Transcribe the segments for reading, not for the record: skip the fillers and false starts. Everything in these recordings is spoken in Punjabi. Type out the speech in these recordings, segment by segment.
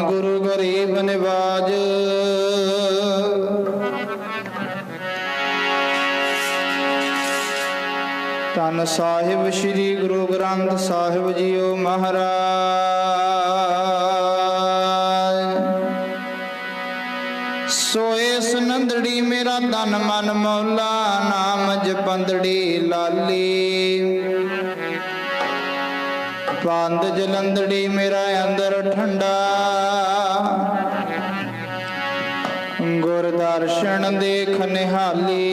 गुरु गरीब निवाज। धन साहिब श्री गुरु ग्रंथ साहिब जीओ महाराज। सोए सुनंदड़ी मेरा तन मन मौला, नाम जपंदड़ी लाली। पांद जलंदड़ी मेरा अंदर ठंडा, गुर दर्शन देख निहाली।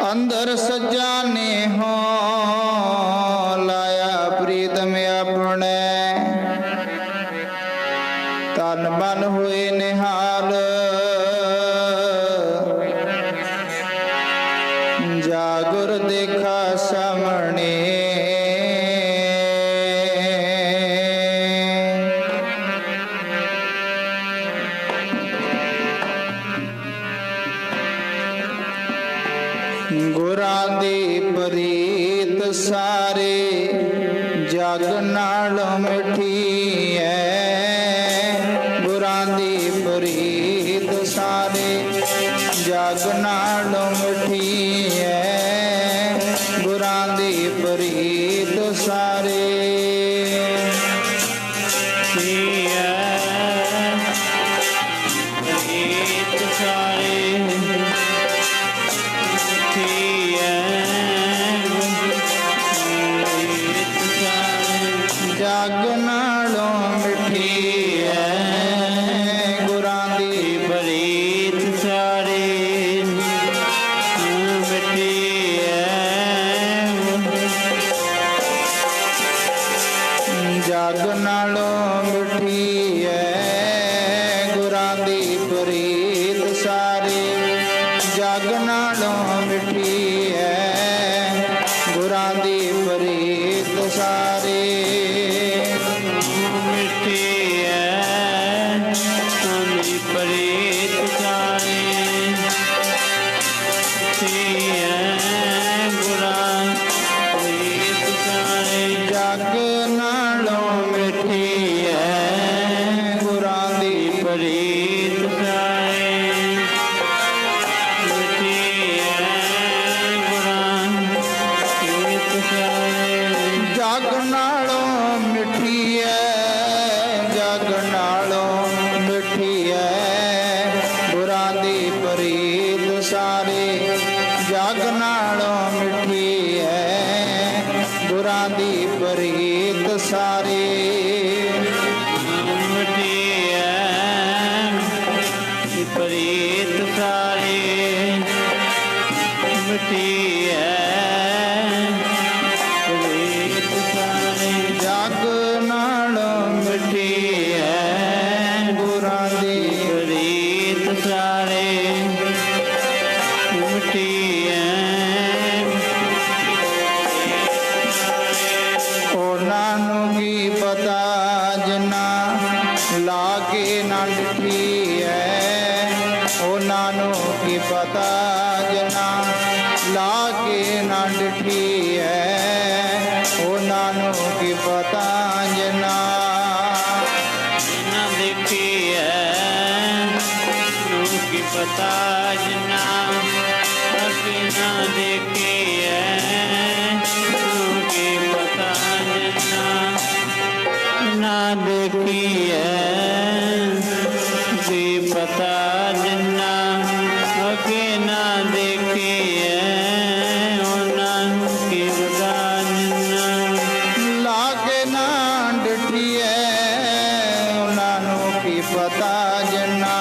अंदर सज्जा ने हो लाया प्रीतम अपने, तन मन हुए निहाल। जागुर देखा सामने, गुरां दी प्रीत सारे जग नाल मिठी है। गुरां दी प्रीत सारे जग नाल मिठी है। गुरां दी प्रीत सारे जग नालों मिठी है। गुरां दी प्रीत सारी मिठी है। जग नालों मिठी है। गुरां दी प्रीत सारी जग नालों मिठी है। गुरां दी प्रीत सारी जग नालों मिठी है। गुरां दी प्रीत सारी मिठी है। गुरां प्रीत सारी जग नालों मिठी है। जग नालों मिठी है। गुरां दी प्रीत सारी जग नालों मिठी है। गुरां दी प्रीत सारी मिठी है। प्रीत सारी मिठी है। प्रीत सारी जग नालों मिठी है। गुरां दी प्रीत सारी मिठी है। ਉਹਨਾਂ ਨੂੰ ਕੀ ਪਤਾ ਜਿੰਨਾ ਲਾ ਕੇ ਨਾ ਡਿਠੀ ਹੈ। ਉਹਨਾਂ ਨੂੰ ਕੀ ਪਤਾ ਜਿੰਨਾ ਲਾ ਕੇ ਨਾ ਡਿਠੀ ਹੈ। ਉਹਨਾਂ ਨੂੰ ਕੀ ਪਤਾ ਜਿੰਨਾ ਨਾ ਦੇਖੀ ਹੈ। ਨੂੰ ਕੀ ਪਤਾ ਜਿੰਨਾ ਅਸੀਂ ਨਾ ਦੇਖੀ ਹੈ। ना देखी है। की पता जिन्ना अगे ना देखी है। उन्होंने की पता जिन्ना लागे ना डिठी है। उन्होंने की पता जिन्ना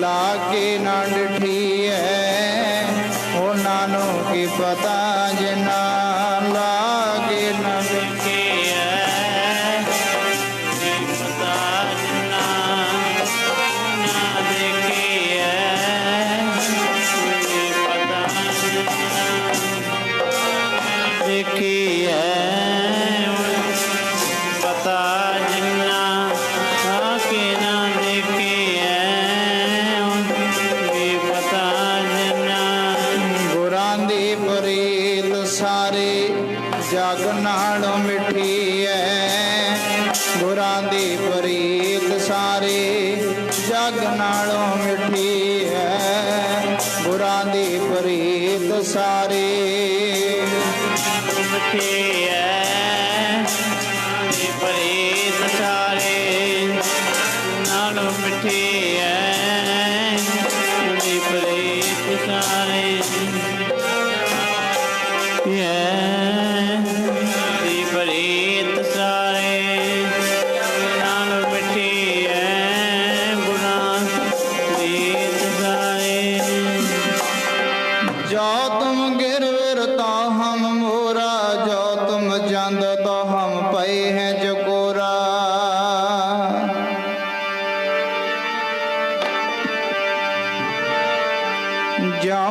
लागे ना डिठी है। उन्होंने की पता जिन्ना लागे ना देखी है। देखी है पता जिन्ना आके ना देखी है। पता जिन्ना गुरां दी प्रीत सारी सारे जग नालों मिठी है गुरां दी प्रीत सारे मिठी है प्रीत सारे नालों मिठी है प्रीत सारे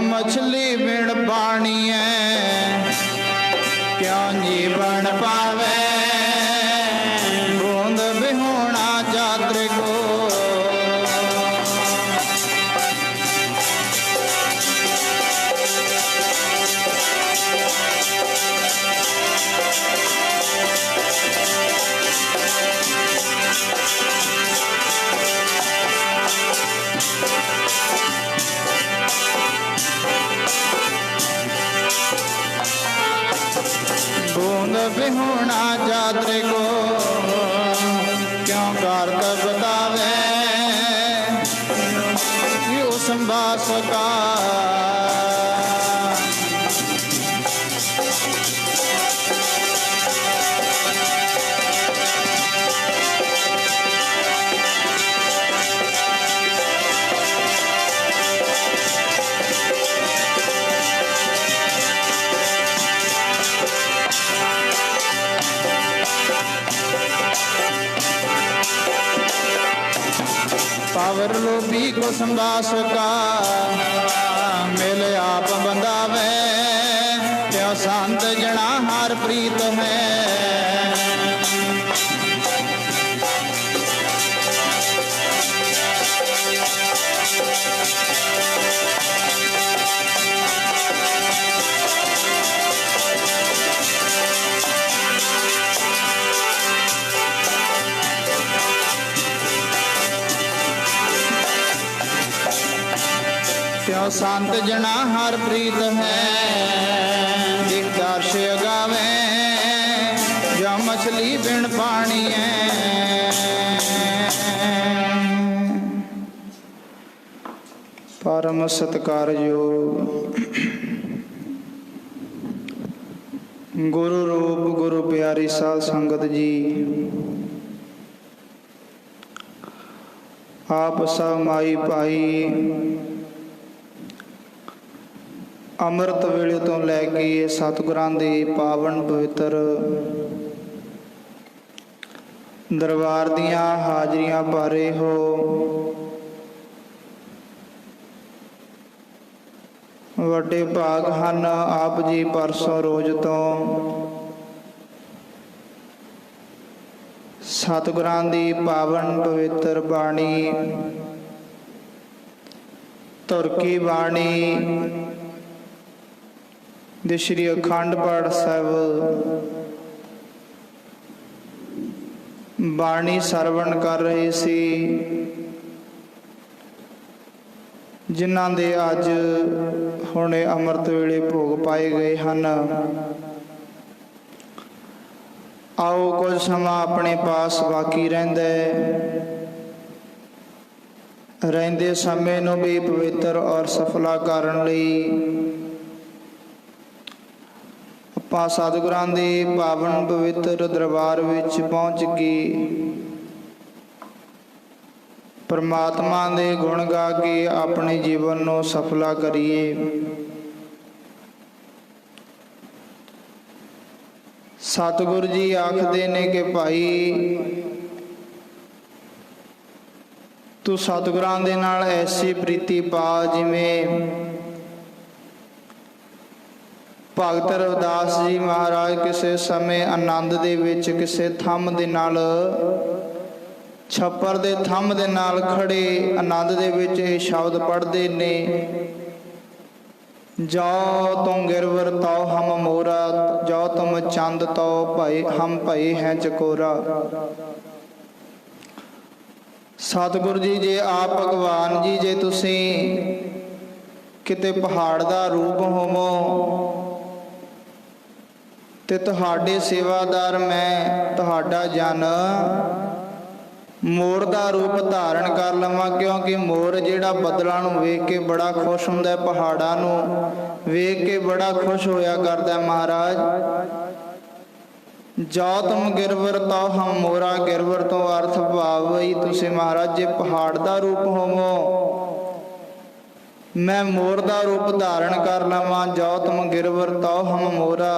मछली बिन पानी है क्यों जीवन पावे बूंद बिहोना जात्र को बूंद बिहोना जात्रे को क्यों कार्त बतावे यू संभास का पावर लोभी को संभास का मिल आप बंधावे क्यों शांत जना हार प्रीत है क्यों शांत जना हर प्रीत है दीक्षार्ष गावे जो मछली बिन पानी है परम सत्कारयोग गुरु रूप गुरु प्यारी साध संगत जी आप सब माई भाई ਅੰਮ੍ਰਿਤ ਵੇਲੇ ਤੋਂ ਲੈ ਕੇ ਸਤਿਗੁਰਾਂ ਦੇ ਪਾਵਨ ਪਵਿੱਤਰ ਦਰਬਾਰ ਦੀਆਂ ਹਾਜ਼ਰੀਆਂ ਭਰ ਰਹੇ ਹੋ। ਵੱਡੇ ਭਾਗ ਹਨ ਆਪ ਜੀ ਪਰਸੋਂ ਰੋਜ਼ ਤੋਂ ਸਤਿਗੁਰਾਂ ਦੀ ਪਾਵਨ ਪਵਿੱਤਰ ਬਾਣੀ ਤੁਰਕੀ ਬਾਣੀ ਦੇ ਸ਼੍ਰੀ ਅਖੰਡ ਪਾਠ ਸਾਹਿਬ ਬਾਣੀ ਸਰਵਣ ਕਰ ਰਹੇ ਸੀ, ਜਿਨ੍ਹਾਂ ਦੇ ਅੱਜ ਹੁਣੇ ਅੰਮ੍ਰਿਤ ਵੇਲੇ ਭੋਗ ਪਾਏ ਗਏ ਹਨ। ਆਓ ਕੁਝ ਸਮਾਂ ਆਪਣੇ ਪਾਸ ਬਾਕੀ ਰਹਿੰਦੇ ਸਮੇਂ ਨੂੰ ਵੀ ਪਵਿੱਤਰ ਔਰ ਸਫਲਾ ਕਰਨ ਲਈ ਆਪਾਂ ਸਤਿਗੁਰਾਂ ਦੇ ਪਾਵਨ ਪਵਿੱਤਰ ਦਰਬਾਰ ਵਿੱਚ ਪਹੁੰਚ ਕੇ ਪਰਮਾਤਮਾ ਦੇ ਗੁਣ ਗਾ ਕੇ ਆਪਣੇ ਜੀਵਨ ਨੂੰ ਸਫਲਾ ਕਰੀਏ। ਸਤਿਗੁਰੂ ਜੀ ਆਖਦੇ ਨੇ ਕਿ ਭਾਈ ਤੂੰ ਸਤਿਗੁਰਾਂ ਦੇ ਨਾਲ ਐਸੀ ਪ੍ਰੀਤੀ ਪਾ ਜਿਵੇਂ ਭਗਤ ਰਵਿਦਾਸ ਜੀ ਮਹਾਰਾਜ ਕਿਸੇ ਸਮੇਂ ਆਨੰਦ ਦੇ ਵਿੱਚ ਕਿਸੇ ਥੰਮ ਦੇ ਨਾਲ ਛੱਪਰ ਦੇ ਥੰਮ ਦੇ ਨਾਲ ਖੜੇ ਆਨੰਦ ਦੇ ਵਿੱਚ ਇਹ ਸ਼ਬਦ ਪੜ੍ਹਦੇ ਨੇ, ਜੋ ਤੁਮ ਗਿਰਵਰ ਤਉ ਹਮ ਮੋਰਾ, ਜੋ ਤੁਮ ਚੰਦ ਤਉ ਭਏ ਹਮ ਭਏ ਹੈ ਚਕੋਰਾ। ਸਤਿਗੁਰੂ ਜੀ, ਜੇ ਆਪ ਭਗਵਾਨ ਜੀ, ਜੇ ਤੁਸੀਂ ਕਿਤੇ ਪਹਾੜ ਦਾ ਰੂਪ ਹੋਵੋ ਤੇ ਤੁਹਾਡੇ ਸੇਵਾਦਾਰ ਮੈਂ ਤੁਹਾਡਾ ਜਨ ਮੋਰ ਦਾ ਰੂਪ ਧਾਰਨ ਕਰ ਲਵਾਂ। ਕਿਉਂਕਿ ਮੋਰ ਜਿਹੜਾ ਬੱਦਲਾਂ ਨੂੰ ਵੇਖ ਕੇ ਬੜਾ ਖੁਸ਼ ਹੁੰਦਾ ਹੈ, ਪਹਾੜਾਂ ਨੂੰ ਵੇਖ ਕੇ ਬੜਾ ਖੁਸ਼ ਹੋਇਆ ਕਰਦਾ ਮਹਾਰਾਜ। ਜੋ ਤੁਮ ਗਿਰਵਰ ਤੋ ਹਮ ਮੋਰਾ, ਗਿਰਵਰ ਤੋਂ ਅਰਥ ਭਾਵ ਵਈ ਤੁਸੀਂ ਮਹਾਰਾਜ ਜੇ ਪਹਾੜ ਦਾ ਰੂਪ ਹੋਵੋ ਮੈਂ ਮੋਰ ਦਾ ਰੂਪ ਧਾਰਨ ਕਰ ਲਵਾਂ। ਜੋ ਤੁਮ ਗਿਰਵਰ ਤੋ ਹਮ ਮੋਰਾ,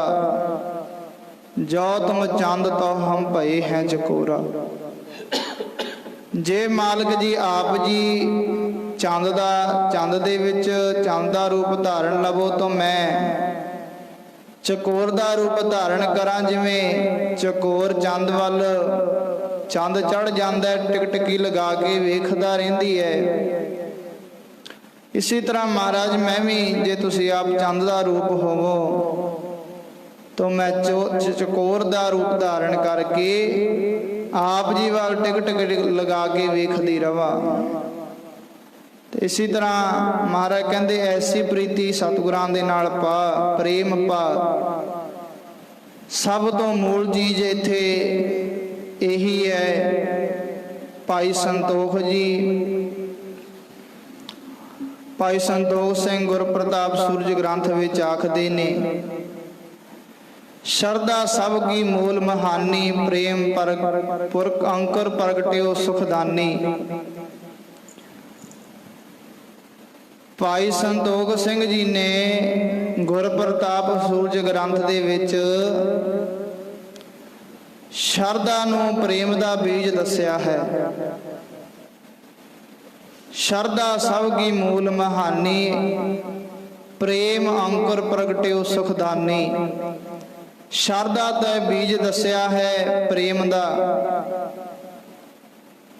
ਜੋ ਤੁਮ ਚੰਦ ਤੋ ਹਮ ਭਏ ਹੈ ਚਕੋਰਾ। ਜੇ ਮਾਲਕ ਜੀ ਆਪ ਜੀ ਚੰਦ ਦੇ ਵਿੱਚ ਚੰਦ ਦਾ ਰੂਪ ਧਾਰਨ ਲਵੋ ਤਾਂ ਮੈਂ ਚਕੋਰ ਦਾ ਰੂਪ ਧਾਰਨ ਕਰਾਂ। ਜਿਵੇਂ ਚਕੋਰ ਚੰਦ ਵੱਲ ਚੰਦ ਚੜ ਜਾਂਦਾ, ਟਿਕਟਕੀ ਲਗਾ ਕੇ ਵੇਖਦਾ ਰਹਿੰਦੀ ਹੈ, ਇਸੇ ਤਰ੍ਹਾਂ ਮਹਾਰਾਜ ਮੈਂ ਵੀ ਜੇ ਤੁਸੀਂ ਆਪ ਚੰਦ ਦਾ ਰੂਪ ਹੋਵੋ ਤਾਂ ਮੈਂ ਚਕੋਰ ਦਾ ਰੂਪ ਧਾਰਨ ਕਰਕੇ ਆਪ ਜੀ ਵੱਲ ਟਿਕਟ ਲਗਾ ਕੇ ਵੇਖਦੀ ਰਵਾਂ। ਤੇ ਇਸੇ ਤਰ੍ਹਾਂ ਮਹਾਰਾਜ ਕਹਿੰਦੇ ਐਸੀ ਪ੍ਰੀਤੀ ਸਤਿਗੁਰਾਂ ਦੇ ਨਾਲ ਪਾ, ਪ੍ਰੇਮ ਪਾ। ਸਭ ਤੋਂ ਮੂਲ ਚੀਜ਼ ਇੱਥੇ ਇਹੀ ਹੈ। ਭਾਈ ਸੰਤੋਖ ਸਿੰਘ ਗੁਰਪ੍ਰਤਾਪ ਸੂਰਜ ਗ੍ਰੰਥ ਵਿੱਚ ਆਖਦੇ ਨੇ, ਸ਼ਰਧਾ ਸਭ ਕੀ ਮੂਲ ਮਹਾਨੀ, ਪ੍ਰੇਮ ਪੁਰਖ ਅੰਕੁਰ ਪ੍ਰਗਟਿਓ ਸੁਖਦਾਨੀ। ਭਾਈ ਸੰਤੋਖ ਸਿੰਘ ਜੀ ਨੇ ਗੁਰਪ੍ਰਤਾਪ ਸੂਰਜ ਗ੍ਰੰਥ ਦੇ ਵਿੱਚ ਸ਼ਰਧਾ ਨੂੰ ਪ੍ਰੇਮ ਦਾ ਬੀਜ ਦੱਸਿਆ ਹੈ। ਸ਼ਰਧਾ ਸਭ ਕੀ ਮੂਲ ਮਹਾਨੀ, ਪ੍ਰੇਮ ਅੰਕੁਰ ਪ੍ਰਗਟਿਓ ਸੁਖਦਾਨੀ। ਸ਼ਰਧਾ ਦਾ ਬੀਜ ਦੱਸਿਆ ਹੈ ਪ੍ਰੇਮ ਦਾ।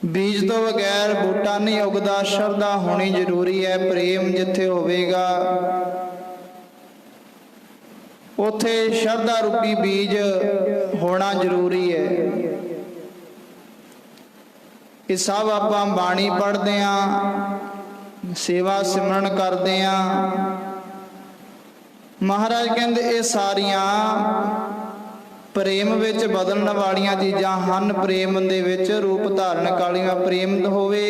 ਬੀਜ ਤੋਂ ਬਗੈਰ ਬੂਟਾ ਨਹੀਂ ਉਗਦਾ, ਸ਼ਰਧਾ ਹੋਣੀ ਜ਼ਰੂਰੀ ਹੈ। ਪ੍ਰੇਮ ਜਿੱਥੇ ਹੋਵੇਗਾ ਉੱਥੇ ਸ਼ਰਧਾ ਰੂਪੀ ਬੀਜ ਹੋਣਾ ਜ਼ਰੂਰੀ ਹੈ। ਇਹ ਸਭ ਆਪਾਂ ਬਾਣੀ ਪੜ੍ਹਦੇ ਹਾਂ, ਸੇਵਾ ਸਿਮਰਨ ਕਰਦੇ ਹਾਂ। ਮਹਾਰਾਜ ਕਹਿੰਦੇ ਇਹ ਸਾਰੀਆਂ ਪ੍ਰੇਮ ਵਿੱਚ ਬਦਲਣ ਵਾਲੀਆਂ ਚੀਜ਼ਾਂ ਹਨ। ਪ੍ਰੇਮ ਦੇ ਵਿੱਚ ਰੂਪ ਧਾਰਨ ਕਾਲੀਆਂ ਪ੍ਰੇਮ ਹੋਵੇ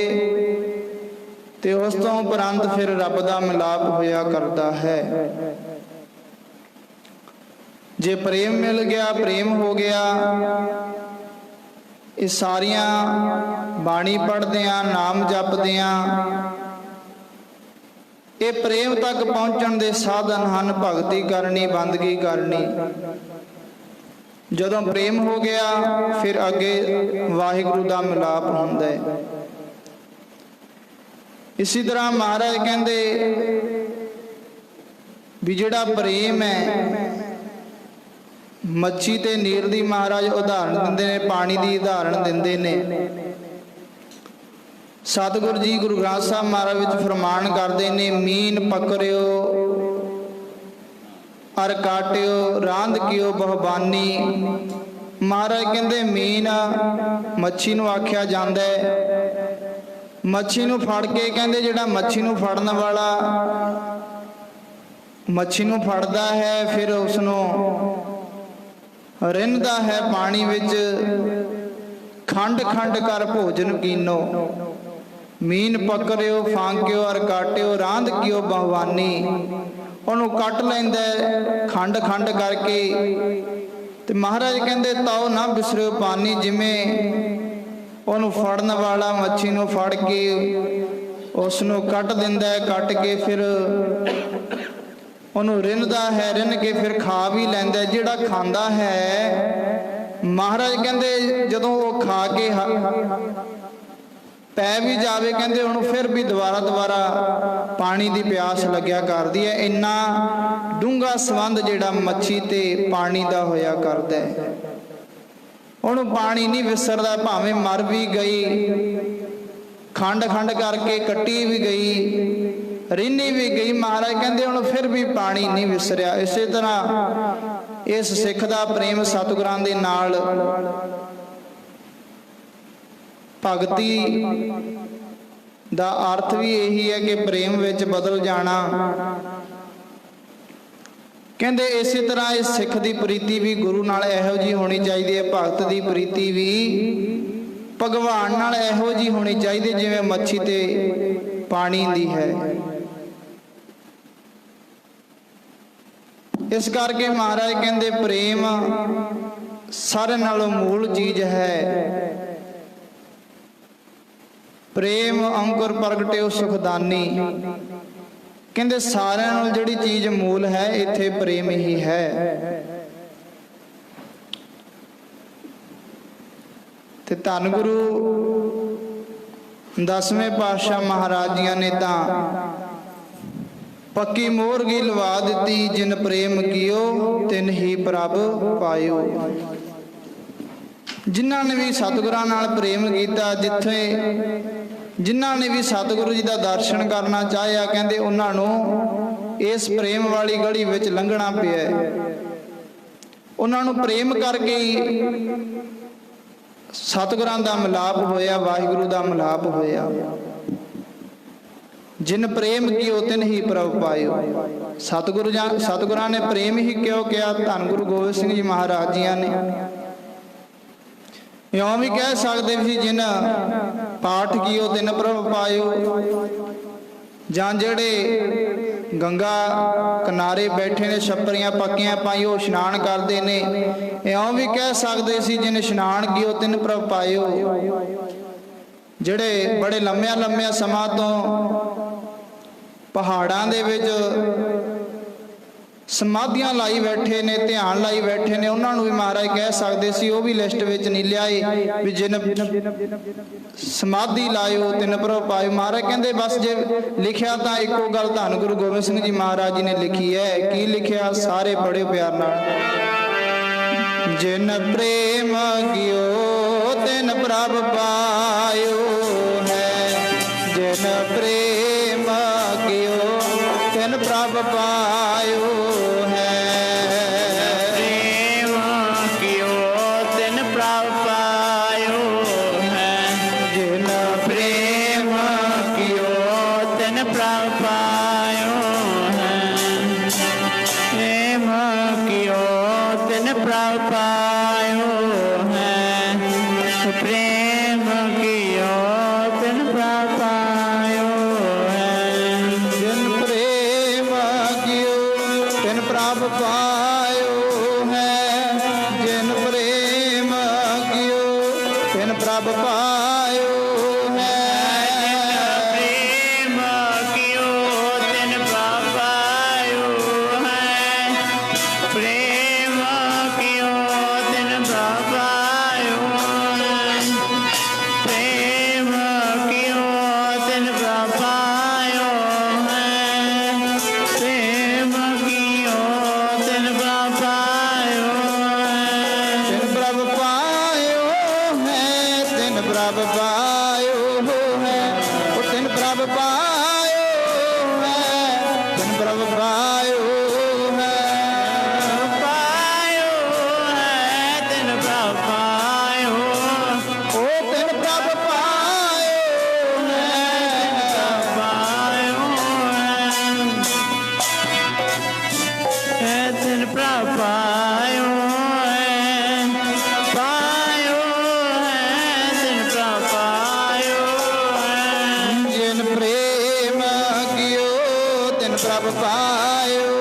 ਤੇ ਉਸ ਤੋਂ ਉਪਰੰਤ ਫਿਰ ਰੱਬ ਦਾ ਮਿਲਾਪ ਹੋਇਆ ਕਰਦਾ ਹੈ। ਜੇ ਪ੍ਰੇਮ ਮਿਲ ਗਿਆ, ਪ੍ਰੇਮ ਹੋ ਗਿਆ, ਇਹ ਸਾਰੀਆਂ ਬਾਣੀ ਪੜ੍ਹਦੇ ਆਂ, ਨਾਮ ਜਪਦੇ ਆਂ, ਇਹ ਪ੍ਰੇਮ ਤੱਕ ਪਹੁੰਚਣ ਦੇ ਸਾਧਨ ਹਨ। ਭਗਤੀ ਕਰਨੀ, ਬੰਦਗੀ ਕਰਨੀ। ਜਦੋਂ ਪ੍ਰੇਮ ਹੋ ਗਿਆ ਫਿਰ ਅੱਗੇ ਵਾਹਿਗੁਰੂ ਦਾ ਮਿਲਾਪ ਹੁੰਦਾ ਹੈ। ਇਸੇ ਤਰ੍ਹਾਂ ਮਹਾਰਾਜ ਕਹਿੰਦੇ ਵੀ ਜਿਹੜਾ ਪ੍ਰੇਮ ਹੈ, ਮੱਛੀ ਤੇ ਨੀਰ ਦੀ ਮਹਾਰਾਜ ਉਦਾਹਰਣ ਦਿੰਦੇ ਨੇ, ਪਾਣੀ ਦੀ ਉਦਾਹਰਣ ਦਿੰਦੇ ਨੇ। ਸਤਿਗੁਰੂ ਜੀ ਗੁਰੂ ਗ੍ਰੰਥ ਸਾਹਿਬ ਮਹਾਰਾਜ ਵਿੱਚ ਫਰਮਾਨ ਕਰਦੇ ਨੇ, ਮੀਨ ਪਕੜਿਓ ਅਰ ਕਾਟਿਓ ਰਾਂਧ ਕਿਓ ਬਹੁਬਾਨੀ। ਮਹਾਰਾਜ ਕਹਿੰਦੇ ਮੀਨ ਮੱਛੀ ਨੂੰ ਆਖਿਆ ਜਾਂਦਾ ਹੈ। ਮੱਛੀ ਨੂੰ ਫੜ ਕੇ ਕਹਿੰਦੇ ਜਿਹੜਾ ਮੱਛੀ ਨੂੰ ਫੜਨ ਵਾਲਾ ਮੱਛੀ ਨੂੰ ਫੜਦਾ ਹੈ, ਫਿਰ ਉਸ ਨੂੰ ਰਿੰਨ੍ਹਦਾ ਹੈ ਪਾਣੀ ਵਿੱਚ। ਖੰਡ ਖੰਡ ਕਰ ਭੋਜਨ ਕੀਨੋ, ਮੀਨ ਪਕੜਿਓ ਫਾਂਕਿਓ ਅਰ ਕਾਟਿਓ ਰਾਂਧ ਕਿਓ ਬਹੁਬਾਨੀ। ਉਹਨੂੰ ਕੱਟ ਲੈਂਦਾ ਖੰਡ ਖੰਡ ਕਰਕੇ। ਤੇ ਮਹਾਰਾਜ ਕਹਿੰਦੇ ਤਾਓ ਨਾ ਬਿਸਰਿਓ ਪਾਨੀ। ਜਿਵੇਂ ਉਹਨੂੰ ਫੜਨ ਵਾਲਾ ਮੱਛੀ ਨੂੰ ਫੜ ਕੇ ਉਸ ਨੂੰ ਕੱਟ ਦਿੰਦਾ ਹੈ, ਕੱਟ ਕੇ ਫਿਰ ਉਹਨੂੰ ਰਿੰਨ੍ਹਦਾ ਹੈ, ਰਿੰਨ ਕੇ ਫਿਰ ਖਾ ਵੀ ਲੈਂਦਾ। ਜਿਹੜਾ ਖਾਂਦਾ ਹੈ ਮਹਾਰਾਜ ਕਹਿੰਦੇ ਜਦੋਂ ਉਹ ਖਾ ਕੇ ਪੈ ਵੀ ਜਾਵੇ, ਕਹਿੰਦੇ ਉਹਨੂੰ ਫਿਰ ਵੀ ਦੁਬਾਰਾ ਪਾਣੀ ਦੀ ਪਿਆਸ ਲੱਗਿਆ ਕਰਦੀ ਹੈ। ਇੰਨਾ ਡੂੰਘਾ ਸੰਬੰਧ ਜਿਹੜਾ ਮੱਛੀ ਤੇ ਪਾਣੀ ਦਾ ਹੋਇਆ ਕਰਦਾ ਹੈ। ਉਹਨੂੰ ਪਾਣੀ ਨਹੀਂ ਵਿਸਰਦਾ, ਭਾਵੇਂ ਮਰ ਵੀ ਗਈ, ਖੰਡ ਖੰਡ ਕਰਕੇ ਕੱਟੀ ਵੀ ਗਈ, ਰਿੰਨੀ ਵੀ ਗਈ, ਮਹਾਰਾਜ ਕਹਿੰਦੇ ਉਹਨੂੰ ਫਿਰ ਵੀ ਪਾਣੀ ਨਹੀਂ ਵਿਸਰਿਆ। ਇਸੇ ਤਰ੍ਹਾਂ ਇਸ ਸਿੱਖ ਦਾ ਪ੍ਰੇਮ ਸਤਿਗੁਰਾਂ ਦੇ ਨਾਲ ਭਗਤੀ ਦਾ ਅਰਥ ਵੀ ਇਹੀ ਹੈ ਕਿ ਪ੍ਰੇਮ ਵਿੱਚ ਬਦਲ ਜਾਣਾ। ਕਹਿੰਦੇ ਇਸੇ ਤਰ੍ਹਾਂ ਇਸ ਸਿੱਖ ਦੀ ਪ੍ਰੀਤੀ ਵੀ ਗੁਰੂ ਨਾਲ ਇਹੋ ਜਿਹੀ ਹੋਣੀ ਚਾਹੀਦੀ ਹੈ, ਭਗਤ ਦੀ ਪ੍ਰੀਤੀ ਵੀ ਭਗਵਾਨ ਨਾਲ ਇਹੋ ਜਿਹੀ ਹੋਣੀ ਚਾਹੀਦੀ ਜਿਵੇਂ ਮੱਛੀ ਤੇ ਪਾਣੀ ਦੀ ਹੈ। ਇਸ ਕਰਕੇ ਮਹਾਰਾਜ ਕਹਿੰਦੇ ਪ੍ਰੇਮ ਸਾਰਿਆਂ ਨਾਲੋਂ ਮੂਲ ਚੀਜ਼ ਹੈ। ਪ੍ਰੇਮ ਅੰਕੁਰ ਪ੍ਰਗਟਿਓ ਸੁਖਦਾਨੀ। ਕਹਿੰਦੇ ਸਾਰਿਆਂ ਨਾਲੋਂ ਜਿਹੜੀ ਚੀਜ਼ ਮੂਲ ਹੈ ਇੱਥੇ ਪ੍ਰੇਮ ਹੀ ਹੈ। ਤੇ ਧੰਨ ਗੁਰੂ 10ਵੇਂ ਪਾਤਸ਼ਾਹ ਮਹਾਰਾਜ ਜੀਆਂ ਨੇ ਤਾਂ ਪੱਕੀ ਮੋਹਰ ਗੀ ਲਵਾ ਦਿੱਤੀ, ਜਿਨ ਪ੍ਰੇਮ ਕੀਓ ਤਿਨ ਹੀ ਪ੍ਰਭ ਪਾਇਓ। ਜਿਨ੍ਹਾਂ ਨੇ ਵੀ ਸਤਿਗੁਰਾਂ ਨਾਲ ਪ੍ਰੇਮ ਕੀਤਾ, ਜਿਨ੍ਹਾਂ ਨੇ ਵੀ ਸਤਿਗੁਰੂ ਜੀ ਦਾ ਦਰਸ਼ਨ ਕਰਨਾ ਚਾਹਿਆ, ਕਹਿੰਦੇ ਉਹਨਾਂ ਨੂੰ ਇਸ ਪ੍ਰੇਮ ਵਾਲੀ ਗਲੀ ਵਿੱਚ ਲੰਘਣਾ ਪਿਆ। ਉਹਨਾਂ ਨੂੰ ਪ੍ਰੇਮ ਕਰਕੇ ਹੀ ਸਤਿਗੁਰਾਂ ਦਾ ਮਿਲਾਪ ਹੋਇਆ, ਵਾਹਿਗੁਰੂ ਦਾ ਮਿਲਾਪ ਹੋਇਆ। ਜਿਨ ਪ੍ਰੇਮ ਕੀਓ ਤਿਨ ਹੀ ਪ੍ਰਭ ਪਾਇਓ। ਸਤਿਗੁਰਾਂ ਨੇ ਪ੍ਰੇਮ ਹੀ ਕਿਉਂ ਕਿਹਾ? ਧੰਨ ਗੁਰੂ ਗੋਬਿੰਦ ਸਿੰਘ ਜੀ ਮਹਾਰਾਜ ਜੀਆਂ ਨੇ ਇਉਂ ਵੀ ਕਹਿ ਸਕਦੇ ਸੀ, ਜਿਨ ਪਾਠ ਕੀਓ ਤਿਨ ਪ੍ਰਭ ਪਾਇਓ। ਜਾਂ ਜਿਹੜੇ ਗੰਗਾ ਕਿਨਾਰੇ ਬੈਠੇ ਨੇ, ਛੱਪਰੀਆਂ ਪੱਕੀਆਂ ਪਾਈ, ਉਹ ਇਸ਼ਨਾਨ ਕਰਦੇ ਨੇ, ਇਉਂ ਵੀ ਕਹਿ ਸਕਦੇ ਸੀ, ਜਿਨ ਇਸ਼ਨਾਨ ਕੀਓ ਤਿਨ ਪ੍ਰਭ ਪਾਇਓ। ਜਿਹੜੇ ਬੜੇ ਲੰਮਿਆਂ ਸਮਾਂ ਤੋਂ ਪਹਾੜਾਂ ਦੇ ਵਿੱਚ ਸਮਾਧੀਆਂ ਲਾਈ ਬੈਠੇ ਨੇ, ਧਿਆਨ ਲਾਈ ਬੈਠੇ ਨੇ, ਉਹਨਾਂ ਨੂੰ ਵੀ ਮਹਾਰਾਜ ਕਹਿ ਸਕਦੇ ਸੀ, ਉਹ ਵੀ ਲਿਸਟ ਵਿੱਚ ਨਹੀਂ ਲਿਆਏ ਵੀ ਜਿਨ ਸਮਾਧੀ ਲਾਇਓ ਤਿਨ ਪ੍ਰਭ ਪਾਇਓ। ਮਹਾਰਾਜ ਕਹਿੰਦੇ ਬਸ ਜੇ ਲਿਖਿਆ ਤਾਂ ਇੱਕੋ ਗੱਲ ਧੰਨ ਗੁਰੂ ਗੋਬਿੰਦ ਸਿੰਘ ਜੀ ਮਹਾਰਾਜ ਜੀ ਨੇ ਲਿਖੀ ਹੈ। ਕੀ ਲਿਖਿਆ? ਸਾਰੇ ਬੜੇ ਪਿਆਰ ਨਾਲ, ਜਿਨ ਪ੍ਰੇਮ ਕੀਓ ਤਿਨ ਪ੍ਰਭ ਪਾਇਓ ਹੈ। ਜਿਨ ਪ੍ਰੇਮ ਕੀਓ ਤਿਨ ਪ੍ਰਭ ਪਾਇਓ ਹੈ। ਪ੍ਰੇਮ ਕੀਓ ਤਿਨ ਪ੍ਰਭ ਪਾਇਓ ਹੈ। ਜਿਨ ਪ੍ਰੇਮ ਕੀਓ ਤਿਨ ਪ੍ਰਭ ਪਾਇਓ ਹੈ। ਪ੍ਰੇਮ ਕੀਓ ਤਿਨ ਪ੍ਰਭ ਪਾਇਓ ਹੈ। ਪ੍ਰੇਮ ਕੀਓ ਤਿਨ ਪ੍ਰਭ ਪਾਇਓ ਹੈ। ਜਿਨ ਪ੍ਰੇਮ ਕੀਓ ਤਿਨ ਪ੍ਰਭ ਪਾਇਓ ਹੈ। ਜਿਨ ਪ੍ਰੇਮ ਕੀਓ ਤਿਨ ਪ੍ਰਭ ਪਾਇਓ ਹੈ। ਪ੍ਰੇਮ ਕੀਓ ਤਿਨ ਪ੍ਰਭ ਪਾਇਓ ਹੈ। ਪ੍ਰੇਮ ਕੀਓ ਤਿਨ ਪ੍ਰਭ ਪਾਇਓ ਹੈ। ਪ੍ਰੇਮ ਕੀਓ ਤਿਨ ਪ੍ਰਭ ਪਾਇਓ ਹੈ। ਪ੍ਰੇਮ ਕੀਓ ਤਿਨ ਪ੍ਰਭ ਪਾਇਓ ਹੈ। ਤਿਨ ਪ੍ਰਭ ਪਾਇਓ ਹੈ। ਤਿਨ ਪ੍ਰਭ ਪਾਇਓ ਹੈ। ਉਹ ਤਿਨ ਪ੍ਰਭ ਪਾਇਓ ਹੈ। ਤਿਨ ਪ੍ਰਭ ਪਾਇਓ ਹੈ। ਪਾਇਓ ਹੈ। ਤਿਨ ਪ੍ਰਭ ਪਾਇਓ ਉਹ ਤਿਨ ਪ੍ਰਭ ਪਾਇਓ ਹੈ। ਪਾਇਓ ਹੈ। ਤਿਨ ਪ੍ਰਭ ਪਾਇਓ ਹੈ। ਪਾਇਓ ਹੈ। ਤਿਨ ਪ੍ਰਭ ਪਾਇਓ ਹੈ। ਜਿਨ ਪ੍ਰੇਮ ਕੀਓ ਤਿਨ ਪ੍ਰਭ ਪਾਇਓ।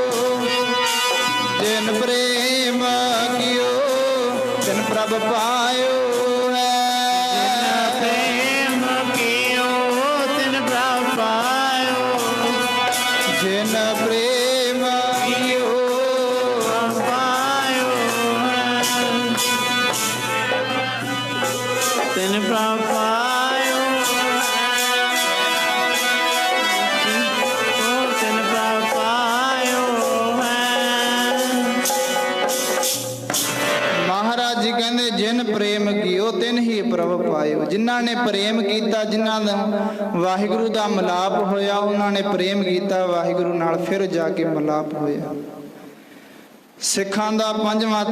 ਜਿਨ ਪ੍ਰੇਮ ਕੀਓ ਤਿਨ ਪ੍ਰਭ ਪਾਇਓ ਹੈ। ਪ੍ਰੇਮ ਕੀਓ ਤਿਨ ਪ੍ਰਭ ਪਾਇਓ ਜਿਨ ਪ੍ਰੇਮ ਕੀਓ ਪਾਇਓ ਹੈ। ਤਿਨ ਪ੍ਰਭ ਪਾਇਓ ਤਿਨ ਪ੍ਰਭ ਪਾਇਓ ਹੈ। ਮਹਾਰਾਜ ਜੀ ਕਹਿੰਦੇ ਜਿਨ ਪ੍ਰੇਮ ਕੀਓ ਤਿਨ ਹੀ ਪ੍ਰਭ ਪਾਇਓ। ਜਿਨ੍ਹਾਂ ਨੇ ਪ੍ਰੇਮ ਕੀਤਾ, ਜਿਨ੍ਹਾਂ ਦਾ ਵਾਹਿਗੁਰੂ ਦਾ ਮਿਲਾਪ ਹੋਇਆ, ਉਹਨਾਂ ਨੇ ਪ੍ਰੇਮ ਕੀਤਾ ਵਾਹਿਗੁਰੂ ਨਾਲ, ਫਿਰ ਜਾ ਕੇ ਮਿਲਾਪ ਹੋਇਆ। ਸਿੱਖਾਂ ਦਾ ਪੰਜਵਾਂ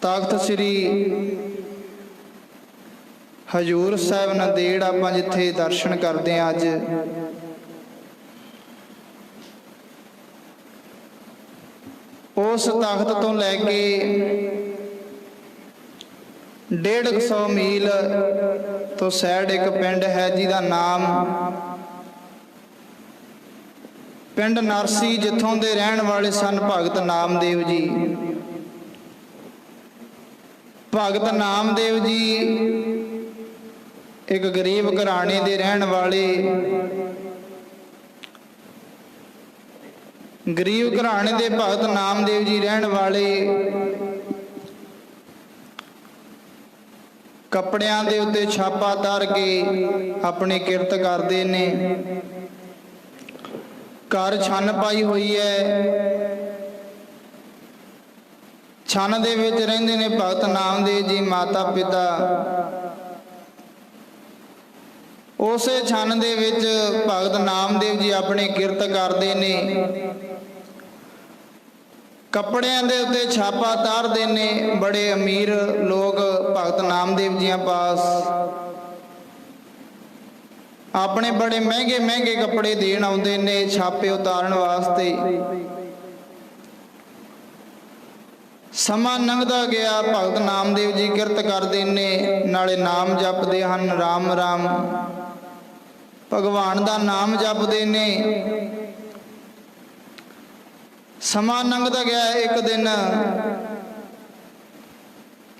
ਤਖਤ ਸ੍ਰੀ ਹਜੂਰ ਸਾਹਿਬ ਨੰਦੇੜ ਆਪਾਂ ਜਿੱਥੇ ਦਰਸ਼ਨ ਕਰਦੇ ਹਾਂ ਅੱਜ, ਉਸ ਤਖਤ ਤੋਂ ਲੈ ਕੇ 150 ਮੀਲ ਤੋਂ ਸਾਈਡ ਇੱਕ ਪਿੰਡ ਹੈ ਜਿਹਦਾ ਨਾਮ ਪਿੰਡ ਨਰਸੀ, ਜਿੱਥੋਂ ਦੇ ਰਹਿਣ ਵਾਲੇ ਸਨ ਭਗਤ ਨਾਮਦੇਵ ਜੀ। ਭਗਤ ਨਾਮਦੇਵ ਜੀ ਇੱਕ ਗਰੀਬ ਘਰਾਣੇ ਦੇ ਰਹਿਣ ਵਾਲੇ, ਗਰੀਬ ਘਰਾਣੇ ਦੇ ਭਗਤ ਨਾਮਦੇਵ ਜੀ ਰਹਿਣ ਵਾਲੇ ਕੱਪੜਿਆਂ ਦੇ ਉੱਤੇ ਛਾਪਾ ਧਰ ਕੇ ਆਪਣੀ ਕਿਰਤ ਕਰਦੇ ਨੇ। ਘਰ ਛੰਨ ਪਾਈ ਹੋਈ ਹੈ, ਛੰਨ ਦੇ ਵਿੱਚ ਰਹਿੰਦੇ ਨੇ ਭਗਤ ਨਾਮਦੇਵ ਜੀ, ਮਾਤਾ ਪਿਤਾ। ਉਸੇ ਛੰਨ ਦੇ ਵਿੱਚ ਭਗਤ ਨਾਮਦੇਵ ਜੀ ਆਪਣੀ ਕਿਰਤ ਕਰਦੇ ਨੇ, ਕੱਪੜਿਆਂ ਦੇ ਉੱਤੇ ਛਾਪਾ ਤਾਰਦੇ ਨੇ। ਬੜੇ ਅਮੀਰ ਲੋਕ ਭਗਤ ਨਾਮਦੇਵ ਜੀਆਂ ਪਾਸ ਆਪਣੇ ਬੜੇ ਮਹਿੰਗੇ ਮਹਿੰਗੇ ਕੱਪੜੇ ਦੇਣ ਆਉਂਦੇ ਨੇ ਛਾਪੇ ਉਤਾਰਨ ਵਾਸਤੇ। ਸਮਾਂ ਲੰਘਦਾ ਗਿਆ, ਭਗਤ ਨਾਮਦੇਵ ਜੀ ਕਿਰਤ ਕਰਦੇ ਨੇ, ਨਾਲੇ ਨਾਮ ਜਪਦੇ ਹਨ, ਰਾਮ ਰਾਮ ਭਗਵਾਨ ਦਾ ਨਾਮ ਜਪਦੇ ਨੇ। ਸਮਾਂ ਲੰਘਦਾ ਗਿਆ। ਇੱਕ ਦਿਨ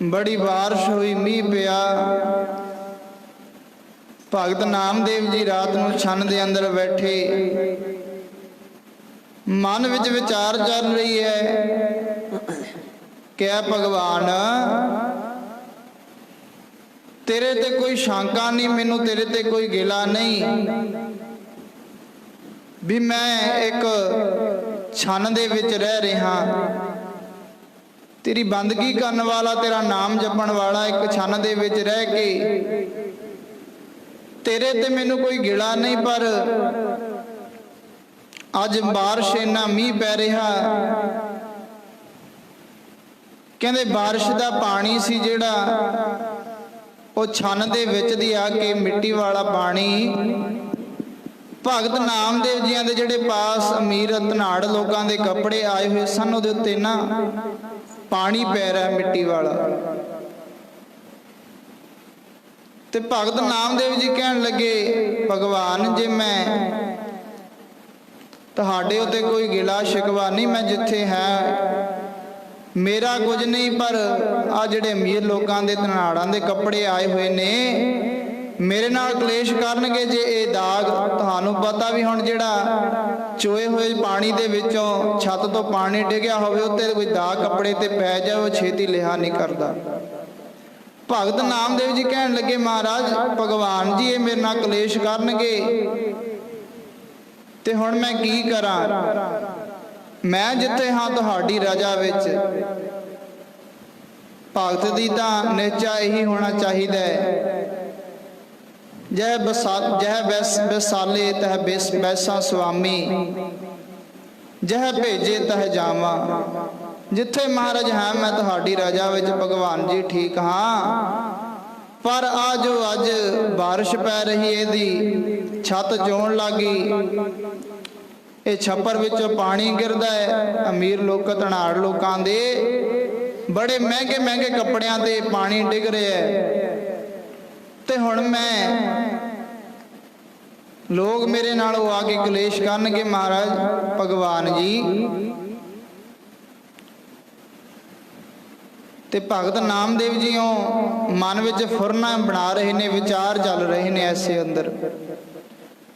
ਬੜੀ ਬਾਰਿਸ਼ ਹੋਈ, ਮੀਂਹ ਪਿਆ। ਭਗਤ ਨਾਮਦੇਵ ਜੀ ਰਾਤ ਨੂੰ ਛੰਨ ਦੇ ਅੰਦਰ ਬੈਠੇ, ਮਨ ਵਿੱਚ ਵਿਚਾਰ ਚੱਲ ਰਹੀ ਹੈ ਕਿ ਐ ਭਗਵਾਨ, ਤੇਰੇ ਤੇ ਕੋਈ ਸ਼ੰਕਾ ਨਹੀਂ, ਮੈਨੂੰ ਤੇਰੇ ਤੇ ਕੋਈ ਗਿਲਾ ਨਹੀਂ ਵੀ ਮੈਂ ਇੱਕ ਛੰਨ ਦੇ ਵਿੱਚ ਰਹਿ ਰਿਹਾ, ਤੇਰੀ ਬੰਦਗੀ ਕਰਨ ਵਾਲਾ, ਤੇਰਾ ਨਾਮ ਜਪਣ ਵਾਲਾ, ਇੱਕ ਛੰਨ ਦੇ ਵਿੱਚ ਰਹਿ ਕੇ ਤੇਰੇ ਤੇ ਮੈਨੂੰ ਕੋਈ ਗਿਲਾ ਨਹੀਂ। ਪਰ ਅੱਜ ਬਾਰਿਸ਼, ਇੰਨਾ ਮੀਂਹ ਪੈ ਰਿਹਾ, ਕਹਿੰਦੇ ਬਾਰਿਸ਼ ਦਾ ਪਾਣੀ ਸੀ ਜਿਹੜਾ ਉਹ ਛੰਨ ਦੇ ਵਿੱਚ ਦੀ ਆ ਕੇ ਮਿੱਟੀ ਵਾਲਾ ਪਾਣੀ ਭਗਤ ਨਾਮਦੇਵ ਜੀਆਂ ਦੇ ਜਿਹੜੇ ਪਾਸ ਅਮੀਰ ਧਨਾੜ ਲੋਕਾਂ ਦੇ ਕੱਪੜੇ ਆਏ ਹੋਏ ਸਨ, ਉਹਦੇ ਉੱਤੇ ਨਾ ਪਾਣੀ ਪੈ ਰਿਹਾ ਮਿੱਟੀ ਵਾਲਾ। ਤੇ ਭਗਤ ਨਾਮਦੇਵ ਜੀ ਕਹਿਣ ਲੱਗੇ, ਭਗਵਾਨ ਜੇ ਮੈਂ ਤੁਹਾਡੇ ਉੱਤੇ ਕੋਈ ਗਿਲਾ ਸ਼ਿਕਵਾ ਨਹੀਂ, ਮੈਂ ਜਿੱਥੇ ਹੈ ਮੇਰਾ ਕੁਝ ਨਹੀਂ, ਪਰ ਆ ਜਿਹੜੇ ਅਮੀਰ ਲੋਕਾਂ ਦੇ ਧਨਾੜਾਂ ਦੇ ਕੱਪੜੇ ਆਏ ਹੋਏ ਨੇ ਮੇਰੇ ਨਾਲ ਕਲੇਸ਼ ਕਰਨਗੇ। ਜੇ ਇਹ ਦਾਗ, ਤੁਹਾਨੂੰ ਪਤਾ ਵੀ ਹੁਣ ਜਿਹੜਾ ਚੋਏ ਹੋਏ ਪਾਣੀ ਦੇ ਵਿੱਚੋਂ ਛੱਤ ਤੋਂ ਪਾਣੀ ਡਿੱਗਿਆ ਹੋਵੇ, ਉੱਤੇ ਕੋਈ ਦਾਗ ਕੱਪੜੇ ਤੇ ਪੈ ਜਾਵੇ, ਉਹ ਛੇਤੀ ਲਿਹਾ ਨਹੀਂ ਕਰਦਾ। ਭਗਤ ਨਾਮਦੇਵ ਜੀ ਕਹਿਣ ਲੱਗੇ, ਮਹਾਰਾਜ ਭਗਵਾਨ ਜੀ ਇਹ ਮੇਰੇ ਨਾਲ ਕਲੇਸ਼ ਕਰਨਗੇ ਤੇ ਹੁਣ ਮੈਂ ਕੀ ਕਰਾਂ? ਮੈਂ ਜਿੱਥੇ ਹਾਂ ਤੁਹਾਡੀ ਰਜ਼ਾ ਵਿੱਚ। ਭਗਤ ਦੀ ਤਾਂ ਨਿਸ਼ਚਾ ਇਹੀ ਹੋਣਾ ਚਾਹੀਦਾ ਹੈ, ਜੈ ਬਸਾਲੇ ਤਹ ਬੈਸਾ ਸੁਆਮੀ, ਜਹ ਭੇਜੇ ਤਹ ਜਾਵਾਂ। ਜਿੱਥੇ ਮਹਾਰਾਜ ਹੈ ਮੈਂ ਤੁਹਾਡੀ ਰਜ਼ਾ ਵਿੱਚ, ਭਗਵਾਨ ਜੀ ਠੀਕ ਹਾਂ। ਪਰ ਆ ਜੋ ਅੱਜ ਬਾਰਿਸ਼ ਪੈ ਰਹੀ, ਇਹਦੀ ਛੱਤ ਚੋਣ ਲੱਗੀ, ਇਹ ਛੱਪਰ ਵਿੱਚੋਂ ਪਾਣੀ ਗਿਰਦਾ ਹੈ, ਅਮੀਰ ਲੋਕ ਧਨਾੜ ਲੋਕਾਂ ਦੇ ਬੜੇ ਮਹਿੰਗੇ ਮਹਿੰਗੇ ਕੱਪੜਿਆਂ ਤੇ ਪਾਣੀ ਡਿੱਗ ਰਿਹਾ ਹੈ। ਤੇ ਹੁਣ ਮੈਂ, ਲੋਕ ਮੇਰੇ ਨਾਲ ਉਹ ਆ ਕੇ ਕਲੇਸ਼ ਕਰਨਗੇ। ਮਹਾਰਾਜ ਭਗਵਾਨ ਜੀ ਤੇ ਭਗਤ ਨਾਮਦੇਵ ਜੀ ਉਹ ਮਨ ਵਿੱਚ ਫੁਰਨਾ ਬਣਾ ਰਹੇ ਨੇ, ਵਿਚਾਰ ਚੱਲ ਰਹੇ ਨੇ ਐਸੇ ਅੰਦਰ।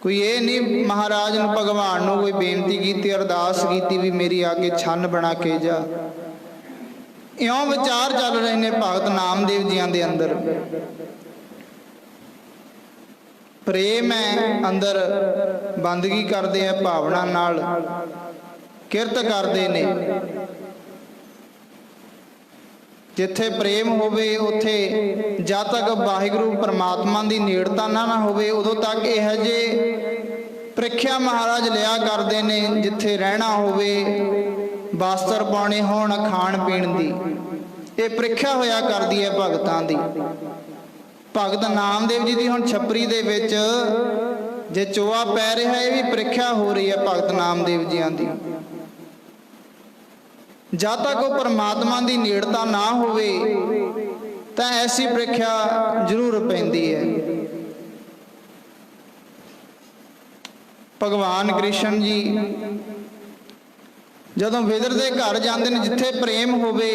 ਕੋਈ ਇਹ ਨਹੀਂ ਮਹਾਰਾਜ ਨੂੰ, ਭਗਵਾਨ ਨੂੰ ਕੋਈ ਬੇਨਤੀ ਕੀਤੀ, ਅਰਦਾਸ ਕੀਤੀ ਵੀ ਮੇਰੀ ਆ ਕੇ ਛੰਨ ਬਣਾ ਕੇ ਜਾ। ਇਉਂ ਵਿਚਾਰ ਚੱਲ ਰਹੇ ਨੇ ਭਗਤ ਨਾਮਦੇਵ ਜੀਆਂ ਦੇ ਅੰਦਰ। ਪ੍ਰੇਮ ਹੈ ਅੰਦਰ, ਬੰਦਗੀ ਕਰਦੇ ਆ ਭਾਵਨਾ ਨਾਲ, ਕਿਰਤ ਕਰਦੇ ਨੇ। ਜਿੱਥੇ ਪ੍ਰੇਮ ਹੋਵੇ ਉੱਥੇ ਜਦ ਤੱਕ ਵਾਹਿਗੁਰੂ ਪਰਮਾਤਮਾ ਦੀ ਨੇੜਤਾ ਨਾ ਹੋਵੇ, ਉਦੋਂ ਤੱਕ ਇਹੋ ਜਿਹੇ ਪ੍ਰੀਖਿਆ ਮਹਾਰਾਜ ਲਿਆ ਕਰਦੇ ਨੇ। ਜਿੱਥੇ ਰਹਿਣਾ ਹੋਵੇ, ਵਸਤਰ ਪਾਉਣੇ ਹੋਣ, ਖਾਣ ਪੀਣ ਦੀ ਇਹ ਪ੍ਰੀਖਿਆ ਹੋਇਆ ਕਰਦੀ ਹੈ ਭਗਤਾਂ ਦੀ। ਭਗਤ ਨਾਮਦੇਵ ਜੀ ਦੀ ਹੁਣ ਛਪਰੀ ਦੇ ਵਿੱਚ ਜੇ ਚੋਆ ਪੈ ਰਿਹਾ, ਇਹ ਵੀ ਪ੍ਰੀਖਿਆ ਹੋ ਰਹੀ ਹੈ ਭਗਤ ਨਾਮਦੇਵ ਜੀਆਂ ਦੀ। ਜਦ ਤੱਕ ਉਹ ਪਰਮਾਤਮਾ ਦੀ ਨੇੜਤਾ ਨਾ ਹੋਵੇ ਤਾਂ ਐਸੀ ਪ੍ਰੀਖਿਆ ਜ਼ਰੂਰ ਪੈਂਦੀ ਹੈ। ਭਗਵਾਨ ਕ੍ਰਿਸ਼ਨ ਜੀ ਜਦੋਂ ਵਿਦਰ ਦੇ ਘਰ ਜਾਂਦੇ ਨੇ, ਜਿੱਥੇ ਪ੍ਰੇਮ ਹੋਵੇ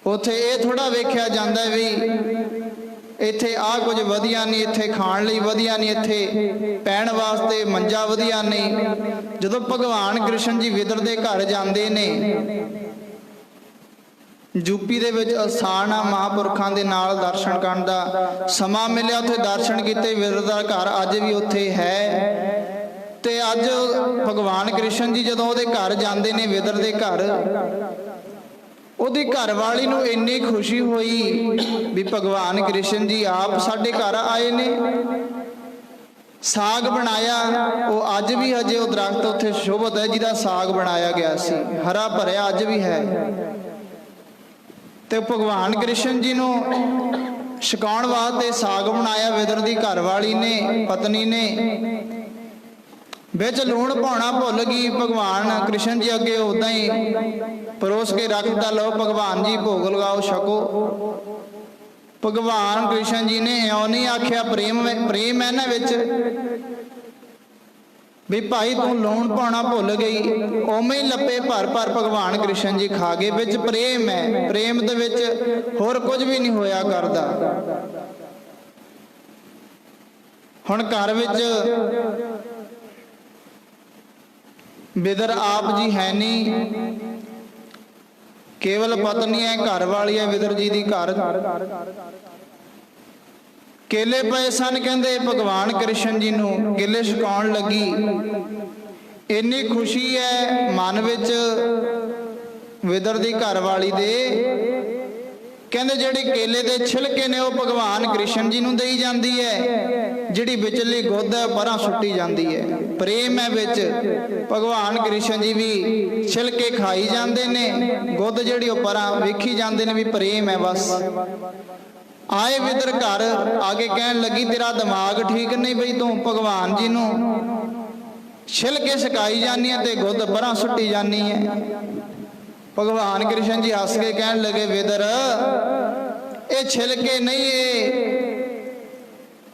ਉੱਥੇ ਇਹ ਥੋੜਾ ਵੇਖਿਆ ਜਾਂਦਾ ਵੀ ਇੱਥੇ ਆਹ ਕੁਝ ਵਧੀਆ ਨਹੀਂ, ਇੱਥੇ ਖਾਣ ਲਈ ਵਧੀਆ ਨਹੀਂ, ਇੱਥੇ ਪੈਣ ਵਾਸਤੇ ਮੰਜਾ ਵਧੀਆ ਨਹੀਂ। ਜਦੋਂ ਭਗਵਾਨ ਕ੍ਰਿਸ਼ਨ ਜੀ ਵਿਦਰ ਦੇ ਘਰ ਜਾਂਦੇ ਨੇ, ਯੂਪੀ ਦੇ ਵਿੱਚ ਅਸਥਾਨ ਆ, ਮਹਾਂਪੁਰਖਾਂ ਦੇ ਨਾਲ ਦਰਸ਼ਨ ਕਰਨ ਦਾ ਸਮਾਂ ਮਿਲਿਆ, ਉੱਥੇ ਦਰਸ਼ਨ ਕੀਤੇ। ਵਿਦਰ ਦਾ ਘਰ ਅੱਜ ਵੀ ਉੱਥੇ ਹੈ। ਤੇ ਅੱਜ ਭਗਵਾਨ ਕ੍ਰਿਸ਼ਨ ਜੀ ਜਦੋਂ ਉਹਦੇ ਘਰ ਜਾਂਦੇ ਨੇ, ਵਿਦਰ ਦੇ ਘਰ, ਉਹਦੀ ਘਰਵਾਲੀ ਨੂੰ ਇੰਨੀ ਖੁਸ਼ੀ ਹੋਈ ਵੀ ਭਗਵਾਨ ਕ੍ਰਿਸ਼ਨ ਜੀ ਆਪ ਸਾਡੇ ਘਰ ਆਏ ਨੇ। ਸਾਗ ਬਣਾਇਆ, ਉਹ ਅੱਜ ਵੀ ਹਜੇ ਉਹ ਦਰਖਤ ਉੱਥੇ ਸ਼ੋਭਤ ਹੈ ਜਿਹਦਾ ਸਾਗ ਬਣਾਇਆ ਗਿਆ ਸੀ, ਹਰਾ ਭਰਿਆ ਅੱਜ ਵੀ ਹੈ। ਤੇ ਭਗਵਾਨ ਕ੍ਰਿਸ਼ਨ ਜੀ ਨੂੰ ਛਕਾਉਣ ਵਾਸਤੇ ਸਾਗ ਬਣਾਇਆ ਵਿਦਰ ਦੀ ਘਰਵਾਲੀ ਨੇ, ਪਤਨੀ ਨੇ। ਵਿੱਚ ਲੂਣ ਪਾਉਣਾ ਭੁੱਲ ਗਈ। ਭਗਵਾਨ ਕ੍ਰਿਸ਼ਨ ਜੀ ਅੱਗੇ ਉਦਾਂ ਹੀ ਪਰੋਸ ਕੇ ਰੱਖਦਾ, ਲਓ ਭਗਵਾਨ ਜੀ ਭੋਗ ਲਗਾਓ, ਛਕੋ। ਭਗਵਾਨ ਕ੍ਰਿਸ਼ਨ ਜੀ ਨੇ ਇਉਂ ਨਹੀਂ ਆਖਿਆ, ਪ੍ਰੇਮ ਹੈ ਇਹਨਾਂ ਵਿੱਚ ਵੀ ਭਾਈ ਤੂੰ ਲੂਣ ਪਾਉਣਾ ਭੁੱਲ ਗਈ। ਉਵੇਂ ਹੀ ਲੱਪੇ ਭਰ ਭਰ ਭਗਵਾਨ ਕ੍ਰਿਸ਼ਨ ਜੀ ਖਾ ਗਏ। ਵਿੱਚ ਪ੍ਰੇਮ ਹੈ, ਪ੍ਰੇਮ ਦੇ ਵਿੱਚ ਹੋਰ ਕੁਝ ਵੀ ਨਹੀਂ ਹੋਇਆ ਕਰਦਾ। ਹੁਣ ਘਰ ਵਿੱਚ ਵਿਦਰ ਆਪ ਜੀ ਹੈ ਨਹੀਂ, ਕੇਵਲ ਪਤਨੀ ਹੈ, ਘਰ ਵਾਲੀ ਹੈ ਵਿਦਰ ਜੀ ਦੀ। ਘਰ ਕੇਲੇ ਪਏ ਸਨ, ਕਹਿੰਦੇ ਭਗਵਾਨ ਕ੍ਰਿਸ਼ਨ ਜੀ ਨੂੰ ਕੇਲੇ ਛਕਾਉਣ ਲੱਗੀ। ਇੰਨੀ ਖੁਸ਼ੀ ਹੈ ਮਨ ਵਿੱਚ ਵਿਦਰ ਦੀ ਘਰ ਵਾਲੀ ਦੇ, ਕਹਿੰਦੇ ਜਿਹੜੇ ਕੇਲੇ ਦੇ ਛਿਲਕੇ ਨੇ ਉਹ ਭਗਵਾਨ ਕ੍ਰਿਸ਼ਨ ਜੀ ਨੂੰ ਦੇਈ ਜਾਂਦੀ ਹੈ, ਜਿਹੜੀ ਵਿਚਲੀ ਗੁੱਦ ਹੈ ਪਰਾਂ ਸੁੱਟੀ ਜਾਂਦੀ ਹੈ। ਪ੍ਰੇਮ ਹੈ ਵਿੱਚ। ਭਗਵਾਨ ਕ੍ਰਿਸ਼ਨ ਜੀ ਵੀ ਛਿਲਕੇ ਖਾਈ ਜਾਂਦੇ ਨੇ, ਗੁੱਦ ਜਿਹੜੀ ਉਹ ਪਰਾਂ ਵੇਖੀ ਜਾਂਦੇ ਨੇ, ਵੀ ਪ੍ਰੇਮ ਹੈ ਬਸ। ਆਏ ਵਿਦਰ ਘਰ, ਆਗੇ ਕਹਿਣ ਲੱਗੀ ਤੇਰਾ ਦਿਮਾਗ ਠੀਕ ਨਹੀਂ ਬਈ, ਤੂੰ ਭਗਵਾਨ ਜੀ ਨੂੰ ਛਿਲਕੇ ਛਕਾਈ ਜਾਨੀ ਹੈ ਤੇ ਗੁੱਦ ਪਰਾਂ ਸੁੱਟੀ ਜਾਨੀ ਹੈ। ਭਗਵਾਨ ਕ੍ਰਿਸ਼ਨ ਜੀ ਹੱਸ ਕੇ ਕਹਿਣ ਲੱਗੇ, ਵਿਦਰ ਇਹ ਛਿਲਕੇ ਨਹੀਂ,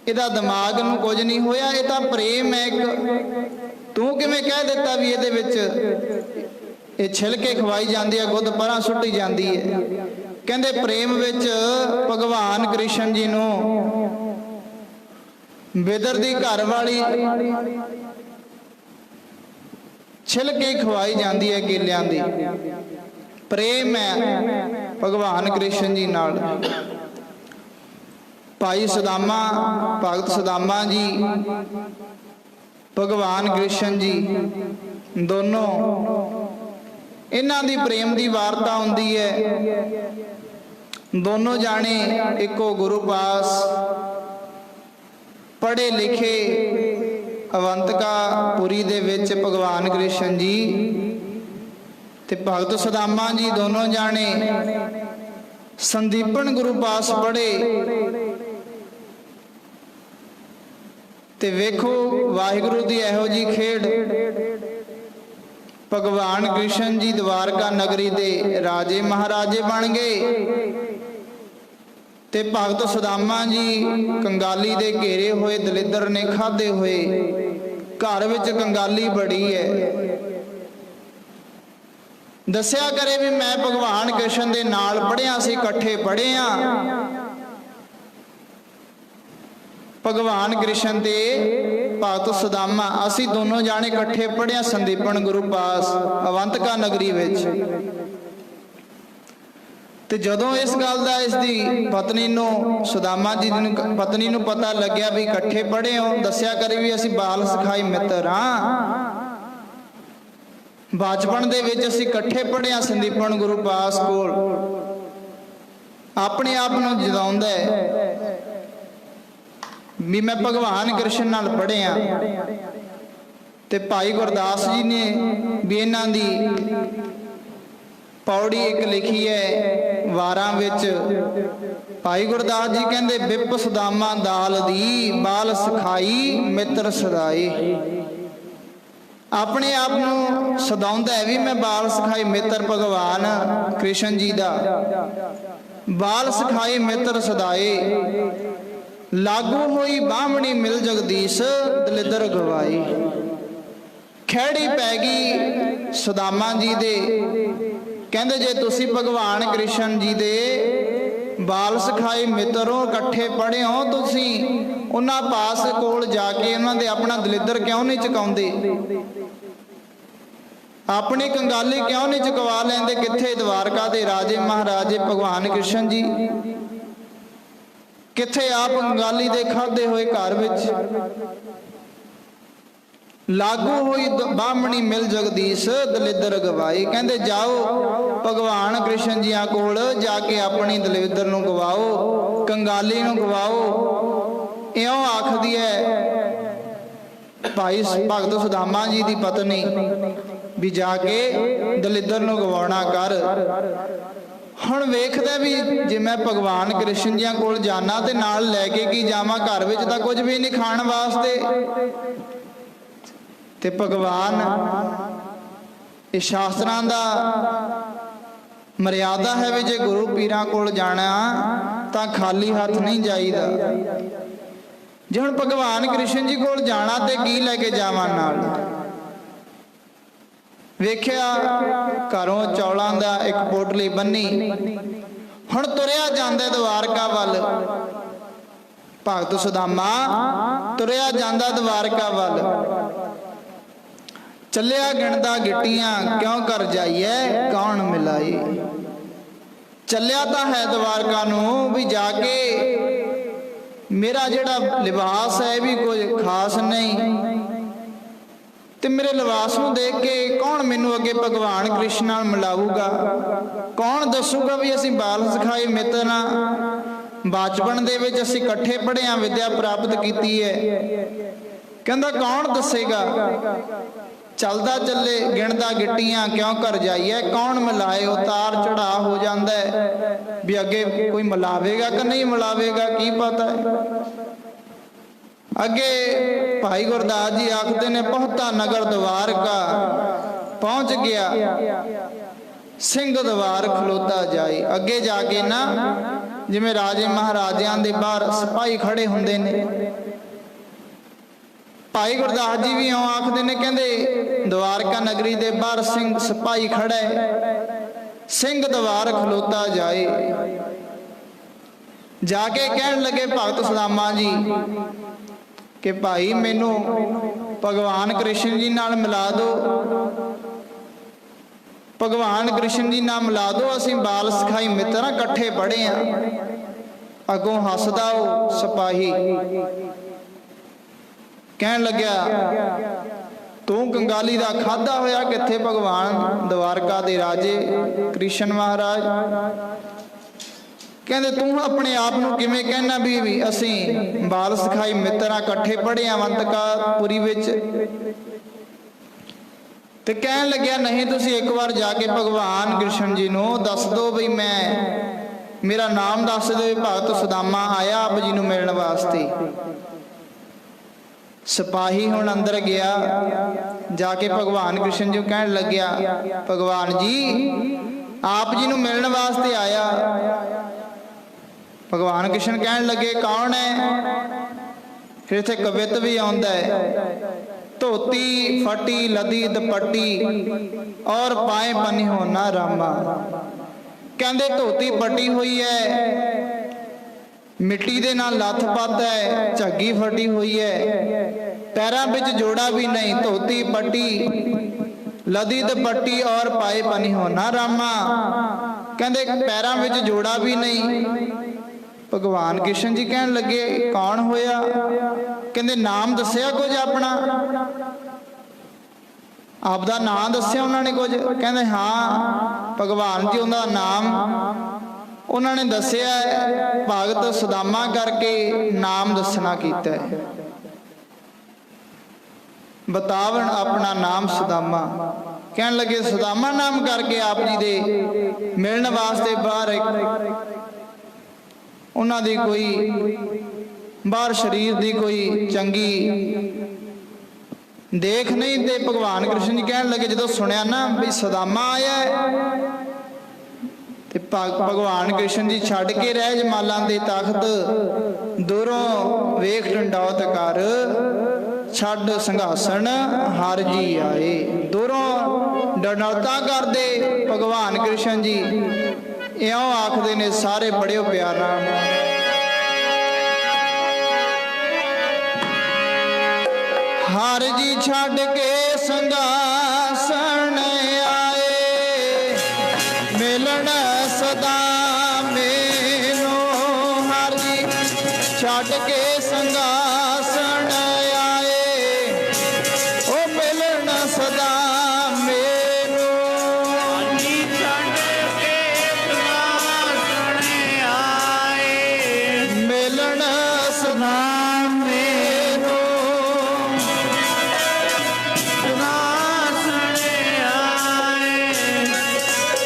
ਇਹਦਾ ਦਿਮਾਗ ਨੂੰ ਕੁਝ ਨਹੀਂ ਹੋਇਆ, ਇਹ ਤਾਂ ਪ੍ਰੇਮ ਹੈ ਇੱਕ। ਤੂੰ ਕਿਵੇਂ ਕਹਿ ਦਿੱਤਾ ਵੀ ਇਹਦੇ ਵਿੱਚ ਇਹ ਛਿਲਕੇ ਖਵਾਈ ਜਾਂਦੀ ਹੈ, ਗੁੱਦ ਪਰਾਂ ਸੁੱਟੀ ਜਾਂਦੀ ਹੈ। ਕਹਿੰਦੇ ਪ੍ਰੇਮ ਵਿੱਚ ਭਗਵਾਨ ਕ੍ਰਿਸ਼ਨ ਜੀ ਨੂੰ ਵਿਦਰ ਦੀ ਘਰ ਵਾਲੀ ਛਿਲਕੇ ਖਵਾਈ ਜਾਂਦੀ ਹੈ ਕੇਲਿਆਂ ਦੀ। ਪ੍ਰੇਮ ਹੈ ਭਗਵਾਨ ਕ੍ਰਿਸ਼ਨ ਜੀ ਨਾਲ। ਭਾਈ ਸੁਦਾਮਾ, ਭਗਤ ਸੁਦਾਮਾ ਜੀ, ਭਗਵਾਨ ਕ੍ਰਿਸ਼ਨ ਜੀ, ਦੋਨੋਂ ਇਹਨਾਂ ਦੀ ਪ੍ਰੇਮ ਦੀ ਵਾਰਤਾ ਹੁੰਦੀ ਹੈ। ਦੋਨੋਂ ਜਾਣੇ ਇੱਕੋ ਗੁਰੂ ਪਾਸ ਪੜ੍ਹੇ ਲਿਖੇ ਅਵੰਤਕਾਪੁਰੀ ਦੇ ਵਿੱਚ ਭਗਵਾਨ ਕ੍ਰਿਸ਼ਨ ਜੀ ਤੇ ਭਗਤ ਸੁਦਾਮਾ ਜੀ ਦੋਨੋਂ ਜਾਣੇ ਸੰਦੀਪਨ ਗੁਰੂ ਪਾਸ ਪੜ੍ਹੇ। ਤੇ ਵੇਖੋ ਵਾਹਿਗੁਰੂ ਦੀ ਇਹੋ ਜੀ ਖੇਡ। ਭਗਵਾਨ ਕ੍ਰਿਸ਼ਨ ਜੀ ਦਵਾਰਕਾ ਨਗਰੀ ਦੇ ਰਾਜੇ ਮਹਾਰਾਜੇ ਬਣ ਗਏ ਤੇ ਭਗਤ ਸੁਦਾਮਾ ਜੀ ਕੰਗਾਲੀ ਦੇ ਘੇਰੇ ਹੋਏ ਦਲਿੱਦਰ ਨੇ ਖਾਧੇ ਹੋਏ। ਘਰ ਵਿੱਚ ਕੰਗਾਲੀ ਬੜੀ ਹੈ। ਦੱਸਿਆ ਕਰੇ ਵੀ ਮੈਂ ਭਗਵਾਨ ਕ੍ਰਿਸ਼ਨ ਦੇ ਨਾਲ ਪੜ੍ਹਿਆ ਸੀ, ਇਕੱਠੇ ਪੜ੍ਹੇ ਆ। ਭਗਵਾਨ ਕ੍ਰਿਸ਼ਨ ਤੇ ਭਗਤ ਸੁਦਾਮਾ ਅਸੀਂ ਦੋਨੋਂ ਜਾਣੇ ਇਕੱਠੇ ਪੜ੍ਹਿਆ ਸੰਦੀਪਨ ਗੁਰੂ ਪਾਸ ਅਵੰਤਕਾ ਨਗਰੀ ਵਿੱਚ। ਤੇ ਜਦੋਂ ਇਸ ਗੱਲ ਦਾ ਇਸ ਦੀ ਪਤਨੀ ਨੂੰ, ਸੁਦਾਮਾ ਜੀ ਦੀ ਪਤਨੀ ਨੂੰ ਪਤਾ ਲੱਗਿਆ ਵੀ ਇਕੱਠੇ ਪੜ੍ਹੇ ਹੋ, ਦੱਸਿਆ ਕਰੇ ਵੀ ਅਸੀਂ ਬਾਲ ਸਿਖਾਈ ਮਿੱਤਰ ਹਾਂ, ਬਚਪਨ ਦੇ ਵਿੱਚ ਅਸੀਂ ਇਕੱਠੇ ਪੜ੍ਹਿਆ ਸੰਦੀਪਨ ਗੁਰੂ ਪਾਸ ਕੋਲ। ਆਪਣੇ ਆਪ ਨੂੰ ਜਿਦਾਉਂਦਾ ਵੀ ਮੈਂ ਭਗਵਾਨ ਕ੍ਰਿਸ਼ਨ ਨਾਲ ਪੜ੍ਹਿਆ। ਤੇ ਭਾਈ ਗੁਰਦਾਸ ਜੀ ਨੇ ਵੀ ਇਹਨਾਂ ਦੀ ਪੌੜੀ ਇੱਕ ਲਿਖੀ ਹੈ, ਵਾਰਾਂ ਵਿੱਚ ਭਾਈ ਗੁਰਦਾਸ ਜੀ ਕਹਿੰਦੇ ਬਿਪ ਸੁਦਾਮਾ ਦਾਲ ਦੀ ਬਾਲ ਸਖਾਈ ਮਿੱਤਰ ਸਦਾਈ। ਆਪਣੇ ਆਪ ਨੂੰ ਸਦਾਉਂਦਾ ਹੈ ਵੀ ਮੈਂ ਬਾਲ ਸਖਾਈ ਮਿੱਤਰ ਭਗਵਾਨ ਕ੍ਰਿਸ਼ਨ ਜੀ ਦਾ। ਬਾਲ ਸਖਾਈ ਮਿੱਤਰ ਸਦਾਏ ਲਾਗੂ ਹੋਈ ਬਾਹਮਣੀ ਮਿਲ ਜਗਦੀਸ਼ ਦਲਿੱਦਰ ਗਵਾਈ। ਖਹਿੜੀ ਪੈ ਗਈ ਸੁਦਾਮਾ ਜੀ ਦੇ। ਕਹਿੰਦੇ ਜੇ ਤੁਸੀਂ ਭਗਵਾਨ ਕ੍ਰਿਸ਼ਨ ਜੀ ਦੇ ਬਾਲ ਸਖਾਈ ਮਿੱਤਰੋਂ ਇਕੱਠੇ ਪੜ੍ਹੇ ਹੋ, ਤੁਸੀਂ ਉਹਨਾਂ ਪਾਸ ਕੋਲ ਜਾ ਕੇ ਉਹਨਾਂ ਦੇ ਆਪਣਾ ਦਲਿੱਦਰ ਕਿਉਂ ਨਹੀਂ ਚੁਕਾਉਂਦੇ? ਆਪਣੀ ਕੰਗਾਲੀ ਕਿਉਂ ਨਹੀਂ ਚੁਕਵਾ ਲੈਂਦੇ? ਕਿੱਥੇ ਦਵਾਰਕਾ ਦੇ ਰਾਜੇ ਮਹਾਰਾਜੇ ਭਗਵਾਨ ਕ੍ਰਿਸ਼ਨ ਜੀ? ਕਿੱਥੇ ਆਪ ਕੰਗਾਲੀ ਦੇ ਖਾਧੇ ਹੋਏ ਘਰ ਵਿੱਚ? ਲਾਗੂ ਹੋਈ ਬਾਹਮਣੀ ਮਿਲ ਜਗਦੀਸ਼ ਦਲਿੱਦਰ ਗਵਾਈ। ਕਹਿੰਦੇ ਜਾਓ ਭਗਵਾਨ ਕ੍ਰਿਸ਼ਨ ਜੀਆਂ ਕੋਲ ਜਾ ਕੇ ਆਪਣੀ ਦਲਿੱਦਰ ਨੂੰ ਗਵਾਓ, ਕੰਗਾਲੀ ਨੂੰ ਗਵਾਓ। ਇਉਂ ਆਖਦੀ ਹੈ ਭਾਈ ਭਗਤ ਸੁਦਾਮਾ ਜੀ ਦੀ ਪਤਨੀ ਵੀ ਜਾ ਕੇ ਦਲਿੱਦਰ ਨੂੰ ਗਵਾਉਣਾ ਕਰ। ਹੁਣ ਵੇਖਦਾ ਵੀ ਜੇ ਮੈਂ ਭਗਵਾਨ ਕ੍ਰਿਸ਼ਨ ਜੀਆਂ ਕੋਲ ਜਾਣਾ ਤੇ ਨਾਲ ਲੈ ਕੇ ਕੀ ਜਾਵਾਂ? ਘਰ ਵਿੱਚ ਤਾਂ ਕੁਝ ਵੀ ਨਹੀਂ ਖਾਣ ਵਾਸਤੇ। ਤੇ ਭਗਵਾਨ ਇਹ ਸ਼ਾਸਤਰਾਂ ਦਾ ਮਰਿਆਦਾ ਹੈ ਵੀ ਜੇ ਗੁਰੂ ਪੀਰਾਂ ਕੋਲ ਜਾਣਾ ਤਾਂ ਖਾਲੀ ਹੱਥ ਨਹੀਂ ਜਾਈਦਾ। ਜੇ ਹੁਣ ਭਗਵਾਨ ਕ੍ਰਿਸ਼ਨ ਜੀ ਕੋਲ ਜਾਣਾ ਤੇ ਕੀ ਲੈ ਕੇ ਜਾਵਾਂ ਨਾਲ? ਵੇਖਿਆ ਘਰੋਂ ਚੌਲਾਂ ਦਾ ਇੱਕ ਪੋਟਲੀ ਬੰਨੀ। ਹੁਣ ਤੁਰਿਆ ਜਾਂਦਾ ਦਵਾਰਕਾ ਵੱਲ। ਭਗਤ ਸੁਦਾਮਾ ਤੁਰਿਆ ਜਾਂਦਾ ਦਵਾਰਕਾ ਵੱਲ। ਚੱਲਿਆ ਗਿਣਦਾ ਗਿੱਟੀਆਂ ਕਿਉਂ ਕਰ ਜਾਈਏ ਕੌਣ ਮਿਲਾਈ। ਚੱਲਿਆ ਤਾਂ ਹੈ ਦਵਾਰਕਾ ਨੂੰ ਵੀ ਜਾ ਕੇ ਮੇਰਾ ਜਿਹੜਾ ਲਿਬਾਸ ਹੈ ਵੀ ਕੁਝ ਖਾਸ ਨਹੀਂ, ਤੇ ਮੇਰੇ ਲਿਬਾਸ ਨੂੰ ਦੇਖ ਕੇ ਕੌਣ ਮੈਨੂੰ ਅੱਗੇ ਭਗਵਾਨ ਕ੍ਰਿਸ਼ਨ ਨਾਲ ਮਿਲਾਊਗਾ? ਕੌਣ ਦੱਸੂਗਾ ਵੀ ਅਸੀਂ ਬਾਲ ਸਖਾਈ ਮਿੱਤਰ ਹਾਂ, ਬਚਪਨ ਦੇ ਵਿੱਚ ਅਸੀਂ ਇਕੱਠੇ ਪੜ੍ਹੇ ਹਾਂ, ਵਿਦਿਆ ਪ੍ਰਾਪਤ ਕੀਤੀ ਹੈ। ਕਹਿੰਦਾ ਕੌਣ ਦੱਸੇਗਾ? ਚੱਲਦਾ ਚੱਲੇ ਗਿਣਦਾ ਗਿੱਟੀਆਂ ਕਿਉਂ ਕਰ ਜਾਈਏ ਕੌਣ ਮਿਲਾਏ। ਉਤਾਰ ਚੜਾ ਹੋ ਜਾਂਦਾ ਹੈ ਵੀ ਅੱਗੇ ਕੋਈ ਮਿਲਾਵੇਗਾ ਕਿ ਨਹੀਂ ਮਿਲਾਵੇਗਾ, ਕੀ ਪਤਾ ਹੈ। ਅੱਗੇ ਭਾਈ ਗੁਰਦਾਸ ਜੀ ਆਖਦੇ ਨੇ ਪਹੁੰਚਾ ਨਗਰ ਦਵਾਰਕਾ, ਪਹੁੰਚ ਗਿਆ ਸਿੰਘ ਦਵਾਰ ਖਲੋਤਾ ਜਾਏ। ਅੱਗੇ ਜਾ ਕੇ ਨਾ ਜਿਵੇਂ ਰਾਜੇ ਮਹਾਰਾਜਿਆਂ ਦੇ ਬਾਹਰ ਸਿਪਾਹੀ ਖੜੇ ਹੁੰਦੇ ਨੇ, ਭਾਈ ਗੁਰਦਾਸ ਜੀ ਵੀ ਇਉਂ ਆਖਦੇ ਨੇ। ਕਹਿੰਦੇ ਦਵਾਰਕਾ ਨਗਰੀ ਦੇ ਬਾਹਰ ਸਿੰਘ ਸਿਪਾਹੀ ਖੜਾ ਹੈ, ਸਿੰਘ ਦਵਾਰ ਖਲੋਤਾ ਜਾਏ। ਜਾ ਕੇ ਕਹਿਣ ਲੱਗੇ ਭਗਤ ਸੁਦਾਮਾ ਜੀ ਕਿ ਭਾਈ ਮੈਨੂੰ ਭਗਵਾਨ ਕ੍ਰਿਸ਼ਨ ਜੀ ਨਾਲ ਮਿਲਾ ਦਿਓ, ਭਗਵਾਨ ਕ੍ਰਿਸ਼ਨ ਜੀ ਨਾਲ ਮਿਲਾ ਦਿਓ, ਅਸੀਂ ਬਾਲ ਸਖਾਈ ਮਿੱਤਰ ਇਕੱਠੇ ਪੜ੍ਹੇ ਆ। ਅੱਗੋਂ ਹੱਸਦਾ ਉਹ ਸਿਪਾਹੀ ਕਹਿਣ ਲੱਗਿਆ ਤੂੰ ਕੰਗਾਲੀ ਦਾ ਖਾਧਾ ਹੋਇਆ ਕਿੱਥੇ ਭਗਵਾਨ ਦਵਾਰਕਾ ਦੇ ਰਾਜੇ ਕ੍ਰਿਸ਼ਨ ਮਹਾਰਾਜ? ਕਹਿੰਦੇ ਤੂੰ ਆਪਣੇ ਆਪ ਨੂੰ ਕਿਵੇਂ ਕਹਿਣਾ ਵੀ ਅਸੀਂ ਬਾਲ ਸਖਾਈ ਮਿੱਤਰਾਂ ਇਕੱਠੇ ਪੜ੍ਹੇ ਅਵੰਤਕਾਪੁਰੀ ਵਿੱਚ? ਤੇ ਕਹਿਣ ਲੱਗਿਆ ਨਹੀਂ ਤੁਸੀਂ ਇੱਕ ਵਾਰ ਜਾ ਕੇ ਭਗਵਾਨ ਕ੍ਰਿਸ਼ਨ ਜੀ ਨੂੰ ਦੱਸ ਦਿਓ ਵੀ ਮੇਰਾ ਨਾਮ ਦੱਸ ਦਿਓ, ਭਗਤ ਸੁਦਾਮਾ ਆਇਆ ਆਪ ਜੀ ਨੂੰ ਮਿਲਣ ਵਾਸਤੇ। ਸਿਪਾਹੀ ਹੁਣ ਅੰਦਰ ਗਿਆ, ਜਾ ਕੇ ਭਗਵਾਨ ਕ੍ਰਿਸ਼ਨ ਜੀ ਨੂੰ ਕਹਿਣ ਲੱਗਿਆ ਭਗਵਾਨ ਜੀ ਆਪ ਜੀ ਨੂੰ ਮਿਲਣ ਵਾਸਤੇ ਆਇਆ। ਭਗਵਾਨ ਕ੍ਰਿਸ਼ਨ ਕਹਿਣ ਲੱਗੇ ਕੌਣ ਹੈ? ਫਿਰ ਇੱਥੇ ਕਵਿਤ ਵੀ ਆਉਂਦਾ ਹੈ ਧੋਤੀ ਫਟੀ ਲਦੀ ਦੁਪੱਟੀ ਔਰ ਪਾਏ ਪਨੀ ਹੋਣਾ ਰਾਮਾ। ਕਹਿੰਦੇ ਧੋਤੀ ਪੱਟੀ ਹੋਈ ਹੈ, ਮਿੱਟੀ ਦੇ ਨਾਲ ਲੱਥ ਪੱਤ ਹੈ, ਝੱਗੀ ਫਟੀ ਹੋਈ ਹੈ, ਪੈਰਾਂ ਵਿੱਚ ਜੋੜਾ ਵੀ ਨਹੀਂ, ਧੋਤੀ ਪੱਟੀ ਲਦੀ ਦੁਪੱਟੀ ਔਰ ਪਾਏ ਪਨੀ ਹੋਣਾ ਰਾਮਾ। ਕਹਿੰਦੇ ਪੈਰਾਂ ਵਿੱਚ ਜੋੜਾ ਵੀ ਨਹੀਂ। ਭਗਵਾਨ ਕ੍ਰਿਸ਼ਨ ਜੀ ਕਹਿਣ ਲੱਗੇ ਕੌਣ ਹੋਇਆ? ਕਹਿੰਦੇ ਨਾਮ ਦੱਸਿਆ ਕੁਝ ਆਪਣਾ? ਆਪਦਾ ਨਾਂ ਦੱਸਿਆ ਉਹਨਾਂ ਨੇ ਕੁਝ? ਕਹਿੰਦੇ ਹਾਂ ਭਗਵਾਨ ਜੀ ਉਹਦਾ ਨਾਮ ਉਹਨਾਂ ਨੇ ਦੱਸਿਆ ਹੈ, ਭਗਤ ਸੁਦਾਮਾ ਕਰਕੇ ਨਾਮ ਦੱਸਣਾ ਕੀਤਾ ਹੈ। ਬਤਾਵਣ ਆਪਣਾ ਨਾਮ ਸੁਦਾਮਾ। ਕਹਿਣ ਲੱਗੇ ਸੁਦਾਮਾ ਨਾਮ ਕਰਕੇ ਆਪ ਜੀ ਦੇ ਮਿਲਣ ਵਾਸਤੇ ਬਾਹਰ ਉਹਨਾਂ ਦੀ ਕੋਈ ਬਾਹਰ ਸਰੀਰ ਦੀ ਕੋਈ ਚੰਗੀ ਦੇਖ ਨਹੀਂ। ਤੇ ਭਗਵਾਨ ਕ੍ਰਿਸ਼ਨ ਜੀ ਕਹਿਣ ਲੱਗੇ ਜਦੋਂ ਸੁਣਿਆ ਨਾ ਵੀ ਸੁਦਾਮਾ ਆਇਆ ਤੇ ਭਗਵਾਨ ਕ੍ਰਿਸ਼ਨ ਜੀ ਛੱਡ ਕੇ ਰਹਿ ਜਮਾਲਾਂ ਦੇ ਤਖਤ ਦੂਰੋਂ ਵੇਖ ਡੰਡੌਤ ਕਰ ਛੱਡ ਸਿੰਘਾਸਣ ਹਰ ਜੀ ਆਏ। ਦੂਰੋਂ ਡੰਡੌਤਾਂ ਕਰਦੇ ਭਗਵਾਨ ਕ੍ਰਿਸ਼ਨ ਜੀ ਇਉਂ ਆਖਦੇ ਨੇ ਸਾਰੇ ਬੜੇ ਪਿਆਰ ਨਾਲ, ਹਰ ਜੀ ਛੱਡ ਕੇ ਸਿੰਘਾਸਣ ਆਏ ਮਿਲਣ ਸਦਾ ਮੈਨੂੰ। ਹਰ ਜੀ ਛੱਡ ਕੇ ਸਿੰਘਾਸਣ ਆਏ ਉਹ ਮਿਲਣ ਸਦਾ ਮੈਨੂੰ। ਹਰ ਜੀ ਛੱਡ ਕੇ ਸਿੰਘਾਸਣ ਆਏ ਮਿਲਣ ਸਦਾ ਛੱਡ ਕੇ ਸਿੰਘਾਸਣ ਆਏ ਉਹ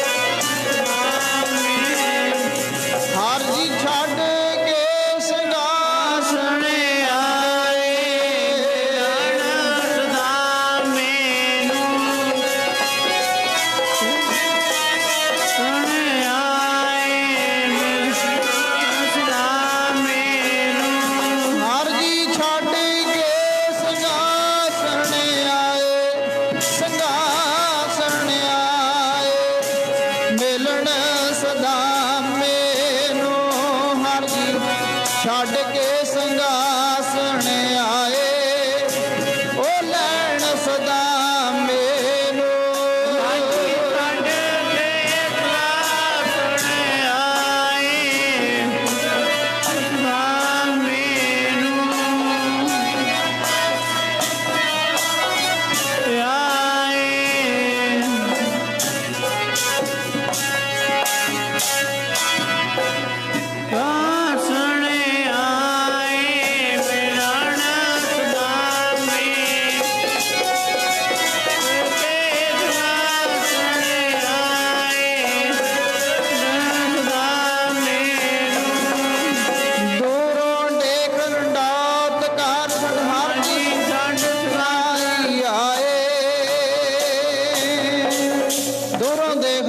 ਲੈਣ ਸਦਾ ਮੈਨੂੰ। ਛੱਡ ਕੇ ਸਿੰਘਾਸਣ ਆਏ ਸਦਾ ਮੈਨੂੰ ਆਏ।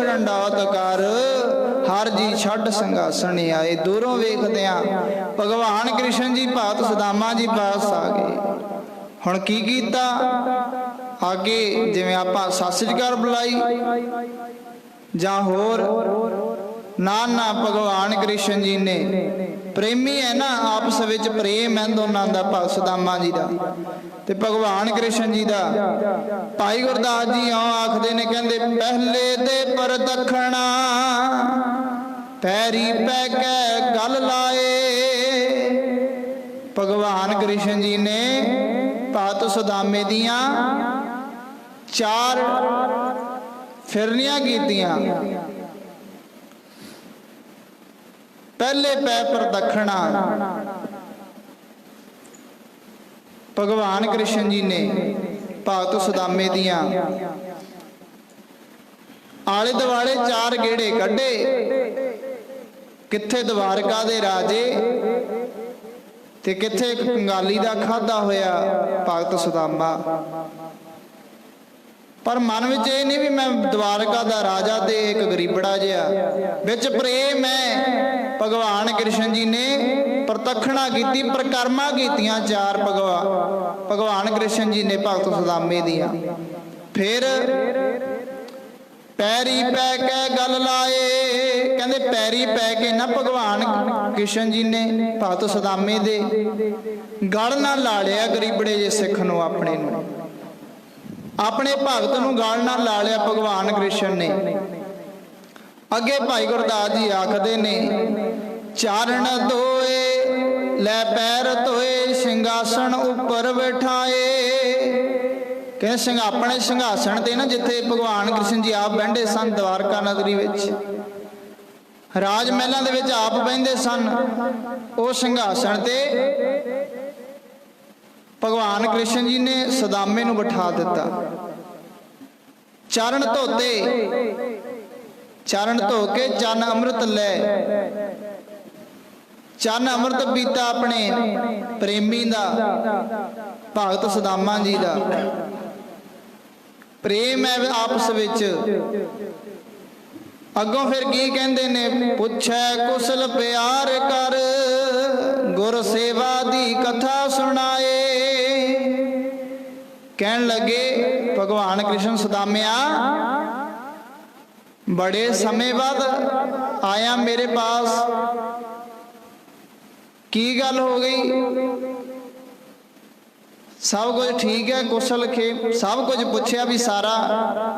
ਡੰਡੌਤ ਕਰ ਹਰ ਜੀ ਛੱਡ ਸਿੰਘਾਸਣ ਆਏ। ਦੂਰੋਂ ਵੇਖਦਿਆਂ ਭਗਵਾਨ ਕ੍ਰਿਸ਼ਨ ਜੀ ਭਗਤ ਸੁਦਾਮਾ ਜੀ ਪਾਸ ਆ ਗਏ। ਹੁਣ ਕੀ ਕੀਤਾ ਅੱਗੇ, ਜਿਵੇਂ ਆਪਾਂ ਸਤਿ ਸ੍ਰੀ ਅਕਾਲ ਬੁਲਾਈ ਜਾਂ ਹੋਰ ਨਾ ਭਗਵਾਨ ਕ੍ਰਿਸ਼ਨ ਜੀ ਨੇ ਪ੍ਰੇਮੀ ਹੈ ਨਾ, ਆਪਸ ਵਿੱਚ ਪ੍ਰੇਮ ਹੈ ਦੋਨਾਂ ਦਾ, ਭਗਤ ਸੁਦਾਮਾ ਜੀ ਦਾ ਤੇ ਭਗਵਾਨ ਕ੍ਰਿਸ਼ਨ ਜੀ ਦਾ। ਭਾਈ ਗੁਰਦਾਸ ਜੀ ਇਉਂ ਆਖਦੇ ਨੇ, ਕਹਿੰਦੇ ਪਹਿਲੇ ਦੇ ਪਰਦਖਣਾ ਪੈਰੀ ਪੈ ਕੇ ਗੱਲ ਲਾਏ। ਭਗਵਾਨ ਕ੍ਰਿਸ਼ਨ ਜੀ ਨੇ ਭਗਤ ਸੁਦਾਮੇ ਦੀਆਂ 4 ਫਿਰਨੀਆਂ ਕੀਤੀਆਂ। ਪਹਿਲੇ ਪੈ ਪਰਦਖਣਾ ਭਗਵਾਨ ਕ੍ਰਿਸ਼ਨ ਜੀ ਨੇ ਭਗਤ ਸੁਦਾਮੇ ਦੀਆਂ ਆਲੇ ਦੁਆਲੇ 4 ਗੇੜੇ ਕੱਢੇ। ਕਿੱਥੇ ਦਵਾਰਕਾ ਦੇ ਰਾਜੇ ਤੇ ਕਿੱਥੇ ਕੰਗਾਲੀ ਦਾ ਖਾਦਾ ਹੋਇਆ ਭਗਤ ਸੁਦਾਮਾ। ਪਰ ਮਨ ਵਿੱਚ ਇਹ ਨਹੀਂ ਵੀ ਮੈਂ ਦਵਾਰਕਾ ਦਾ ਰਾਜਾ ਤੇ ਇੱਕ ਗਰੀਬੜਾ ਜਿਹਾ, ਵਿੱਚ ਪ੍ਰੇਮ ਹੈ। ਭਗਵਾਨ ਕ੍ਰਿਸ਼ਨ ਜੀ ਨੇ ਪ੍ਰਤੱਖਣਾ ਕੀਤੀ, ਪ੍ਰਕਰਮਾ ਕੀਤੀਆਂ 4 ਭਗਵਾਨ ਕ੍ਰਿਸ਼ਨ ਜੀ ਨੇ ਭਗਤ ਸੁਦਾਮੇ ਦੀਆਂ। ਫਿਰ ਪੈਰੀ ਪੈ ਕੇ ਗੱਲ ਲਾਏ। ਕਹਿੰਦੇ ਪੈਰੀ ਪੈ ਕੇ ਨਾ ਭਗਵਾਨ ਕ੍ਰਿਸ਼ਨ ਜੀ ਨੇ ਭਗਤ ਸੁਦਾਮੇ ਦੇ ਗਲ ਨਾਲ ਲਾ ਲਿਆ ਗਰੀਬੜੇ ਜੇ ਸਿੱਖ ਨੂੰ, ਆਪਣੇ ਭਗਤ ਨੂੰ ਗਲ ਨਾਲ ਲਾ ਲਿਆ ਭਗਵਾਨ ਕ੍ਰਿਸ਼ਨ ਨੇ। ਅੱਗੇ ਭਾਈ ਗੁਰਦਾਸ ਜੀ ਆਖਦੇ ਨੇ, ਚਾਰਣ ਧੋਏ ਲੈ ਪੈਰ ਧੋਏ ਸਿੰਘਾਸਣ ਉੱਪਰ ਬਿਠਾਏ। ਕਹਿੰਦੇ ਆਪਣੇ ਸਿੰਘਾਸਣ ਤੇ ਨਾ, ਜਿੱਥੇ ਭਗਵਾਨ ਕ੍ਰਿਸ਼ਨ ਜੀ ਆਪ ਬੈਠੇ ਸਨ ਦਵਾਰਕਾ ਨਗਰੀ ਵਿੱਚ, ਰਾਜ ਮਹਿਲਾਂ ਦੇ ਵਿੱਚ ਆਪ ਬੈਠਦੇ ਸਨ, ਉਹ ਸਿੰਘਾਸਣ ਤੇ ਭਗਵਾਨ ਕ੍ਰਿਸ਼ਨ ਜੀ ਨੇ ਸੁਦਾਮੇ ਨੂੰ ਬਿਠਾ ਦਿੱਤਾ। ਚਰਨ ਧੋਤੇ, ਚਰਨ ਧੋ ਕੇ ਚਰਨ ਅੰਮ੍ਰਿਤ ਲੈ, ਚਰਨ ਅੰਮ੍ਰਿਤ ਪੀਤਾ ਆਪਣੇ ਪ੍ਰੇਮੀ ਦਾ, ਭਗਤ ਸੁਦਾਮਾ ਜੀ ਦਾ। ਪ੍ਰੇਮ ਹੈ ਆਪਸ ਵਿੱਚ। ਅੱਗੋਂ ਫਿਰ ਕੀ ਕਹਿੰਦੇ ਨੇ, ਪੁੱਛੈ ਕੁਸਲ ਪਿਆਰ ਕਰ, ਗੁਰ ਸੇਵਾ ਦੀ ਕਥਾ ਸੁਣਾਏ। ਕਹਿਣ ਲੱਗੇ ਭਗਵਾਨ ਕ੍ਰਿਸ਼ਨ ਸੁਦਾਮਿਆ, ਬੜੇ ਸਮੇਂ ਬਾਅਦ ਆਇਆ ਮੇਰੇ ਪਾਸ, ਕੀ ਗੱਲ ਹੋ ਗਈ? ਸਭ ਕੁਝ ਠੀਕ ਹੈ, ਕੁਸ਼ਲ ਖੇਮ, ਸਭ ਕੁਝ ਪੁੱਛਿਆ ਵੀ ਸਾਰਾ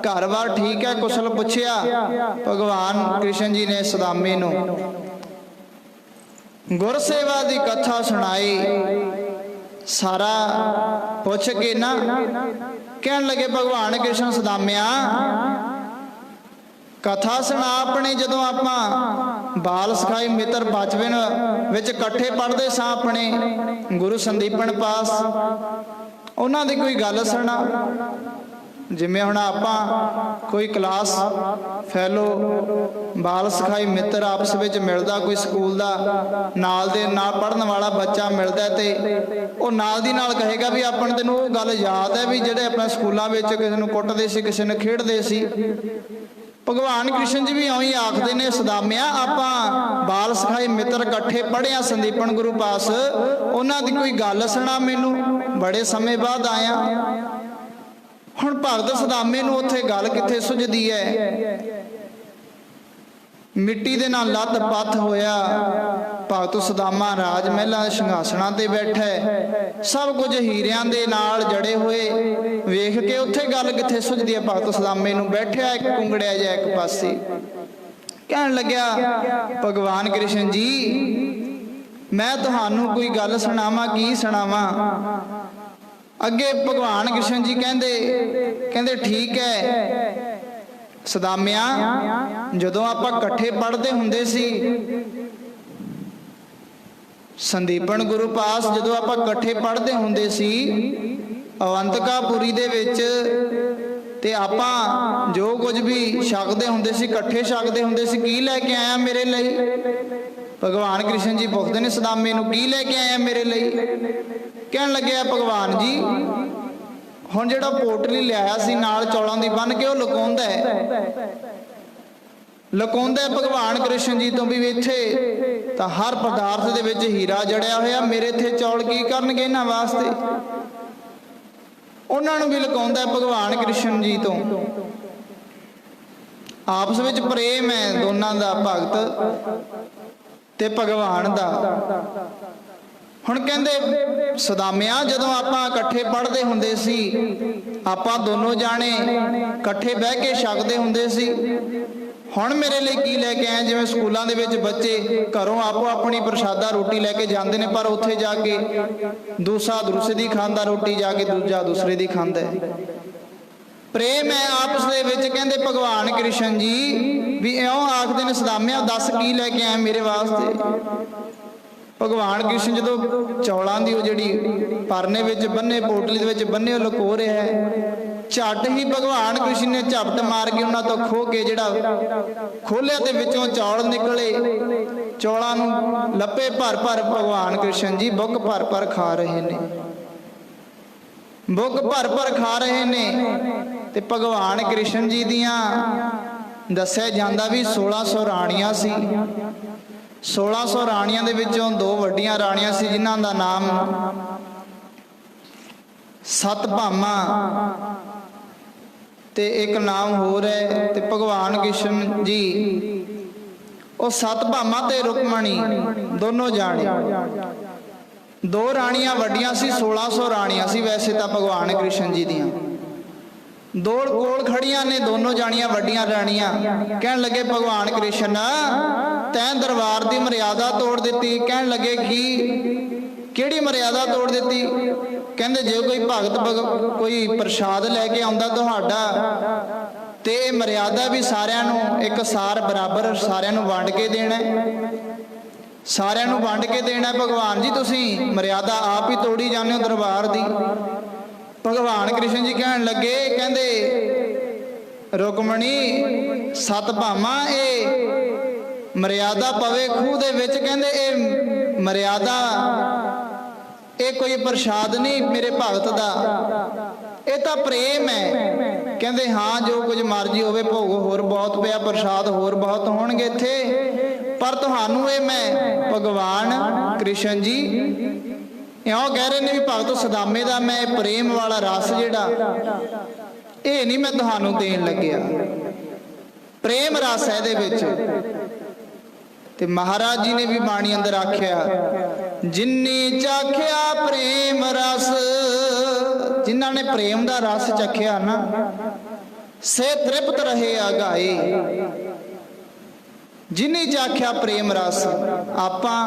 ਘਰ-ਬਾਰ ਠੀਕ ਹੈ, ਕੁਸ਼ਲ ਪੁੱਛਿਆ ਭਗਵਾਨ ਕ੍ਰਿਸ਼ਨ ਜੀ ਨੇ ਸੁਦਾਮੇ ਨੂੰ। ਗੁਰਸੇਵਾ ਦੀ ਕਥਾ ਸੁਣਾਈ, ਸਾਰਾ ਪੁੱਛ ਕੇ ਨਾ ਕਹਿਣ ਲੱਗੇ ਭਗਵਾਨ ਕ੍ਰਿਸ਼ਨ ਸੁਦਾਮਿਆ, ਕਥਾ ਸੁਣਾ ਆਪਣੇ। ਜਦੋਂ ਆਪਾਂ ਬਾਲ ਸਖਾਈ ਮਿੱਤਰ ਬਚਪਨ ਵਿੱਚ ਇਕੱਠੇ ਪੜ੍ਹਦੇ ਸਾਂ ਆਪਣੇ ਗੁਰੂ ਸੰਦੀਪਨ ਪਾਸ, ਉਹਨਾਂ ਦੀ ਕੋਈ ਗੱਲ ਸੁਣਾ। ਜਿਵੇਂ ਹੁਣ ਆਪਾਂ ਕੋਈ ਕਲਾਸ ਫੈਲੋ ਬਾਲ ਸਖਾਈ ਮਿੱਤਰ ਆਪਸ ਵਿੱਚ ਮਿਲਦਾ, ਕੋਈ ਸਕੂਲ ਦਾ ਨਾਲ ਦੇ ਨਾਲ ਪੜ੍ਹਨ ਵਾਲਾ ਬੱਚਾ ਮਿਲਦਾ ਤੇ ਉਹ ਨਾਲ ਦੀ ਨਾਲ ਕਹੇਗਾ ਵੀ ਆਪਾਂ ਨੂੰ ਤੈਨੂੰ ਉਹ ਗੱਲ ਯਾਦ ਹੈ ਵੀ ਜਿਹੜੇ ਆਪਣੇ ਸਕੂਲਾਂ ਵਿੱਚ ਕਿਸੇ ਨੂੰ ਕੁੱਟਦੇ ਸੀ, ਕਿਸੇ ਨੂੰ ਖੇਡਦੇ ਸੀ। ਭਗਵਾਨ ਕ੍ਰਿਸ਼ਨ ਜੀ ਵੀ ਇਉਂ ਆਖਦੇ ਨੇ, ਸੁਦਾਮਿਆ ਆਪਾਂ ਬਾਲ ਸਖਾਈ ਮਿੱਤਰ ਇਕੱਠੇ ਪੜ੍ਹਿਆ ਸੰਦੀਪਨ ਗੁਰੂ ਪਾਸ, ਉਹਨਾਂ ਦੀ ਕੋਈ ਗੱਲ ਸੁਣਾ ਮੈਨੂੰ, ਬੜੇ ਸਮੇਂ ਬਾਅਦ ਆਇਆ। ਹੁਣ ਭਗਤ ਸੁਦਾਮੇ ਨੂੰ ਉੱਥੇ ਗੱਲ ਕਿੱਥੇ ਸੁਝਦੀ ਹੈ? ਮਿੱਟੀ ਦੇ ਨਾਲ ਲੱਤ ਪੱਥ ਹੋਇਆ ਭਗਤ ਸੁਦਾਮਾ ਰਾਜ ਮਹਿਲਾਂ ਦੇ ਸਿੰਘਾਸਣਾਂ ਤੇ ਬੈਠਾ, ਸਭ ਕੁਝ ਹੀਰਿਆਂ ਦੇ ਨਾਲ ਜੜੇ ਹੋਏ ਵੇਖ ਕੇ ਉੱਥੇ ਗੱਲ ਕਿੱਥੇ ਸੁਝਦੀ ਹੈ ਭਗਤ ਸੁਦਾਮੇ ਨੂੰ? ਬੈਠਿਆ ਇੱਕ ਕੁੰਗੜਿਆ ਜਿਹਾ ਇੱਕ ਪਾਸੇ, ਕਹਿਣ ਲੱਗਿਆ ਭਗਵਾਨ ਕ੍ਰਿਸ਼ਨ ਜੀ, ਮੈਂ ਤੁਹਾਨੂੰ ਕੋਈ ਗੱਲ ਸੁਣਾਵਾਂ, ਕੀ ਸੁਣਾਵਾਂ? ਅੱਗੇ ਭਗਵਾਨ ਕ੍ਰਿਸ਼ਨ ਜੀ ਕਹਿੰਦੇ ਠੀਕ ਹੈ ਸੁਦਾਮਿਆ, ਜਦੋਂ ਆਪਾਂ ਇਕੱਠੇ ਪੜ੍ਹਦੇ ਹੁੰਦੇ ਸੀ ਸੰਦੀਪਨ ਗੁਰੂ ਪਾਸ, ਜਦੋਂ ਆਪਾਂ ਇਕੱਠੇ ਪੜ੍ਹਦੇ ਹੁੰਦੇ ਸੀ ਅਵੰਤਕਾਪੁਰੀ ਦੇ ਵਿੱਚ, ਤੇ ਆਪਾਂ ਜੋ ਕੁਝ ਵੀ ਛਕਦੇ ਹੁੰਦੇ ਸੀ ਇਕੱਠੇ ਛਕਦੇ ਹੁੰਦੇ ਸੀ। ਕੀ ਲੈ ਕੇ ਆਇਆ ਮੇਰੇ ਲਈ? ਭਗਵਾਨ ਕ੍ਰਿਸ਼ਨ ਜੀ ਪੁੱਛਦੇ ਨੇ ਸੁਦਾਮੇ ਨੂੰ, ਕੀ ਲੈ ਕੇ ਆਇਆ ਮੇਰੇ ਲਈ? ਕਹਿਣ ਲੱਗਿਆ ਭਗਵਾਨ ਜੀ, ਹੁਣ ਜਿਹੜਾ ਪੋਟਲੀ ਲਿਆਇਆ ਸੀ ਨਾਲ ਚੌਲਾਂ ਦੀ ਬੰਨ ਕੇ, ਉਹ ਲੁਕਾਉਂਦਾ ਭਗਵਾਨ ਕ੍ਰਿਸ਼ਨ ਜੀ ਤੋਂ ਵੀ ਇੱਥੇ ਤਾਂ ਹਰ ਪਦਾਰਥ ਦੇ ਵਿੱਚ ਹੀਰਾ ਜੜਿਆ ਹੋਇਆ, ਮੇਰੇ ਇੱਥੇ ਚੌਲ ਕੀ ਕਰਨਗੇ ਇਹਨਾਂ ਵਾਸਤੇ? ਉਹਨਾਂ ਨੂੰ ਵੀ ਲੁਕਾਉਂਦਾ ਭਗਵਾਨ ਕ੍ਰਿਸ਼ਨ ਜੀ ਤੋਂ। ਆਪਸ ਵਿੱਚ ਪ੍ਰੇਮ ਹੈ ਦੋਨਾਂ ਦਾ, ਭਗਤ ਤੇ ਭਗਵਾਨ ਦਾ। ਹੁਣ ਕਹਿੰਦੇ ਸੁਦਾਮਿਆ, ਜਦੋਂ ਆਪਾਂ ਇਕੱਠੇ ਪੜ੍ਹਦੇ ਹੁੰਦੇ ਸੀ, ਆਪਾਂ ਦੋਨੋਂ ਜਾਣੇ ਇਕੱਠੇ ਬਹਿ ਕੇ ਛਕਦੇ ਹੁੰਦੇ ਸੀ, ਹੁਣ ਮੇਰੇ ਲਈ ਕੀ ਲੈ ਕੇ ਆਏ? ਜਿਵੇਂ ਸਕੂਲਾਂ ਦੇ ਵਿੱਚ ਬੱਚੇ ਘਰੋਂ ਆਪੋ ਆਪਣੀ ਪ੍ਰਸ਼ਾਦਾ ਰੋਟੀ ਲੈ ਕੇ ਜਾਂਦੇ ਨੇ, ਪਰ ਉੱਥੇ ਜਾ ਕੇ ਦੂਸਰਾ ਦੂਸਰੇ ਦੀ ਖਾਂਦਾ ਰੋਟੀ, ਜਾ ਕੇ ਦੂਜਾ ਦੂਸਰੇ ਦੀ ਖਾਂਦਾ। ਪ੍ਰੇਮ ਹੈ ਆਪਸ ਦੇ ਵਿੱਚ। ਕਹਿੰਦੇ ਭਗਵਾਨ ਕ੍ਰਿਸ਼ਨ ਜੀ ਵੀ ਇਉਂ ਆਖਦੇ ਨੇ, ਸੁਦਾਮਿਆ ਦੱਸ ਕੀ ਲੈ ਕੇ ਆਏ ਮੇਰੇ ਵਾਸਤੇ? ਭਗਵਾਨ ਕ੍ਰਿਸ਼ਨ ਜਦੋਂ ਚੌਲਾਂ ਦੀ ਉਹ ਜਿਹੜੀ ਪਰਨੇ ਵਿੱਚ ਬੰਨੇ, ਪੋਟਲੀ ਦੇ ਵਿੱਚ ਬੰਨੇ, ਉਹ ਲੁਕੋ ਰਿਹਾ ਹੈ, ਝੱਟ ਹੀ ਭਗਵਾਨ ਕ੍ਰਿਸ਼ਨ ਨੇ ਝਪਟ ਮਾਰ ਕੇ ਉਹਨਾਂ ਤੋਂ ਖੋਹ ਕੇ ਜਿਹੜਾ ਖੋਲਿਆ ਤੇ ਵਿੱਚੋਂ ਚੌਲ ਨਿਕਲੇ। ਚੌਲਾਂ ਨੂੰ ਲੱਪੇ ਭਰ ਭਰ ਭਗਵਾਨ ਕ੍ਰਿਸ਼ਨ ਜੀ ਬੁੱਕ ਭਰ ਭਰ ਖਾ ਰਹੇ ਨੇ, ਬੁੱਕ ਭਰ ਭਰ ਖਾ ਰਹੇ ਨੇ। ਤੇ ਭਗਵਾਨ ਕ੍ਰਿਸ਼ਨ ਜੀ ਦੀਆਂ ਦੱਸਿਆ ਜਾਂਦਾ ਵੀ 1600 ਰਾਣੀਆਂ ਸੀ। 1600 ਰਾਣੀਆਂ ਦੇ ਵਿੱਚੋਂ 2 ਵੱਡੀਆਂ ਰਾਣੀਆਂ ਸੀ, ਜਿਨ੍ਹਾਂ ਦਾ ਨਾਮ ਸਤਭਾਮਾ ਤੇ ਇੱਕ ਨਾਮ ਹੋਰ ਹੈ। ਤੇ ਭਗਵਾਨ ਕ੍ਰਿਸ਼ਨ ਜੀ ਉਹ ਸਤਭਾਮਾ ਤੇ ਰੁਕਮਣੀ ਦੋਨੋਂ ਜਾਣੇ, 2 ਰਾਣੀਆਂ ਵੱਡੀਆਂ ਸੀ, 1600 ਰਾਣੀਆਂ ਸੀ ਵੈਸੇ ਤਾਂ ਭਗਵਾਨ ਕ੍ਰਿਸ਼ਨ ਜੀ ਦੀਆਂ। 2 ਕੋਲ ਖੜੀਆਂ ਨੇ ਦੋਨੋਂ ਜਾਣੀਆਂ ਵੱਡੀਆਂ ਰਾਣੀਆਂ। ਕਹਿਣ ਲੱਗੇ ਭਗਵਾਨ ਕ੍ਰਿਸ਼ਨ, ਤੈਂ ਦਰਬਾਰ ਦੀ ਮਰਿਆਦਾ ਤੋੜ ਦਿੱਤੀ। ਕਹਿਣ ਲੱਗੇ ਕਿਹੜੀ ਮਰਿਆਦਾ ਤੋੜ ਦਿੱਤੀ? ਕਹਿੰਦੇ ਜੇ ਕੋਈ ਭਗਤ ਕੋਈ ਪ੍ਰਸ਼ਾਦ ਲੈ ਕੇ ਆਉਂਦਾ ਤੁਹਾਡਾ, ਤੇ ਇਹ ਮਰਿਆਦਾ ਵੀ ਸਾਰਿਆਂ ਨੂੰ ਇੱਕ ਸਾਰ ਬਰਾਬਰ ਸਾਰਿਆਂ ਨੂੰ ਵੰਡ ਕੇ ਦੇਣਾ, ਸਾਰਿਆਂ ਨੂੰ ਵੰਡ ਕੇ ਦੇਣਾ। ਭਗਵਾਨ ਜੀ ਤੁਸੀਂ ਮਰਿਆਦਾ ਆਪ ਹੀ ਤੋੜੀ ਜਾਂਦੇ ਹੋ ਦਰਬਾਰ ਦੀ। ਭਗਵਾਨ ਕ੍ਰਿਸ਼ਨ ਜੀ ਕਹਿਣ ਲੱਗੇ, ਕਹਿੰਦੇ ਰੁਕਮਣੀ ਸਤ ਭਾਵਾਂ ਇਹ ਮਰਿਆਦਾ ਪਵੇ ਖੂਹ ਦੇ ਵਿੱਚ। ਕਹਿੰਦੇ ਇਹ ਮਰਿਆਦਾ, ਇਹ ਕੋਈ ਪ੍ਰਸ਼ਾਦ ਨਹੀਂ ਮੇਰੇ ਭਗਤ ਦਾ, ਇਹ ਤਾਂ ਪ੍ਰੇਮ ਹੈ। ਕਹਿੰਦੇ ਹਾਂ ਜੋ ਕੁਝ ਮਰਜ਼ੀ ਹੋਵੇ, ਭੋਗ ਹੋਰ ਬਹੁਤ ਪਿਆ, ਪ੍ਰਸ਼ਾਦ ਹੋਰ ਬਹੁਤ ਹੋਣਗੇ ਇੱਥੇ, ਪਰ ਤੁਹਾਨੂੰ ਇਹ ਮੈਂ ਭਗਵਾਨ ਕ੍ਰਿਸ਼ਨ ਜੀ ਇਉਂ ਕਹਿ ਰਹੇ ਨੇ ਵੀ ਭਗਤ ਸੁਦਾਮੇ ਦਾ ਮੈਂ ਇਹ ਪ੍ਰੇਮ ਵਾਲਾ ਰਸ ਜਿਹੜਾ ਇਹ ਨਹੀਂ ਮੈਂ ਤੁਹਾਨੂੰ ਦੇਣ ਲੱਗਿਆ, ਪ੍ਰੇਮ ਰਸ ਹੈ ਇਹਦੇ ਵਿੱਚ। ਤੇ ਮਹਾਰਾਜ ਜੀ ਨੇ ਵੀ ਬਾਣੀ ਅੰਦਰ ਆਖਿਆ, ਜਿਨਨੀ ਚਾਖਿਆ ਪ੍ਰੇਮ ਰਸ, ਜਿਨ੍ਹਾਂ ਨੇ ਪ੍ਰੇਮ ਦਾ ਰਸ ਚਖਿਆ ਨਾ, ਸੇ ਤ੍ਰਿਪਤ ਰਹੇ ਆਗਾਏ। ਜਿਨਨੀ ਚਾਖਿਆ ਪ੍ਰੇਮ ਰਸ, ਆਪਾਂ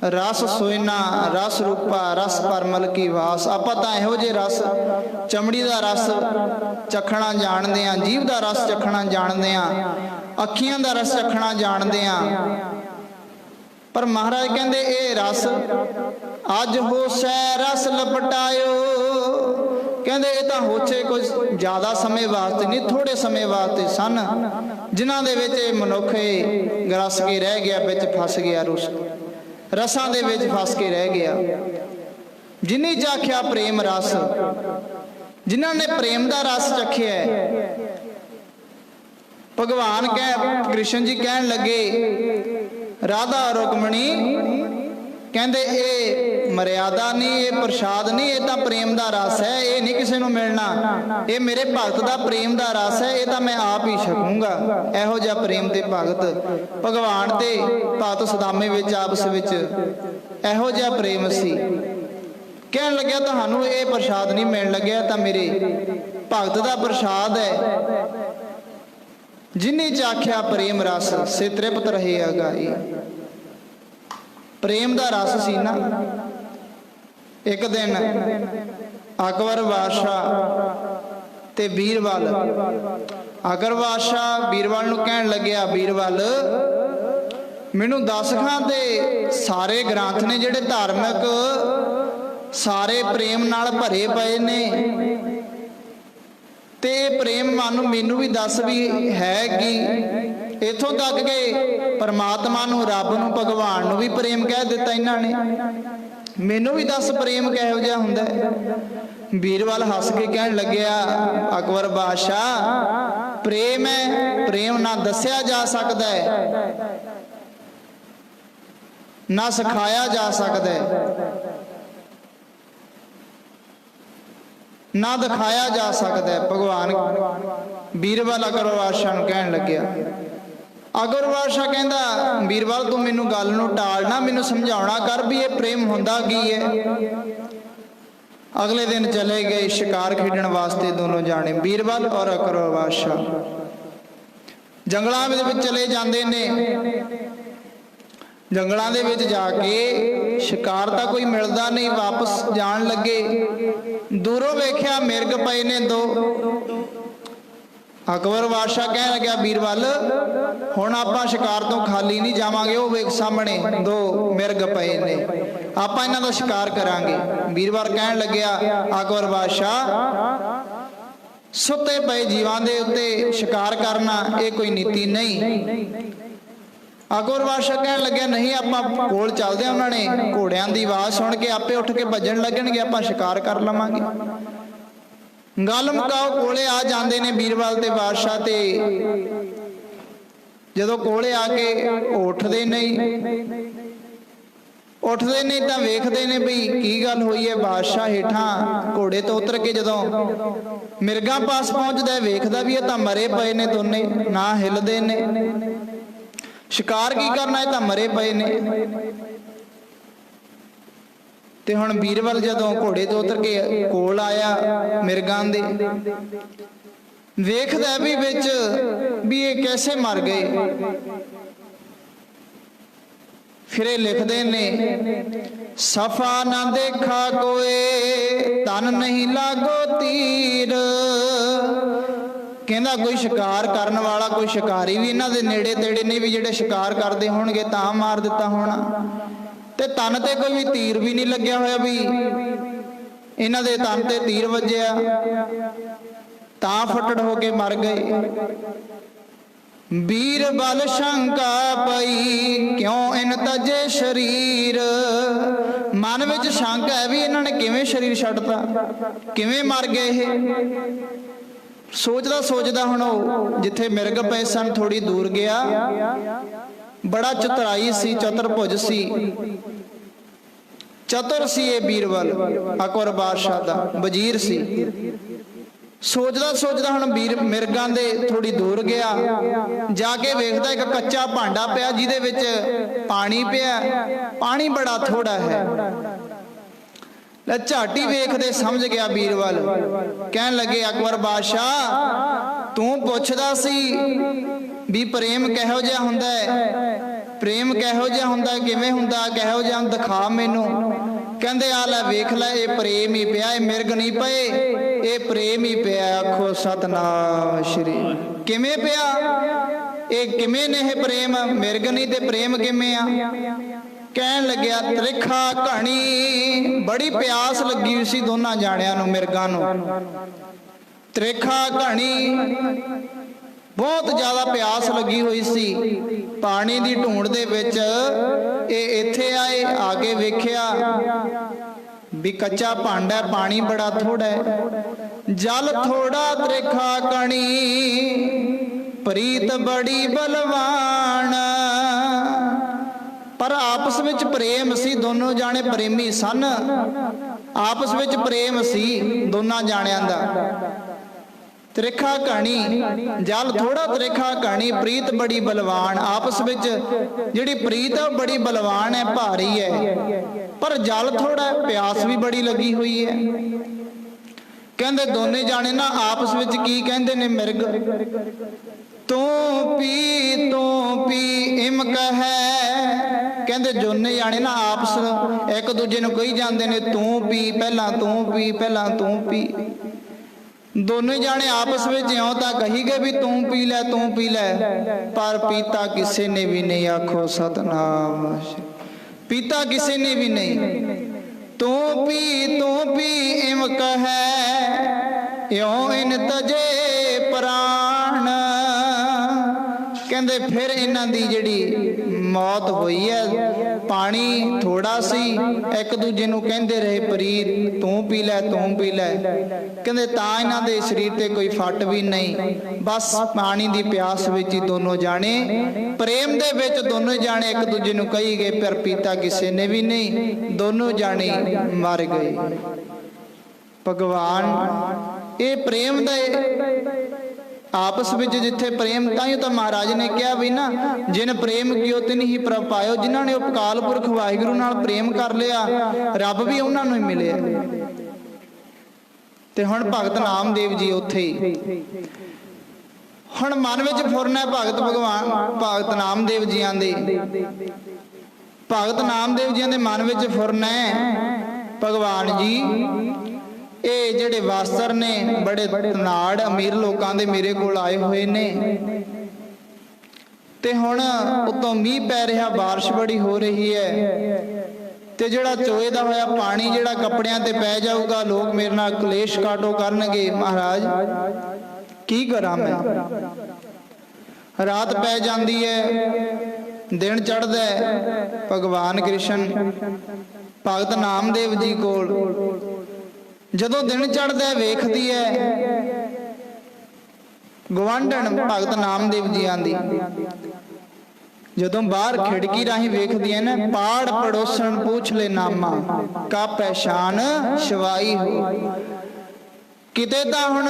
ਰਸ ਸੋਇਨਾ ਰਸ ਰੂਪਾ ਰਸ ਪਰਮਲ ਕੀ ਵਾਸ, ਆਪਾਂ ਤਾਂ ਇਹੋ ਜਿਹੇ ਰਸ, ਚਮੜੀ ਦਾ ਰਸ ਚਖਣਾ ਜਾਣਦੇ ਆ, ਜੀਭ ਦਾ ਰਸ ਚਖਣਾ ਜਾਣਦੇ ਆ, ਅੱਖੀਆਂ ਦਾ ਰਸ ਚਖਣਾ ਜਾਣਦੇ ਆ, ਪਰ ਮਹਾਰਾਜ ਕਹਿੰਦੇ ਇਹ ਰਸ ਅੱਜ ਹੋਸੈ ਰਸ ਲਪਟਾਇਓ। ਕਹਿੰਦੇ ਇਹ ਤਾਂ ਹੋਛੇ ਕੁਝ ਜ਼ਿਆਦਾ ਸਮੇਂ ਵਾਸਤੇ ਨਹੀਂ, ਥੋੜੇ ਸਮੇਂ ਵਾਸਤੇ ਸਨ, ਜਿਨ੍ਹਾਂ ਦੇ ਵਿੱਚ ਇਹ ਮਨੁੱਖ ਗਰਸ ਕੇ ਰਹਿ ਗਿਆ, ਵਿੱਚ ਫਸ ਗਿਆ, ਰਸਾਂ ਦੇ ਵਿੱਚ ਫਸ ਕੇ ਰਹਿ ਗਿਆ। ਜਿਨੀ ਚਾਖਿਆ ਪ੍ਰੇਮ ਰਸ, ਜਿਨ੍ਹਾਂ ਨੇ ਪ੍ਰੇਮ ਦਾ ਰਸ ਚਖਿਆ। ਭਗਵਾਨ ਕ੍ਰਿਸ਼ਨ ਜੀ ਕਹਿਣ ਲੱਗੇ, ਰਾਧਾ ਰੁਕਮਣੀ ਕਹਿੰਦੇ ਇਹ ਮਰਿਆਦਾ ਨਹੀਂ, ਇਹ ਪ੍ਰਸ਼ਾਦ ਨਹੀਂ, ਇਹ ਤਾਂ ਪ੍ਰੇਮ ਦਾ ਰਸ ਹੈ, ਇਹ ਨਹੀਂ ਕਿਸੇ ਨੂੰ ਮਿਲਣਾ, ਇਹ ਮੇਰੇ ਭਗਤ ਦਾ ਪ੍ਰੇਮ ਦਾ ਰਸ ਹੈ, ਇਹ ਤਾਂ ਮੈਂ ਆਪ ਹੀ ਛਕੂੰਗਾ। ਇਹੋ ਜਿਹਾ ਪ੍ਰੇਮ ਤੇ ਭਗਤ ਭਗਵਾਨ ਤੇ ਭਗਤ ਸੁਦਾਮੇ ਵਿੱਚ ਆਪਸ ਵਿੱਚ ਇਹੋ ਜਿਹਾ ਪ੍ਰੇਮ ਸੀ। ਕਹਿਣ ਲੱਗਿਆ ਤੁਹਾਨੂੰ ਇਹ ਪ੍ਰਸ਼ਾਦ ਨਹੀਂ ਮਿਲਣ ਲੱਗਿਆ, ਤਾਂ ਮੇਰੇ ਭਗਤ ਦਾ ਪ੍ਰਸ਼ਾਦ ਹੈ। ਜਿਨੀ ਚਾਖਿਆ ਪ੍ਰੇਮ ਰਸ, ਸੇ ਤ੍ਰਿਪਤ ਰਹੇ ਆਗਾਈ। ਪ੍ਰੇਮ ਦਾ ਰਸ ਸੀ ਨਾ। ਇੱਕ ਦਿਨ ਅਕਬਰ ਬਾਦਸ਼ਾਹ ਤੇ ਬੀਰਬਲ, ਅਕਬਰ ਬਾਦਸ਼ਾਹ ਬੀਰਬਲ ਨੂੰ ਕਹਿਣ ਲੱਗਿਆ, ਬੀਰਬਲ ਮੈਨੂੰ ਦੱਸ ਖਾਂ ਤੇ ਸਾਰੇ ਗ੍ਰੰਥ ਨੇ ਜਿਹੜੇ ਧਾਰਮਿਕ, ਸਾਰੇ ਪ੍ਰੇਮ ਨਾਲ ਭਰੇ ਪਏ ਨੇ, ਤੇ ਇਹ ਪ੍ਰੇਮ ਮੈਨੂੰ ਵੀ ਦੱਸ ਵੀ ਹੈ ਕਿ ਇੱਥੋਂ ਤੱਕ ਕਿ ਪਰਮਾਤਮਾ ਨੂੰ, ਰੱਬ ਨੂੰ, ਭਗਵਾਨ ਨੂੰ ਵੀ ਪ੍ਰੇਮ ਕਹਿ ਦਿੱਤਾ ਇਹਨਾਂ ਨੇ, ਮੈਨੂੰ ਵੀ ਦੱਸ ਪ੍ਰੇਮ ਕਿਹੋ ਜਿਹਾ ਹੁੰਦਾ। ਬੀਰਬਲ ਹੱਸ ਕੇ ਕਹਿਣ ਲੱਗਿਆ, ਅਕਬਰ ਬਾਦਸ਼ਾਹ ਪ੍ਰੇਮ ਹੈ, ਪ੍ਰੇਮ ਨਾ ਦੱਸਿਆ ਜਾ ਸਕਦਾ ਹੈ, ਨਾ ਸਿਖਾਇਆ ਜਾ ਸਕਦਾ ਹੈ, ਨਾ ਦਿਖਾਇਆ ਜਾ ਸਕਦਾ ਹੈ। ਭਗਵਾਨ ਬੀਰਬਲ ਅਕਬਰ ਬਾਦਸ਼ਾਹ ਨੂੰ ਕਹਿਣ ਲੱਗਿਆ। ਅਕਬਰ ਬਾਦਸ਼ਾਹ ਕਹਿੰਦਾ, ਬੀਰਬਲ ਤੂੰ ਮੈਨੂੰ ਗੱਲ ਨੂੰ ਟਾਲਣਾ, ਮੈਨੂੰ ਸਮਝਾਉਣਾ ਕਰ ਵੀ ਇਹ ਪ੍ਰੇਮ ਹੁੰਦਾ ਕੀ ਹੈ। ਅਗਲੇ ਦਿਨ ਚਲੇ ਗਏ ਸ਼ਿਕਾਰ ਖੇਡਣ ਵਾਸਤੇ ਦੋਨੋਂ ਜਾਣੇ, ਬੀਰਬਲ ਔਰ ਅਕਬਰ ਬਾਦਸ਼ਾਹ ਜੰਗਲਾਂ ਦੇ ਵਿੱਚ ਚਲੇ ਜਾਂਦੇ ਨੇ। ਜੰਗਲਾਂ ਦੇ ਵਿੱਚ ਜਾ ਕੇ ਸ਼ਿਕਾਰ ਤਾਂ ਕੋਈ ਮਿਲਦਾ ਨਹੀਂ, ਵਾਪਸ ਜਾਣ ਲੱਗੇ, ਦੂਰੋਂ ਵੇਖਿਆ ਮਿਰਗ ਪਏ ਨੇ ਦੋ। ਅਕਬਰ ਬਾਦਸ਼ਾਹ ਕਹਿਣ ਲੱਗਿਆ, ਬੀਰਬਲ ਹੁਣ ਆਪਾਂ ਸ਼ਿਕਾਰ ਤੋਂ ਖਾਲੀ ਨਹੀਂ ਜਾਵਾਂਗੇ, ਉਹ ਵੇਖ ਸਾਹਮਣੇ ਦੋ ਮਿਰਗ ਪਏ ਨੇ, ਆਪਾਂ ਇਹਨਾਂ ਦਾ ਸ਼ਿਕਾਰ ਕਰਾਂਗੇ। ਬੀਰਬਲ ਕਹਿਣ ਲੱਗਿਆ, ਅਕਬਰ ਬਾਦਸ਼ਾਹ ਸੁੱਤੇ ਪਏ ਜੀਵਾਂ ਦੇ ਉੱਤੇ ਸ਼ਿਕਾਰ ਕਰਨਾ ਇਹ ਕੋਈ ਨੀਤੀ ਨਹੀਂ। ਅਕਬਰ ਬਾਦਸ਼ਾਹ ਕਹਿਣ ਲੱਗਿਆ, ਨਹੀਂ ਆਪਾਂ ਕੋਲ ਚੱਲਦੇ ਆ, ਉਹਨਾਂ ਨੇ ਘੋੜਿਆਂ ਦੀ ਆਵਾਜ਼ ਸੁਣ ਕੇ ਆਪੇ ਉੱਠ ਕੇ ਭੱਜਣ ਲੱਗਣਗੇ, ਆਪਾਂ ਸ਼ਿਕਾਰ ਕਰ ਲਵਾਂਗੇ। ਗੱਲ ਮੁਕਾਓ, ਕੋਲੇ ਆ ਜਾਂਦੇ ਨੇ ਬੀਰਬਲ ਤੇ ਬਾਦਸ਼ਾਹ, ਤੇ ਜਦੋਂ ਕੋਲੇ ਆ ਕੇ ਉੱਠਦੇ ਨਹੀਂ ਤਾਂ ਵੇਖਦੇ ਨੇ ਬਈ ਕੀ ਗੱਲ ਹੋਈ ਹੈ। ਬਾਦਸ਼ਾਹ ਹੇਠਾਂ ਘੋੜੇ ਤੋਂ ਉਤਰ ਕੇ ਜਦੋਂ ਮਿਰਗਾਂ ਪਾਸ ਪਹੁੰਚਦਾ, ਵੇਖਦਾ ਵੀ ਇਹ ਤਾਂ ਮਰੇ ਪਏ ਨੇ ਦੋਨੇ, ਨਾ ਹਿੱਲਦੇ ਨੇ, ਸ਼ਿਕਾਰ ਕੀ ਕਰਨਾ, ਇਹ ਤਾਂ ਮਰੇ ਪਏ ਨੇ। ਤੇ ਹੁਣ ਬੀਰਬਲ ਜਦੋਂ ਘੋੜੇ ਤੋਂ ਉਤਰ ਕੇ ਕੋਲ ਆਇਆ ਮਿਰਗਾਂ ਦੇ, ਵੇਖਦਾ ਵੀ ਵਿੱਚ ਵੀ ਇਹ ਕੈਸੇ ਮਰ ਗਏ। ਫਿਰ ਇਹ ਲਿਖਦੇ ਨੇ, ਸਫਾ ਨਾ ਦੇਖਾ ਕੋਏ ਤਨ ਨਹੀਂ ਲਾਗੋ ਤੀਰ। ਕਹਿੰਦਾ ਕੋਈ ਸ਼ਿਕਾਰ ਕਰਨ ਵਾਲਾ, ਕੋਈ ਸ਼ਿਕਾਰੀ ਵੀ ਇਹਨਾਂ ਦੇ ਨੇੜੇ ਤੇੜੇ ਨਹੀਂ ਵੀ ਜਿਹੜੇ ਸ਼ਿਕਾਰ ਕਰਦੇ ਹੋਣਗੇ ਤਾਂ ਮਾਰ ਦਿੱਤਾ ਹੋਣਾ, ਤੇ ਤਨ ਤੇ ਕੋਈ ਵੀ ਤੀਰ ਵੀ ਨਹੀਂ ਲੱਗਿਆ ਹੋਇਆ ਵੀ ਇਹਨਾਂ ਦੇ ਤਨ ਤੇ ਤੀਰ ਵੱਜਿਆ। ਤਾਂ ਫਟੜ ਹੋ ਕੇ ਮਰ ਗਏ। ਬੀਰਬਲ ਸ਼ੰਕਾ ਪਈ ਕਿਉਂ ਇਨ ਤਜੇ ਸਰੀਰ। ਮਨ ਵਿੱਚ ਸ਼ੰਕਾ ਹੈ ਵੀ ਇਹਨਾਂ ਨੇ ਕਿਵੇਂ ਸਰੀਰ ਛੱਡਤਾ, ਕਿਵੇਂ ਮਰ ਗਏ ਇਹ। ਸੋਚਦਾ ਸੋਚਦਾ ਹੁਣ ਉਹ ਜਿੱਥੇ ਮਿਰਗ ਪਏ ਸਨ ਥੋੜੀ ਦੂਰ ਗਿਆ। ਬੜਾ ਚਤੁਰਾਈ ਸੀ, ਚਤੁਰਭੁਜ ਸੀ, ਚਤੁਰ ਸੀ ਇਹ ਬੀਰਬਲ, ਅਕਬਰ ਬਾਦਸ਼ਾਹ ਦਾ ਵਜ਼ੀਰ ਸੀ। ਸੋਚਦਾ ਸੋਚਦਾ ਹੁਣ ਮਿਰਗਾਂ ਦੇ ਥੋੜੀ ਦੂਰ ਗਿਆ। ਜਾ ਕੇ ਵੇਖਦਾ ਇੱਕ ਕੱਚਾ ਭਾਂਡਾ ਪਿਆ ਜਿਹਦੇ ਵਿੱਚ ਪਾਣੀ ਪਿਆ। ਪਾਣੀ ਬੜਾ ਥੋੜਾ ਹੈ। ਲੈ ਝਾਟੀ ਵੇਖਦੇ ਸਮਝ ਗਿਆ ਬੀਰਬਲ। ਕਹਿਣ ਲੱਗੇ ਅਕਬਰ ਬਾਦਸ਼ਾਹ ਤੂੰ ਪੁੱਛਦਾ ਸੀ ਵੀ ਪ੍ਰੇਮ ਕਿਹੋ ਜਿਹਾ ਹੁੰਦਾ ਹੈ, ਪ੍ਰੇਮ ਕਿਹੋ ਜਿਹਾ ਹੁੰਦਾ, ਕਿਵੇਂ ਹੁੰਦਾ, ਕਿਹੋ ਜਿਹਾ ਦਿਖਾ ਮੈਨੂੰ। ਕਹਿੰਦੇ ਆ ਲੈ ਵੇਖ ਲੈ, ਇਹ ਪ੍ਰੇਮ ਹੀ ਪਿਆ, ਇਹ ਮਿਰਗ ਨਹੀਂ ਪਏ, ਇਹ ਪ੍ਰੇਮ ਹੀ ਪਿਆ। ਆਖੋ ਸਤਨਾਮ ਸ਼੍ਰੀ। ਕਿਵੇਂ ਪਿਆ ਇਹ, ਕਿਵੇਂ ਨੇ ਇਹ ਪ੍ਰੇਮ? ਮਿਰਗ ਨਹੀਂ ਤੇ ਪ੍ਰੇਮ ਕਿਵੇਂ ਆ? ਕਹਿਣ ਲੱਗਿਆ ਤ੍ਰਿਖਾ ਘਣੀ। ਬੜੀ ਪਿਆਸ ਲੱਗੀ ਹੋਈ ਸੀ ਦੋਨਾਂ ਜਾਣਿਆਂ ਨੂੰ, ਮਿਰਗਾਂ ਨੂੰ। ਤ੍ਰਿਖਾ ਘਣੀ, ਬਹੁਤ ਜ਼ਿਆਦਾ ਪਿਆਸ ਲੱਗੀ ਹੋਈ ਸੀ। ਪਾਣੀ ਦੀ ਢੂੰਡ ਦੇ ਵਿੱਚ ਇਹ ਇੱਥੇ ਆਏ। ਆ ਕੇ ਵੇਖਿਆ ਵੀ ਕੱਚਾ ਭਾਂਡਾ, ਪਾਣੀ ਬੜਾ ਥੋੜਾ ਹੈ। ਜਲ ਥੋੜਾ ਤ੍ਰਿਖਾ ਘਣੀ, ਪ੍ਰੀਤ ਬੜੀ ਬਲਵਾਨ। ਪਰ ਆਪਸ ਵਿੱਚ ਪ੍ਰੇਮ ਸੀ, ਦੋਨੋਂ ਜਾਣੇ ਪ੍ਰੇਮੀ ਸਨ। ਆਪਸ ਵਿੱਚ ਪ੍ਰੇਮ ਸੀ ਦੋਨਾਂ ਜਾਣਿਆਂ ਦਾ। ਤ੍ਰਿਖਾ ਘਣੀ, ਜਲ ਥੋੜਾ ਤ੍ਰਿਖਾ ਘਣੀ, ਪ੍ਰੀਤ ਬੜੀ ਬਲਵਾਨ। ਆਪਸ ਵਿੱਚ ਜਿਹੜੀ ਪ੍ਰੀਤ ਹੈ ਬੜੀ ਬਲਵਾਨ ਹੈ, ਭਾਰੀ ਹੈ। ਪਰ ਜਲ ਥੋੜਾ, ਪਿਆਸ ਵੀ ਬੜੀ ਲੱਗੀ ਹੋਈ ਹੈ। ਕਹਿੰਦੇ ਦੋਨੇ ਜਾਣੇ ਨਾ ਆਪਸ ਵਿੱਚ ਕੀ ਕਹਿੰਦੇ ਨੇ ਮਿਰਗ, ਤੂੰ ਪੀ ਇਮ ਕਹੈ। ਕਹਿੰਦੇ ਦੋਨੇ ਜਾਣੇ ਨਾ ਆਪਸ ਇੱਕ ਦੂਜੇ ਨੂੰ ਕਹੀ ਜਾਂਦੇ ਨੇ ਤੂੰ ਪੀ ਪਹਿਲਾਂ, ਤੂੰ ਪੀ ਪਹਿਲਾਂ, ਤੂੰ ਪੀ। ਦੋਨੇ ਜਾਣੇ ਆਪਸ ਵਿੱਚ ਇਉਂ ਤਾਂ ਕਹੀ ਗਏ ਵੀ ਤੂੰ ਪੀ ਲੈ, ਤੂੰ ਪੀ ਲੈ, ਪਰ ਪੀਤਾ ਕਿਸੇ ਨੇ ਵੀ ਨਹੀਂ। ਆਖੋ ਸਤਨਾਮ। ਪੀਤਾ ਕਿਸੇ ਨੇ ਵੀ ਨਹੀਂ। ਤੂੰ ਪੀ ਇਮ ਕਹੈ ਇਉਂ ਇਨ ਤਜੇ ਪ੍ਰਾਣ। ਕਹਿੰਦੇ ਫਿਰ ਇਹਨਾਂ ਦੀ ਜਿਹੜੀ ਮੌਤ ਹੋਈ ਹੈ, ਪਾਣੀ ਥੋੜਾ ਸੀ, ਇੱਕ ਦੂਜੇ ਨੂੰ ਕਹਿੰਦੇ ਰਹੇ ਪ੍ਰੀਤ ਤੂੰ ਪੀ ਲੈ, ਤੂੰ ਪੀ ਲੈ। ਕਹਿੰਦੇ ਤਾਂ ਇਹਨਾਂ ਦੇ ਸਰੀਰ ਤੇ ਕੋਈ ਫੱਟ ਵੀ ਨਹੀਂ, ਬਸ ਪਾਣੀ ਦੀ ਪਿਆਸ ਵਿੱਚ ਹੀ ਦੋਨੋਂ ਜਾਣੇ, ਪ੍ਰੇਮ ਦੇ ਵਿੱਚ ਦੋਨੋਂ ਜਾਣੇ ਇੱਕ ਦੂਜੇ ਨੂੰ ਕਹੀ ਗਏ, ਪਰ ਪੀਤਾ ਕਿਸੇ ਨੇ ਵੀ ਨਹੀਂ। ਦੋਨੋਂ ਜਾਣੇ ਮਰ ਗਏ। ਭਗਵਾਨ ਇਹ ਪ੍ਰੇਮ ਦੇ ਆਪਸ ਵਿੱਚ ਜਿੱਥੇ ਪ੍ਰੇਮ, ਤਾਂ ਹੀ ਤਾਂ ਮਹਾਰਾਜ ਨੇ ਕਿਹਾ ਵੀ ਨਾ ਜਿਨ ਪ੍ਰੇਮ ਕੀਓ ਤਿਨ ਹੀ ਪ੍ਰਭ ਪਾਇਓ। ਜਿਨ੍ਹਾਂ ਨੇ ਅਕਾਲ ਪੁਰਖ ਵਾਹਿਗੁਰੂ ਨਾਲ ਪ੍ਰੇਮ ਕਰ ਲਿਆ, ਰੱਬ ਵੀ ਉਹਨਾਂ ਨੂੰ ਹੀ ਮਿਲਿਆ। ਤੇ ਹੁਣ ਭਗਤ ਨਾਮਦੇਵ ਜੀ ਉੱਥੇ ਹੀ ਹੁਣ ਮਨ ਵਿੱਚ ਫੁਰਨਾ ਭਗਤ ਨਾਮਦੇਵ ਜੀਆਂ ਦੇ, ਭਗਤ ਨਾਮਦੇਵ ਜੀਆਂ ਦੇ ਮਨ ਵਿੱਚ ਫੁਰਨਾ ਭਗਵਾਨ ਜੀ ਇਹ ਜਿਹੜੇ ਵਸਤਰ ਨੇ ਬੜੇ ਧਨਾੜ ਅਮੀਰ ਲੋਕਾਂ ਦੇ ਮੇਰੇ ਕੋਲ ਆਏ ਹੋਏ ਨੇ, ਤੇ ਹੁਣ ਉਤੋਂ ਮੀਂਹ ਪੈ ਰਿਹਾ, ਬਾਰਿਸ਼ ਬੜੀ ਹੋ ਰਹੀ ਹੈ, ਤੇ ਜਿਹੜਾ ਚੋਏ ਦਾ ਹੋਇਆ ਪਾਣੀ ਜਿਹੜਾ ਕੱਪੜਿਆਂ ਤੇ ਪੈ ਜਾਊਗਾ, ਲੋਕ ਮੇਰੇ ਨਾਲ ਕਲੇਸ਼ ਕਾਟੋ ਕਰਨਗੇ। ਮਹਾਰਾਜ ਕੀ ਕਰਾਂ ਮੈਂ? ਰਾਤ ਪੈ ਜਾਂਦੀ ਹੈ, ਦਿਨ ਚੜ੍ਹਦਾ ਹੈ। ਭਗਵਾਨ ਕ੍ਰਿਸ਼ਨ ਭਗਤ ਨਾਮਦੇਵ ਜੀ ਕੋਲ ਜਦੋਂ ਦਿਨ ਚੜ੍ਹਦਾ ਵੇਖਦੀ ਹੈ ਗਵਾਂਢਣ ਭਗਤ ਨਾਮਦੇਵ ਜੀ ਆਂਦੀ, ਜਦੋਂ ਬਾਹਰ ਖਿੜਕੀ ਰਾਹੀਂ ਵੇਖਦੀ ਹੈ ਨਾ, ਪਾੜ ਪੜੋਸਣ ਪੁੱਛ ਲੈ ਨਾਮਾ ਕਾ ਪਹਿਚਾਨ ਸ਼ਵਾਈ ਹੋ। ਕਿਤੇ ਤਾਂ ਹੁਣ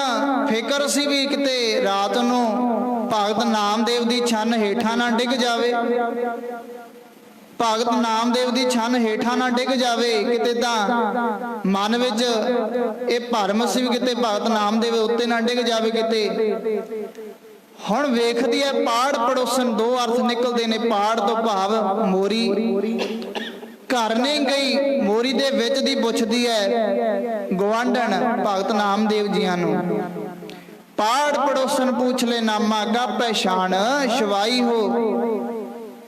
ਫਿਕਰ ਸੀ ਵੀ ਕਿਤੇ ਰਾਤ ਨੂੰ ਭਗਤ ਨਾਮਦੇਵ ਦੀ ਛੰਨ ਹੇਠਾਂ ਨਾ ਡਿੱਗ ਜਾਵੇ, ਭਗਤ ਨਾਮਦੇਵ ਦੀ ਛੰਨ ਹੇਠਾਂ ਨਾ ਡਿੱਗ ਜਾਵੇ। ਕਿਤੇ ਤਾਂ ਮਨ ਵਿੱਚ ਇਹ ਭਰਮ ਸੀ ਵੀ ਕਿਤੇ ਭਗਤ ਨਾਮਦੇਵ ਉੱਤੇ ਨਾ ਡਿੱਗ ਜਾਵੇ ਕਿਤੇ। ਹੁਣ ਵੇਖਦੀ ਹੈ ਪਾੜ ਪੜੋਸਣ, ਦੋ ਅਰਥ ਨਿਕਲਦੇ ਨੇ। ਪਾੜ ਤੋਂ ਭਾਵ ਮੋਰੀ, ਘਰ ਨਹੀਂ ਗਈ, ਮੋਰੀ ਦੇ ਵਿੱਚ ਦੀ ਪੁੱਛਦੀ ਹੈ ਗਵਾਂਢਣ ਭਗਤ ਨਾਮਦੇਵ ਜੀਆਂ ਨੂੰ, ਪਾੜ ਪੜੋਸਣ ਪੁੱਛ ਲੈ ਨਾਮਾ ਕਾ ਪਹਿਚਾਨ ਸ਼ਵਾਈ ਹੋ।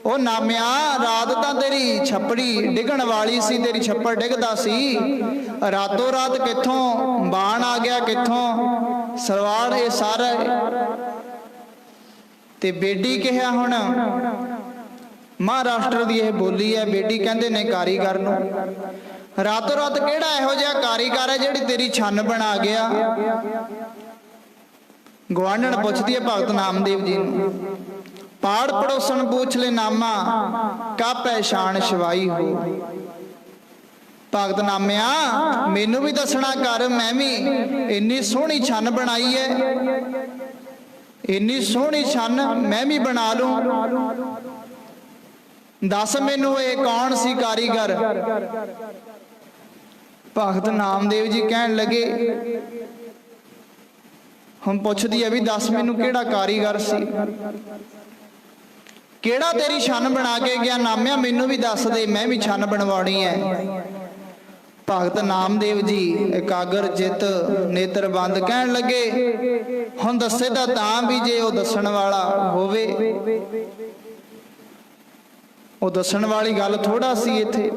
ਉਹ ਨਾਮਿਆ ਰਾਤ ਤਾਂ ਤੇਰੀ ਛੱਪੜੀ ਡਿੱਗਣ ਵਾਲੀ ਸੀ, ਤੇਰੀ ਛੱਪੜ ਡਿੱਗਦਾ ਸੀ, ਰਾਤੋਂ ਰਾਤ ਕਿੱਥੋਂ ਬਾਣ ਆ ਗਿਆ, ਕਿੱਥੋਂ ਸਰਵਾੜ ਇਹ ਸਾਰਾ ਤੇ ਬੇਡੀ ਕਿਹਾ। ਹੁਣ ਮਹਾਰਾਸ਼ਟਰ ਦੀ ਇਹ ਬੋਲੀ ਹੈ। ਬੇਡੀ ਕਹਿੰਦੇ ਨੇ ਕਾਰੀਗਰ ਨੂੰ, ਰਾਤੋਂ ਰਾਤ ਕਿਹੜਾ ਇਹੋ ਜਿਹਾ ਕਾਰੀਗਰ ਹੈ ਜਿਹੜੀ ਤੇਰੀ ਛੰਨ ਬਣਾ ਗਿਆ। ਗਵਾਂਢਣ ਪੁੱਛਦੀ ਹੈ ਭਗਤ ਨਾਮਦੇਵ ਜੀ ਨੂੰ, ਪਾੜ ਪੜੋਸਣ ਪੁੱਛ ਲੈ ਨਾਮਾ ਕਾ ਪਹਿਚਾਨ ਸ਼ਿਵਾਈ ਹੋ। ਭਗਤ ਨਾਮਿਆ ਮੈਨੂੰ ਵੀ ਦੱਸਣਾ ਕਰ, ਮੈਂ ਵੀ ਇੰਨੀ ਸੋਹਣੀ ਛੰਨ ਬਣਾਈ ਹੈ, ਇੰਨੀ ਸੋਹਣੀ ਛੰਨ ਮੈਂ ਵੀ ਬਣਾ ਲੂੰ। ਦੱਸ ਮੈਨੂੰ ਇਹ ਕੌਣ ਸੀ ਕਾਰੀਗਰ। ਭਗਤ ਨਾਮਦੇਵ ਜੀ ਕਹਿਣ ਲੱਗੇ, ਹੁਣ ਪੁੱਛਦੀ ਹੈ ਵੀ ਦੱਸ ਮੈਨੂੰ ਕਿਹੜਾ ਕਾਰੀਗਰ ਸੀ, ਕਿਹੜਾ ਤੇਰੀ ਛੰਨ ਬਣਾ ਕੇ ਗਿਆ। ਨਾਮਿਆ ਮੈਨੂੰ ਵੀ ਦੱਸ ਦੇ, ਮੈਂ ਵੀ ਛੰਨ ਬਣਵਾਉਣੀ ਹੈ। ਭਗਤ ਨਾਮਦੇਵ ਜੀ ਇਕਾਗਰ ਚਿੱਤ ਨੇਤਰ ਬੰਦ ਕਹਿਣ ਲੱਗੇ, ਹੁਣ ਦੱਸੇ ਤਾਂ ਵੀ ਜੇ ਉਹ ਦੱਸਣ ਵਾਲਾ ਹੋਵੇ। ਉਹ ਦੱਸਣ ਵਾਲੀ ਗੱਲ ਥੋੜਾ ਸੀ ਇੱਥੇ।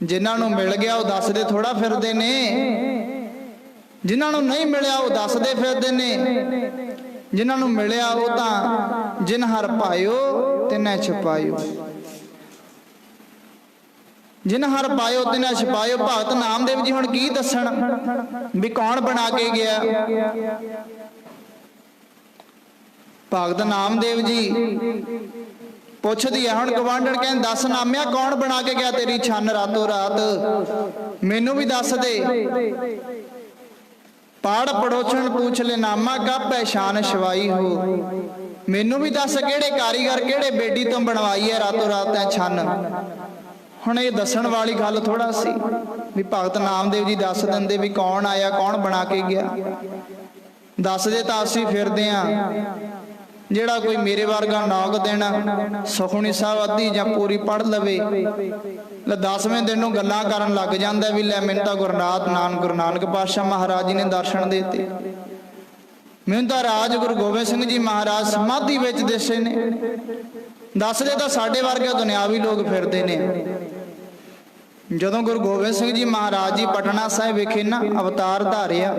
ਜਿਨ੍ਹਾਂ ਨੂੰ ਮਿਲ ਗਿਆ ਉਹ ਦੱਸਦੇ ਥੋੜਾ ਫਿਰਦੇ ਨੇ, ਜਿਨ੍ਹਾਂ ਨੂੰ ਨਹੀਂ ਮਿਲਿਆ ਉਹ ਦੱਸਦੇ ਫਿਰਦੇ ਨੇ। ਜਿਨ੍ਹਾਂ ਨੂੰ ਮਿਲਿਆ ਉਹ ਤਾਂ ਜਿਨ ਹਰ ਪਾਇਓ ਤਿਨੈ ਛਪਾਇਓ, ਜਿਨ ਹਰ ਪਾਇਓ ਤਿਨੈ ਛਪਾਇਓ। ਭਗਤ ਨਾਮਦੇਵ ਜੀ ਹੁਣ ਕੀ ਦੱਸਣ ਵੀ ਕੌਣ ਬਣਾ ਕੇ ਗਿਆ। ਭਗਤ ਨਾਮਦੇਵ ਜੀ ਪੁੱਛਦੀ ਹੈ ਹੁਣ ਗਵਾਂਢਣ, ਕਹਿੰਦੇ ਦੱਸ ਨਾਮਿਆ ਕੌਣ ਬਣਾ ਕੇ ਗਿਆ ਤੇਰੀ ਛੰਨ ਰਾਤੋਂ ਰਾਤ, ਮੈਨੂੰ ਵੀ ਦੱਸ ਦੇ। ਪਾੜ ਪੜੋਸਣ ਪੁੱਛ ਲੈ ਨਾਮਾ ਕਾ ਪਹਿਚਾਨ ਸ਼ਿਵਾਈ ਹੋ। ਮੈਨੂੰ ਵੀ ਦੱਸ ਕਿਹੜੇ ਕਾਰੀਗਰ ਕਿਹੜੇ ਬੇਡੀ ਤੋਂ ਬਣਵਾਈ ਹੈ ਰਾਤੋਂ ਰਾਤ ਐ ਛੰਨ। ਹੁਣ ਇਹ ਦੱਸਣ ਵਾਲੀ ਗੱਲ ਥੋੜਾ ਸੀ ਵੀ ਭਗਤ ਨਾਮਦੇਵ ਜੀ ਦੱਸ ਦਿੰਦੇ ਵੀ ਕੌਣ ਆਇਆ, ਕੌਣ ਬਣਾ ਕੇ ਗਿਆ। ਦੱਸਦੇ ਤਾਂ ਅਸੀਂ ਫਿਰਦੇ ਆਂ, ਜਿਹੜਾ ਕੋਈ ਮੇਰੇ ਵਰਗਾ ਨੌਕ ਦੇਣਾ ਸੁਖਮਨੀ ਸਾਹਿਬ ਅੱਧੀ ਜਾਂ ਪੂਰੀ ਪੜ੍ਹ ਲਵੇ, ਲੈ 10ਵੇਂ ਦਿਨ ਨੂੰ ਗੱਲਾਂ ਕਰਨ ਲੱਗ ਜਾਂਦਾ ਵੀ ਲੈ ਮੈਨੂੰ ਤਾਂ ਗੁਰੂ ਨਾਨਕ ਪਾਤਸ਼ਾਹ ਮਹਾਰਾਜ ਜੀ ਨੇ ਦਰਸ਼ਨ ਦਿੱਤੇ, ਮੈਨੂੰ ਤਾਂ ਰਾਜ ਗੁਰੂ ਗੋਬਿੰਦ ਸਿੰਘ ਜੀ ਮਹਾਰਾਜ ਸਮਾਧੀ ਵਿੱਚ ਦਿਸੇ ਨੇ। ਦੱਸਦੇ ਤਾਂ ਸਾਡੇ ਵਰਗੇ ਦੁਨਿਆਵੀ ਲੋਕ ਫਿਰਦੇ ਨੇ। ਜਦੋਂ ਗੁਰੂ ਗੋਬਿੰਦ ਸਿੰਘ ਜੀ ਮਹਾਰਾਜ ਜੀ ਪਟਨਾ ਸਾਹਿਬ ਵਿਖੇ ਨਾ ਅਵਤਾਰ ਧਾਰਿਆ,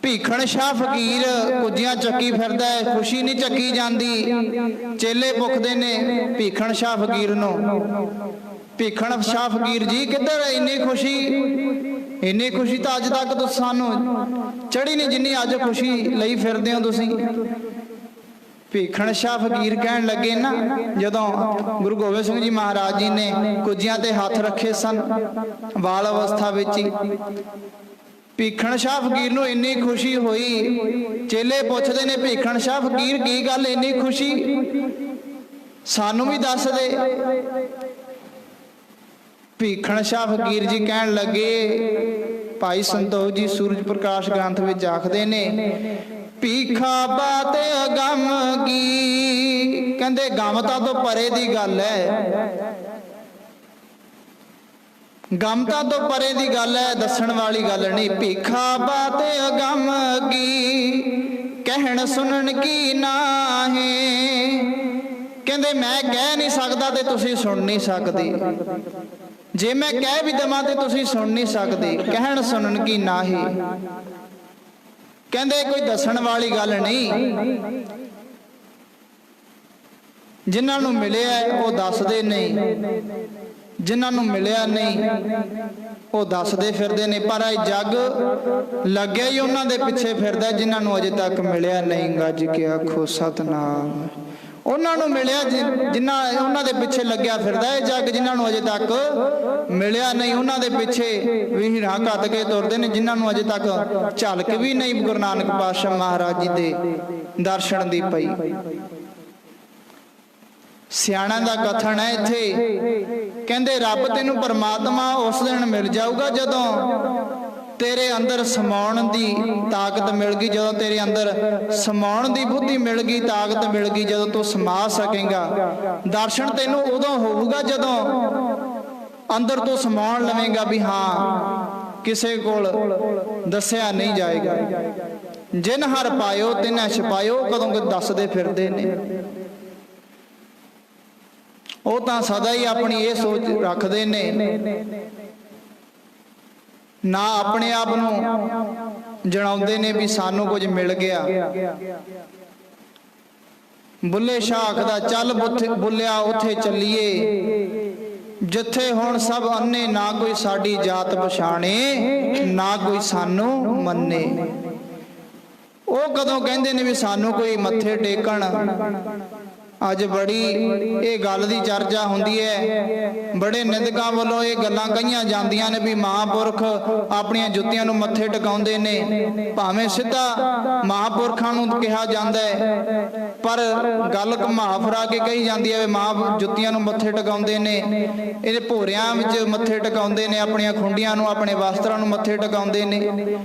ਭੀਖਣ ਸ਼ਾਹ ਫਕੀਰ ਕੁੱਜੀਆਂ ਚੱਕੀ ਫਿਰਦਾ ਹੈ, ਖੁਸ਼ੀ ਨਹੀਂ ਚੱਕੀ ਜਾਂਦੀ। ਚੇਲੇ ਪੁੱਛਦੇ ਨੇ ਭੀਖਣ ਸ਼ਾਹ ਫਕੀਰ ਨੂੰ, ਭੀਖਣ ਸ਼ਾਹ ਫਕੀਰ ਜੀ ਕਿੱਧਰ ਇੰਨੀ ਖੁਸ਼ੀ, ਇੰਨੀ ਖੁਸ਼ੀ ਤਾਂ ਅੱਜ ਤੱਕ ਤੁਸੀਂ ਸਾਨੂੰ ਚੜੀ ਨਹੀਂ ਜਿੰਨੀ ਅੱਜ ਖੁਸ਼ੀ ਲਈ ਫਿਰਦੇ ਹੋ ਤੁਸੀਂ। ਭੀਖਣ ਸ਼ਾਹ ਫਕੀਰ ਕਹਿਣ ਲੱਗੇ ਨਾ, ਜਦੋਂ ਗੁਰੂ ਗੋਬਿੰਦ ਸਿੰਘ ਜੀ ਮਹਾਰਾਜ ਜੀ ਨੇ ਕੁੱਜੀਆਂ ਤੇ ਹੱਥ ਰੱਖੇ ਸਨ ਬਾਲ ਅਵਸਥਾ ਵਿੱਚ ਹੀ, ਭੀਖਣ ਸ਼ਾਹ ਫਕੀਰ ਨੂੰ ਇੰਨੀ ਖੁਸ਼ੀ ਹੋਈ। ਚੇਲੇ ਪੁੱਛਦੇ ਨੇ ਭੀਖਣ ਸ਼ਾਹ ਫਕੀਰ ਕੀ ਗੱਲ ਇੰਨੀ ਖੁਸ਼ੀ, ਸਾਨੂੰ ਵੀ ਦੱਸ ਦੇ। ਭੀਖਣ ਸ਼ਾਹ ਫਕੀਰ ਜੀ ਕਹਿਣ ਲੱਗੇ, ਭਾਈ ਸੰਤੋਖ ਜੀ ਸੂਰਜ ਪ੍ਰਕਾਸ਼ ਗ੍ਰੰਥ ਵਿੱਚ ਆਖਦੇ ਨੇ, ਭੀਖਾ ਬਾਤ ਅਗਮ ਕੀ, ਕਹਿੰਦੇ ਗਮਤਾ ਤੋਂ ਪਰੇ ਦੀ ਗੱਲ ਹੈ, ਗਮਤਾ ਤੋਂ ਪਰੇ ਦੀ ਗੱਲ ਹੈ, ਦੱਸਣ ਵਾਲੀ ਗੱਲ ਨਹੀਂ। ਭੀਖਾ ਬਾਤ ਅਗਮ ਕੀ, ਕਹਿਣ ਸੁਣਨ ਕੀ ਨਾਹੀ, ਕਹਿੰਦੇ ਮੈਂ ਕਹਿ ਨਹੀਂ ਸਕਦਾ ਤੇ ਤੁਸੀਂ ਸੁਣ ਨਹੀਂ ਸਕਦੇ, ਜੇ ਮੈਂ ਕਹਿ ਵੀ ਦਵਾਂ ਤੇ ਤੁਸੀਂ ਸੁਣ ਨਹੀਂ ਸਕਦੇ, ਕਹਿਣ ਸੁਣਨ ਕੀ ਨਾਹੀ। ਕਹਿੰਦੇ ਕੋਈ ਦੱਸਣ ਵਾਲੀ ਗੱਲ ਨਹੀਂ। ਜਿਨ੍ਹਾਂ ਨੂੰ ਮਿਲਿਆ ਉਹ ਦੱਸਦੇ ਨਹੀਂ, ਜਿਨ੍ਹਾਂ ਨੂੰ ਮਿਲਿਆ ਨਹੀਂ ਉਹ ਦੱਸਦੇ ਫਿਰਦੇ ਨੇ। ਪਰ ਇਹ ਜੱਗ ਲੱਗਿਆ ਹੀ ਉਹਨਾਂ ਦੇ ਪਿੱਛੇ ਫਿਰਦਾ ਜਿਨ੍ਹਾਂ ਨੂੰ ਅਜੇ ਤੱਕ ਮਿਲਿਆ ਨਹੀਂ। ਗੱਜ ਕੇ ਆਖੋ ਸਤਨਾਮ। ਉਹਨਾਂ ਨੂੰ ਮਿਲਿਆ ਜਿਨ੍ਹਾਂ ਉਹਨਾਂ ਦੇ ਪਿੱਛੇ ਲੱਗਿਆ ਫਿਰਦਾ ਇਹ ਜੱਗ, ਜਿਨ੍ਹਾਂ ਨੂੰ ਅਜੇ ਤੱਕ ਮਿਲਿਆ ਨਹੀਂ ਉਹਨਾਂ ਦੇ ਪਿੱਛੇ ਵੀ ਰਾਹ ਕੱਟ ਕੇ ਤੁਰਦੇ ਨੇ, ਜਿਨ੍ਹਾਂ ਨੂੰ ਅਜੇ ਤੱਕ ਝਲਕ ਵੀ ਨਹੀਂ ਗੁਰੂ ਨਾਨਕ ਪਾਤਸ਼ਾਹ ਮਹਾਰਾਜ ਜੀ ਦੇ ਦਰਸ਼ਨ ਦੀ ਪਈ। ਸਿਆਣਾ ਦਾ ਕਥਨ ਹੈ ਇੱਥੇ, ਕਹਿੰਦੇ ਰੱਬ ਤੈਨੂੰ ਪਰਮਾਤਮਾ ਉਸ ਦਿਨ ਮਿਲ ਜਾਊਗਾ ਜਦੋਂ ਤੇਰੇ ਅੰਦਰ ਸਮਾਉਣ ਦੀ ਤਾਕਤ ਮਿਲ ਗਈ, ਜਦੋਂ ਤੇਰੇ ਅੰਦਰ ਸਮਾਉਣ ਦੀ ਬੁੱਧੀ ਮਿਲ ਗਈ, ਤਾਕਤ ਮਿਲ ਗਈ, ਜਦੋਂ ਤੂੰ ਸਮਾ ਸਕੇਗਾ। ਦਰਸ਼ਨ ਤੈਨੂੰ ਉਦੋਂ ਹੋਊਗਾ ਜਦੋਂ ਅੰਦਰ ਤੋਂ ਸਮਾਉਣ ਲਵੇਂਗਾ ਵੀ ਹਾਂ ਕਿਸੇ ਕੋਲ ਦੱਸਿਆ ਨਹੀਂ ਜਾਏਗਾ। ਜਿਨ ਹਰ ਪਾਇਓ ਤਿਨੈ ਛਪਾਇਓ, ਕਦੋਂ ਦੱਸਦੇ ਫਿਰਦੇ ਨੇ। ਉਹ ਤਾਂ ਸਦਾ ਹੀ ਆਪਣੀ ਇਹ ਸੋਚ ਰੱਖਦੇ ਨੇ, ਨਾ ਆਪਣੇ ਆਪ ਨੂੰ ਜਣਾਉਂਦੇ ਨੇ ਵੀ ਸਾਨੂੰ ਕੁਝ ਮਿਲ ਗਿਆ। ਬੁੱਲੇ ਸ਼ਾਹ ਆਖਦਾ ਚੱਲ ਬੁੱਲਿਆ ਉੱਥੇ ਚੱਲੀਏ, ਜਿੱਥੇ ਹੁਣ ਸਭ ਅੰਨੇ, ਨਾ ਕੋਈ ਸਾਡੀ ਜਾਤ ਪਛਾਣੇ, ਨਾ ਕੋਈ ਸਾਨੂੰ ਮੰਨੇ। ਉਹ ਕਦੋਂ ਕਹਿੰਦੇ ਨੇ ਵੀ ਸਾਨੂੰ ਕੋਈ ਮੱਥੇ ਟੇਕਣ। ਅੱਜ ਬੜੀ ਇਹ ਗੱਲ ਦੀ ਚਰਚਾ ਹੁੰਦੀ ਹੈ, ਬੜੇ ਨਿੰਦਕਾਂ ਵੱਲੋਂ ਇਹ ਗੱਲਾਂ ਕਹੀਆਂ ਜਾਂਦੀਆਂ ਨੇ ਵੀ ਮਹਾਂਪੁਰਖ ਆਪਣੀਆਂ ਜੁੱਤੀਆਂ ਨੂੰ ਮੱਥੇ ਟਿਕਾਉਂਦੇ ਨੇ। ਭਾਵੇਂ ਸਿੱਧਾ ਮਹਾਂਪੁਰਖਾਂ ਨੂੰ ਕਿਹਾ ਜਾਂਦਾ ਹੈ, ਪਰ ਗੱਲ ਘੁਮਾ ਫਿਰਾ ਕੇ ਕਹੀ ਜਾਂਦੀ ਹੈ ਵੀ ਮਹਾਂ ਜੁੱਤੀਆਂ ਨੂੰ ਮੱਥੇ ਟਿਕਾਉਂਦੇ ਨੇ, ਇਹਦੇ ਭੋਰਿਆਂ ਵਿੱਚ ਮੱਥੇ ਟਿਕਾਉਂਦੇ ਨੇ, ਆਪਣੀਆਂ ਖੁੰਡੀਆਂ ਨੂੰ, ਆਪਣੇ ਵਸਤਰਾਂ ਨੂੰ ਮੱਥੇ ਟਿਕਾਉਂਦੇ ਨੇ।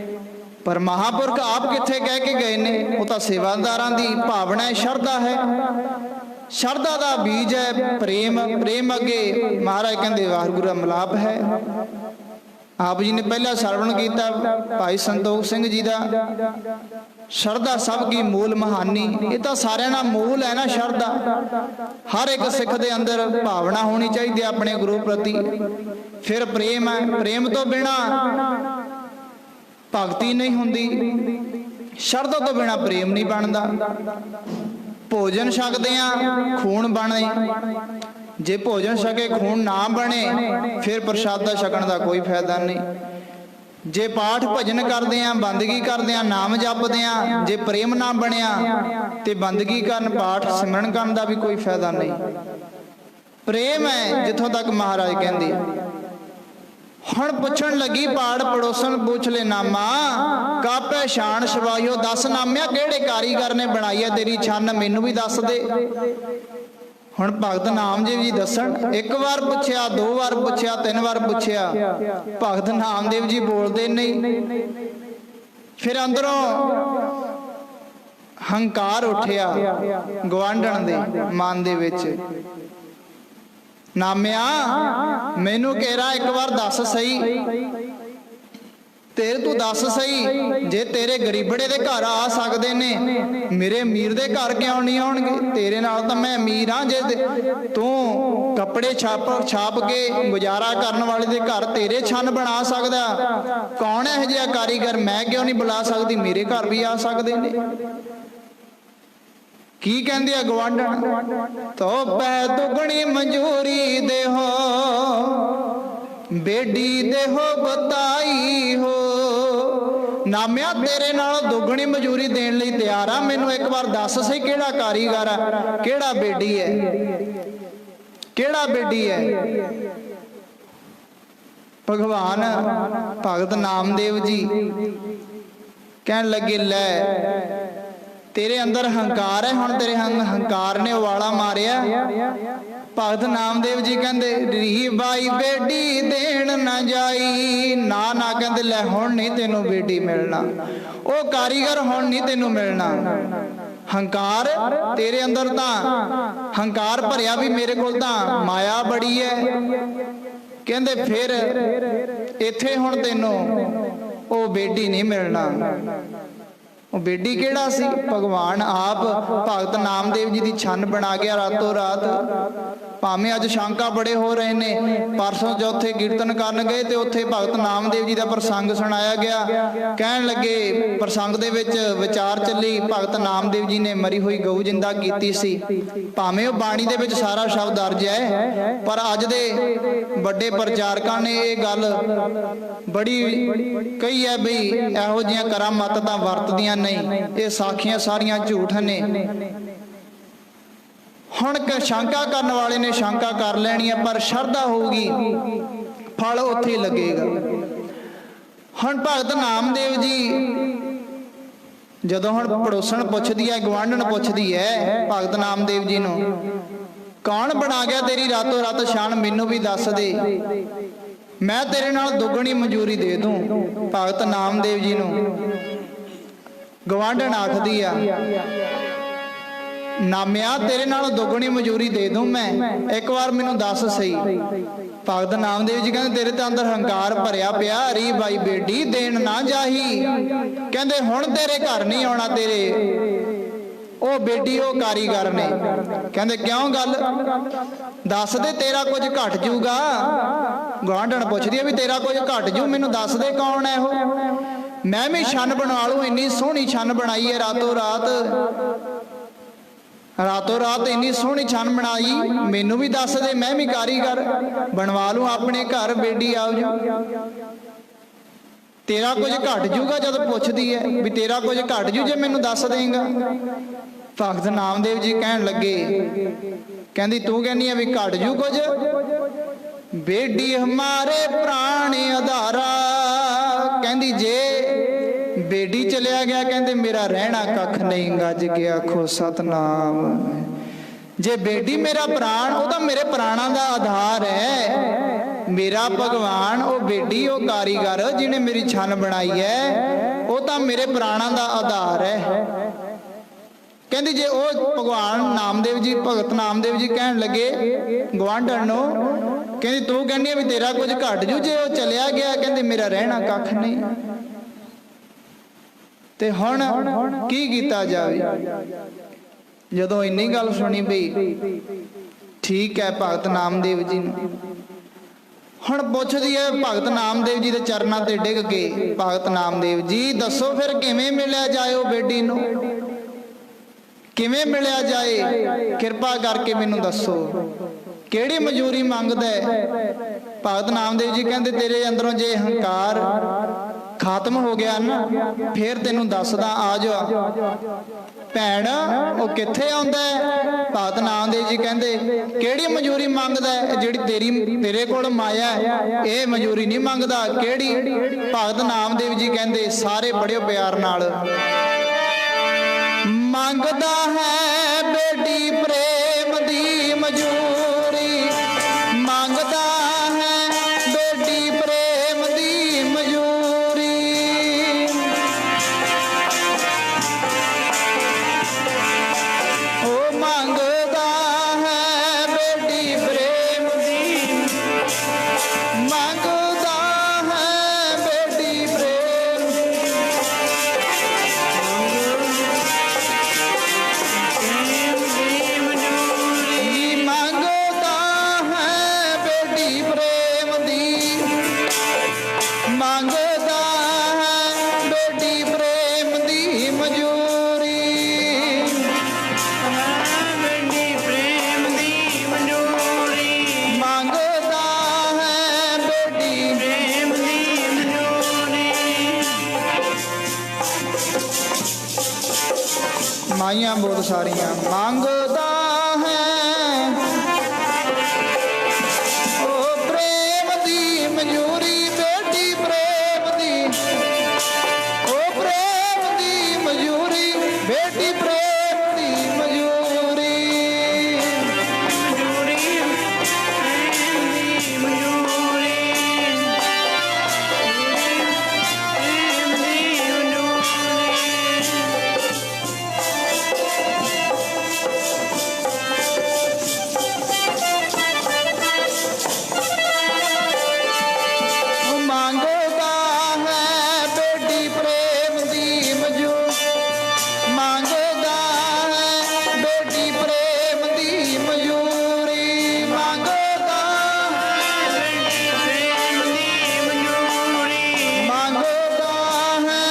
ਪਰ ਮਹਾਂਪੁਰਖ ਆਪ ਕਿੱਥੇ ਕਹਿ ਕੇ ਗਏ ਨੇ? ਉਹ ਤਾਂ ਸੇਵਾਦਾਰਾਂ ਦੀ ਭਾਵਨਾ ਹੈ, ਸ਼ਰਧਾ ਹੈ। ਸ਼ਰਧਾ ਦਾ ਬੀਜ ਹੈ ਪ੍ਰੇਮ। ਪ੍ਰੇਮ ਅੱਗੇ ਮਹਾਰਾਜ ਕਹਿੰਦੇ ਵਾਹਿਗੁਰੂ ਦਾ ਮਿਲਾਪ ਹੈ। ਆਪ ਜੀ ਨੇ ਪਹਿਲਾਂ ਸਰਵਣ ਕੀਤਾ ਭਾਈ ਸੰਤੋਖ ਸਿੰਘ ਜੀ ਦਾ, ਸ਼ਰਧਾ ਸਭ ਕੀ ਮੂਲ ਮਹਾਨੀ। ਇਹ ਤਾਂ ਸਾਰਿਆਂ ਦਾ ਮੂਲ ਹੈ ਨਾ ਸ਼ਰਧਾ। ਹਰ ਇੱਕ ਸਿੱਖ ਦੇ ਅੰਦਰ ਭਾਵਨਾ ਹੋਣੀ ਚਾਹੀਦੀ ਆਪਣੇ ਗੁਰੂ ਪ੍ਰਤੀ। ਫਿਰ ਪ੍ਰੇਮ ਹੈ, ਪ੍ਰੇਮ ਤੋਂ ਬਿਨਾ ਭਗਤੀ ਨਹੀਂ ਹੁੰਦੀ, ਸ਼ਰਧਾ ਤੋਂ ਬਿਨਾ ਪ੍ਰੇਮ ਨਹੀਂ ਬਣਦਾ। ਭੋਜਨ ਛਕਦੇ ਆ ਖੂਨ ਬਣੇ, ਜੇ ਭੋਜਨ ਛਕੇ ਖੂਨ ਨਾ ਬਣੇ ਫਿਰ ਪ੍ਰਸ਼ਾਦਾ ਛਕਣ ਦਾ ਕੋਈ ਫਾਇਦਾ ਨਹੀਂ। ਜੇ ਪਾਠ ਭਜਨ ਕਰਦੇ ਆ, ਬੰਦਗੀ ਕਰਦੇ ਆ, ਨਾਮ ਜਪਦੇ ਆ, ਜੇ ਪ੍ਰੇਮ ਨਾ ਬਣਿਆ ਤੇ ਬੰਦਗੀ ਕਰਨ, ਪਾਠ ਸਿਮਰਨ ਕਰਨ ਦਾ ਵੀ ਕੋਈ ਫਾਇਦਾ ਨਹੀਂ। ਪ੍ਰੇਮ ਹੈ ਜਿੱਥੋਂ ਤੱਕ ਮਹਾਰਾਜ ਕਹਿੰਦੇ। ਹੁਣ ਪੁੱਛਣ ਲੱਗੀ ਪਾੜ ਪੜੋਸਣ ਪੁੱਛ ਲੈ ਨਾਮਾ, ਕਾਪੇ ਸ਼ਾਨ ਸ਼ਵਾਇਓ, ਦੱਸ ਨਾਮਿਆ ਕਿਹੜੇ ਕਾਰੀਗਰ ਨੇ ਬਣਾਈ ਹੈ ਤੇਰੀ ਛੰਨ, ਮੈਨੂੰ ਵੀ ਦੱਸ ਦੇ। ਹੁਣ ਭਗਤ ਨਾਮਦੇਵ ਜੀ ਦੱਸਣ। ਇੱਕ ਵਾਰ ਪੁੱਛਿਆ, ਦੋ ਵਾਰ ਪੁੱਛਿਆ, ਤਿੰਨ ਵਾਰ ਪੁੱਛਿਆ, ਭਗਤ ਨਾਮਦੇਵ ਜੀ ਬੋਲਦੇ ਨਹੀਂ। ਫਿਰ ਅੰਦਰੋਂ ਹੰਕਾਰ ਉੱਠਿਆ ਗਵਾਂਢਣ ਦੇ ਮਨ ਦੇ ਵਿੱਚ। ਨਾਮਿਆ ਮੈਨੂੰ ਕਹਿਰਾ ਇੱਕ ਵਾਰ ਦੱਸ ਸਹੀ, ਤੂੰ ਦੱਸ ਸਹੀ, ਜੇ ਤੇਰੇ ਗਰੀਬੜੇ ਦੇ ਘਰ ਆ ਸਕਦੇ ਨੇ, ਮੇਰੇ ਅਮੀਰ ਦੇ ਘਰ ਕਿਉਂ ਨਹੀਂ ਆਉਣਗੇ? ਤੇਰੇ ਨਾਲ ਤਾਂ ਮੈਂ ਅਮੀਰ ਹਾਂ। ਜੇ ਤੂੰ ਕੱਪੜੇ ਛਾਪ ਕੇ ਗੁਜ਼ਾਰਾ ਕਰਨ ਵਾਲੇ ਦੇ ਘਰ ਤੇਰੇ ਛੰਨ ਬਣਾ ਸਕਦਾ, ਕੌਣ ਇਹੋ ਜਿਹਾ ਕਾਰੀਗਰ ਮੈਂ ਕਿਉਂ ਨਹੀਂ ਬੁਲਾ ਸਕਦੀ? ਮੇਰੇ ਘਰ ਵੀ ਆ ਸਕਦੇ ਨੇ। ਕੀ ਕਹਿੰਦੇ ਆ ਗਵਾਂਢਣ? ਤੋ ਪੈ ਦੁਗਣੀ ਮਨਜ਼ੂਰੀ ਦੇਹੋ, ਬੇਡੀ ਦੇਹੋ ਬਤਾਈ ਹੋ। ਨਾਮਿਆ ਤੇਰੇ ਨਾਲ ਦੁਗਣੀ ਮਜ਼ਦੂਰੀ ਦੇਣ ਲਈ ਤਿਆਰ ਆ, ਮੈਨੂੰ ਇੱਕ ਵਾਰ ਦੱਸ ਸਹੀ ਕਿਹੜਾ ਕਾਰੀਗਰ ਆ, ਕਿਹੜਾ ਬੇਡੀ ਹੈ, ਕਿਹੜਾ ਬੇਡੀ ਹੈ? ਭਗਵਾਨ ਭਗਤ ਨਾਮਦੇਵ ਜੀ ਕਹਿਣ ਲੱਗੇ, ਲੈ ਤੇਰੇ ਅੰਦਰ ਹੰਕਾਰ ਹੈ, ਹੁਣ ਤੇਰੇ ਹੰਕਾਰ ਨੇ ਉਵਾਲਾ ਮਾਰਿਆ। ਭਗਤ ਨਾਮਦੇਵ ਜੀ ਕਹਿੰਦੇ, ਰੀ ਬਾਈ ਬੇਟੀ ਦੇਣ ਨਾ ਜਾਈ। ਨਾ ਨਾ ਕਹਿੰਦੇ, ਲੈ ਹੁਣ ਨਹੀਂ ਤੈਨੂੰ ਬੇਟੀ ਮਿਲਣਾ, ਉਹ ਕਾਰੀਗਰ ਹੁਣ ਨਹੀਂ ਤੈਨੂੰ ਮਿਲਣਾ। ਹੰਕਾਰ ਤੇਰੇ ਅੰਦਰ, ਤਾਂ ਹੰਕਾਰ ਭਰਿਆ ਵੀ ਮੇਰੇ ਕੋਲ ਤਾਂ ਮਾਇਆ ਬੜੀ ਹੈ। ਕਹਿੰਦੇ ਫਿਰ ਇੱਥੇ ਹੁਣ ਤੈਨੂੰ ਉਹ ਬੇਟੀ ਨਹੀਂ ਮਿਲਣਾ। ਉਹ ਬੇਡੀ ਕਿਹੜਾ ਸੀ? ਭਗਵਾਨ ਆਪ ਭਗਤ ਨਾਮਦੇਵ ਜੀ ਦੀ ਛੰਨ ਬਣਾ ਗਿਆ ਰਾਤੋਂ ਰਾਤ। ਭਾਵੇਂ ਅੱਜ ਸ਼ੰਕਾ ਬੜੇ ਹੋ ਰਹੇ ਨੇ, ਪਰਸੋਂ ਚੌਥੇ ਕੀਰਤਨ ਕਰਨ ਗਏ ਤੇ ਉੱਥੇ ਭਗਤ ਨਾਮਦੇਵ ਜੀ ਦਾ ਪ੍ਰਸੰਗ ਸੁਣਾਇਆ ਗਿਆ। ਕਹਿਣ ਲੱਗੇ, ਪ੍ਰਸੰਗ ਦੇ ਵਿੱਚ ਵਿਚਾਰ ਚੱਲੀ, ਭਗਤ ਨਾਮਦੇਵ ਜੀ ਨੇ ਮਰੀ ਹੋਈ ਗਊ ਜਿੰਦਾ ਕੀਤੀ ਸੀ। ਭਾਵੇਂ ਉਹ ਬਾਣੀ ਦੇ ਵਿੱਚ ਸਾਰਾ ਸ਼ਬਦ ਦਰਜ ਹੈ, ਪਰ ਅੱਜ ਦੇ ਵੱਡੇ ਪ੍ਰਚਾਰਕਾਂ ਨੇ ਇਹ ਗੱਲ ਬੜੀ ਕਹੀ ਹੈ ਬਈ ਇਹੋ ਜਿਹੀਆਂ ਕਰਾਮਾਤ ਤਾਂ ਵਰਤਦੀਆਂ ਨਹੀਂ, ਇਹ ਸਾਖੀਆਂ ਸਾਰੀਆਂ ਝੂਠ ਨੇ। ਹੁਣ ਸ਼ੰਕਾ ਕਰਨ ਵਾਲੇ ਨੇ ਸ਼ੰਕਾ ਕਰ ਲੈਣੀ ਹੈ, ਪਰ ਸ਼ਰਧਾ ਹੋਊਗੀ ਫਲ ਉੱਥੇ ਲੱਗੇਗਾ। ਹੁਣ ਭਗਤ ਨਾਮਦੇਵ ਜੀ ਜਦੋਂ ਹੁਣ ਪੜੋਸਣ ਪੁੱਛਦੀ ਹੈ, ਗਵਾਂਢਣ ਪੁੱਛਦੀ ਹੈ ਭਗਤ ਨਾਮਦੇਵ ਜੀ ਨੂੰ, ਕੌਣ ਬਣਾ ਗਿਆ ਤੇਰੀ ਰਾਤੋਂ ਰਾਤ ਸ਼ਾਨ, ਮੈਨੂੰ ਵੀ ਦੱਸ ਦੇ, ਮੈਂ ਤੇਰੇ ਨਾਲ ਦੁੱਗਣੀ ਮਜ਼ਦੂਰੀ ਦੇ ਦੂੰ। ਭਗਤ ਨਾਮਦੇਵ ਜੀ ਨੂੰ ਗਵਾਂਢਣ ਆਖਦੀ ਆ, ਨਾਮਿਆ ਤੇਰੇ ਨਾਲ ਦੁੱਗਣੀ ਮਜ਼ਦੂਰੀ ਦੇ ਦੂੰ ਮੈਂ, ਇੱਕ ਵਾਰ ਮੈਨੂੰ ਦੱਸ ਸਹੀ। ਭਗਤ ਨਾਮਦੇਵ ਜੀ ਕਹਿੰਦੇ, ਤੇਰੇ ਤਾਂ ਅੰਦਰ ਹੰਕਾਰ ਭਰਿਆ ਪਿਆ, ਰੀ ਬਾਈ ਬੇਟੀ ਦੇਣ ਨਾ ਜਾਹੀ। ਕਹਿੰਦੇ ਹੁਣ ਤੇਰੇ ਘਰ ਨਹੀਂ ਆਉਣਾ ਤੇਰੇ ਉਹ ਬੇਟੀ, ਉਹ ਕਾਰੀਗਰ ਨੇ। ਕਹਿੰਦੇ ਕਿਉਂ ਗੱਲ ਦੱਸ ਦੇ, ਤੇਰਾ ਕੁਝ ਘਟ ਜੂਗਾ। ਗਵਾਂਢਣ ਪੁੱਛਦੀ ਹੈ ਵੀ ਤੇਰਾ ਕੁਝ ਘਟ ਜੂ, ਮੈਨੂੰ ਦੱਸ ਦੇ ਕੌਣ ਹੈ ਉਹ। मैं भी छन बना लूं, इन्नी सोहनी छन बनाई है रातों रात इन्नी सोहनी छन बनाई, मैनू भी दस दे, मैं भी कारीगर बनवा लूं अपने घर, बेटी आओ जो तेरा कुछ घट जूगा। जब पुछदी है भी तेरा कुछ घट जू जे मैनू दस देगा। भगत नामदेव जी कहन लगे, कहंदी तू कहनी है भी घट जू कुछ, बेटी हमारे प्राण आधारा, कहंदी जे बेटी चलिया गया, कहंदे मेरा रहना कख नहीं, गज गया आखो सतनाम। जे बेटी मेरा प्राण, वो तो मेरे प्राणा का आधार है, मेरा भगवान वो बेटी वो कारीगर जिन्हें मेरी छन बनाई है, वो तो मेरे प्राणा का आधार है। कहंदी जे वो भगवान नामदेव जी, भगत नामदेव जी कहन लगे गवांढण नूं, कहंदी तू कहनी भी तेरा कुछ घट जू जे वो चलिया गया, कहंदे मेरा रहना कख नहीं, ते हुण की कीता जावे। जदों इन्नी गल सुनी बई ठीक है भगत नामदेव जी ने, हुण पुछदी है भगत नामदेव जी के चरनां ते डिग के, भगत नामदेव जी दसो फिर किवें मिलिया जाए वो बेटी नूं, किवें मिलिया जाए, किरपा करके मैनू दसो, किहड़ी मजूरी मंगदा है। भगत नामदेव जी कहंदे तेरे अंदरों जे हंकार खत्म हो गया ना, फिर तेनू दसदा, आ जा भैन वो कित्थे आउंदा है। भगत नामदेव जी कहंदे किहड़ी मजूरी मंगदा है, जिहड़ी तेरे कोल माया है ये मजूरी नहीं मंगदा, किहड़ी। भगत नामदेव जी कहंदे सारे बड़े प्यार नाल, मंगदा है बेटी प्रेम दी मजूरी, मंगदा है बेटी प्रेम दी मजूरी, ओ मंगदा है बेटी प्रेम दी, मंगदा है बेटी प्रेम, मंगदा है बेटी प्रेम दी, मंगदा है बेटी प्रेम दी मजूरी, बेटी प्रेम दी मजूरी, मंगदा है बेटी प्रेम दी मजूरी, माइयां बहुत सारियां, मंगदा है ओ प्रेम दी मजूरी, बेटी प्रेम दी, ओ प्रेम दी मजूरी, बेटी प्रेम दी मजूरी, मजूरी प्रेम दी मजूरी, प्रेम दी मजूरी, मंगदा है बेटी प्रेम दी मजूरी, मंगदा है बेटी प्रेम दी मजूरी, मंगदा प्रेम दी मजूरी, मंगदा है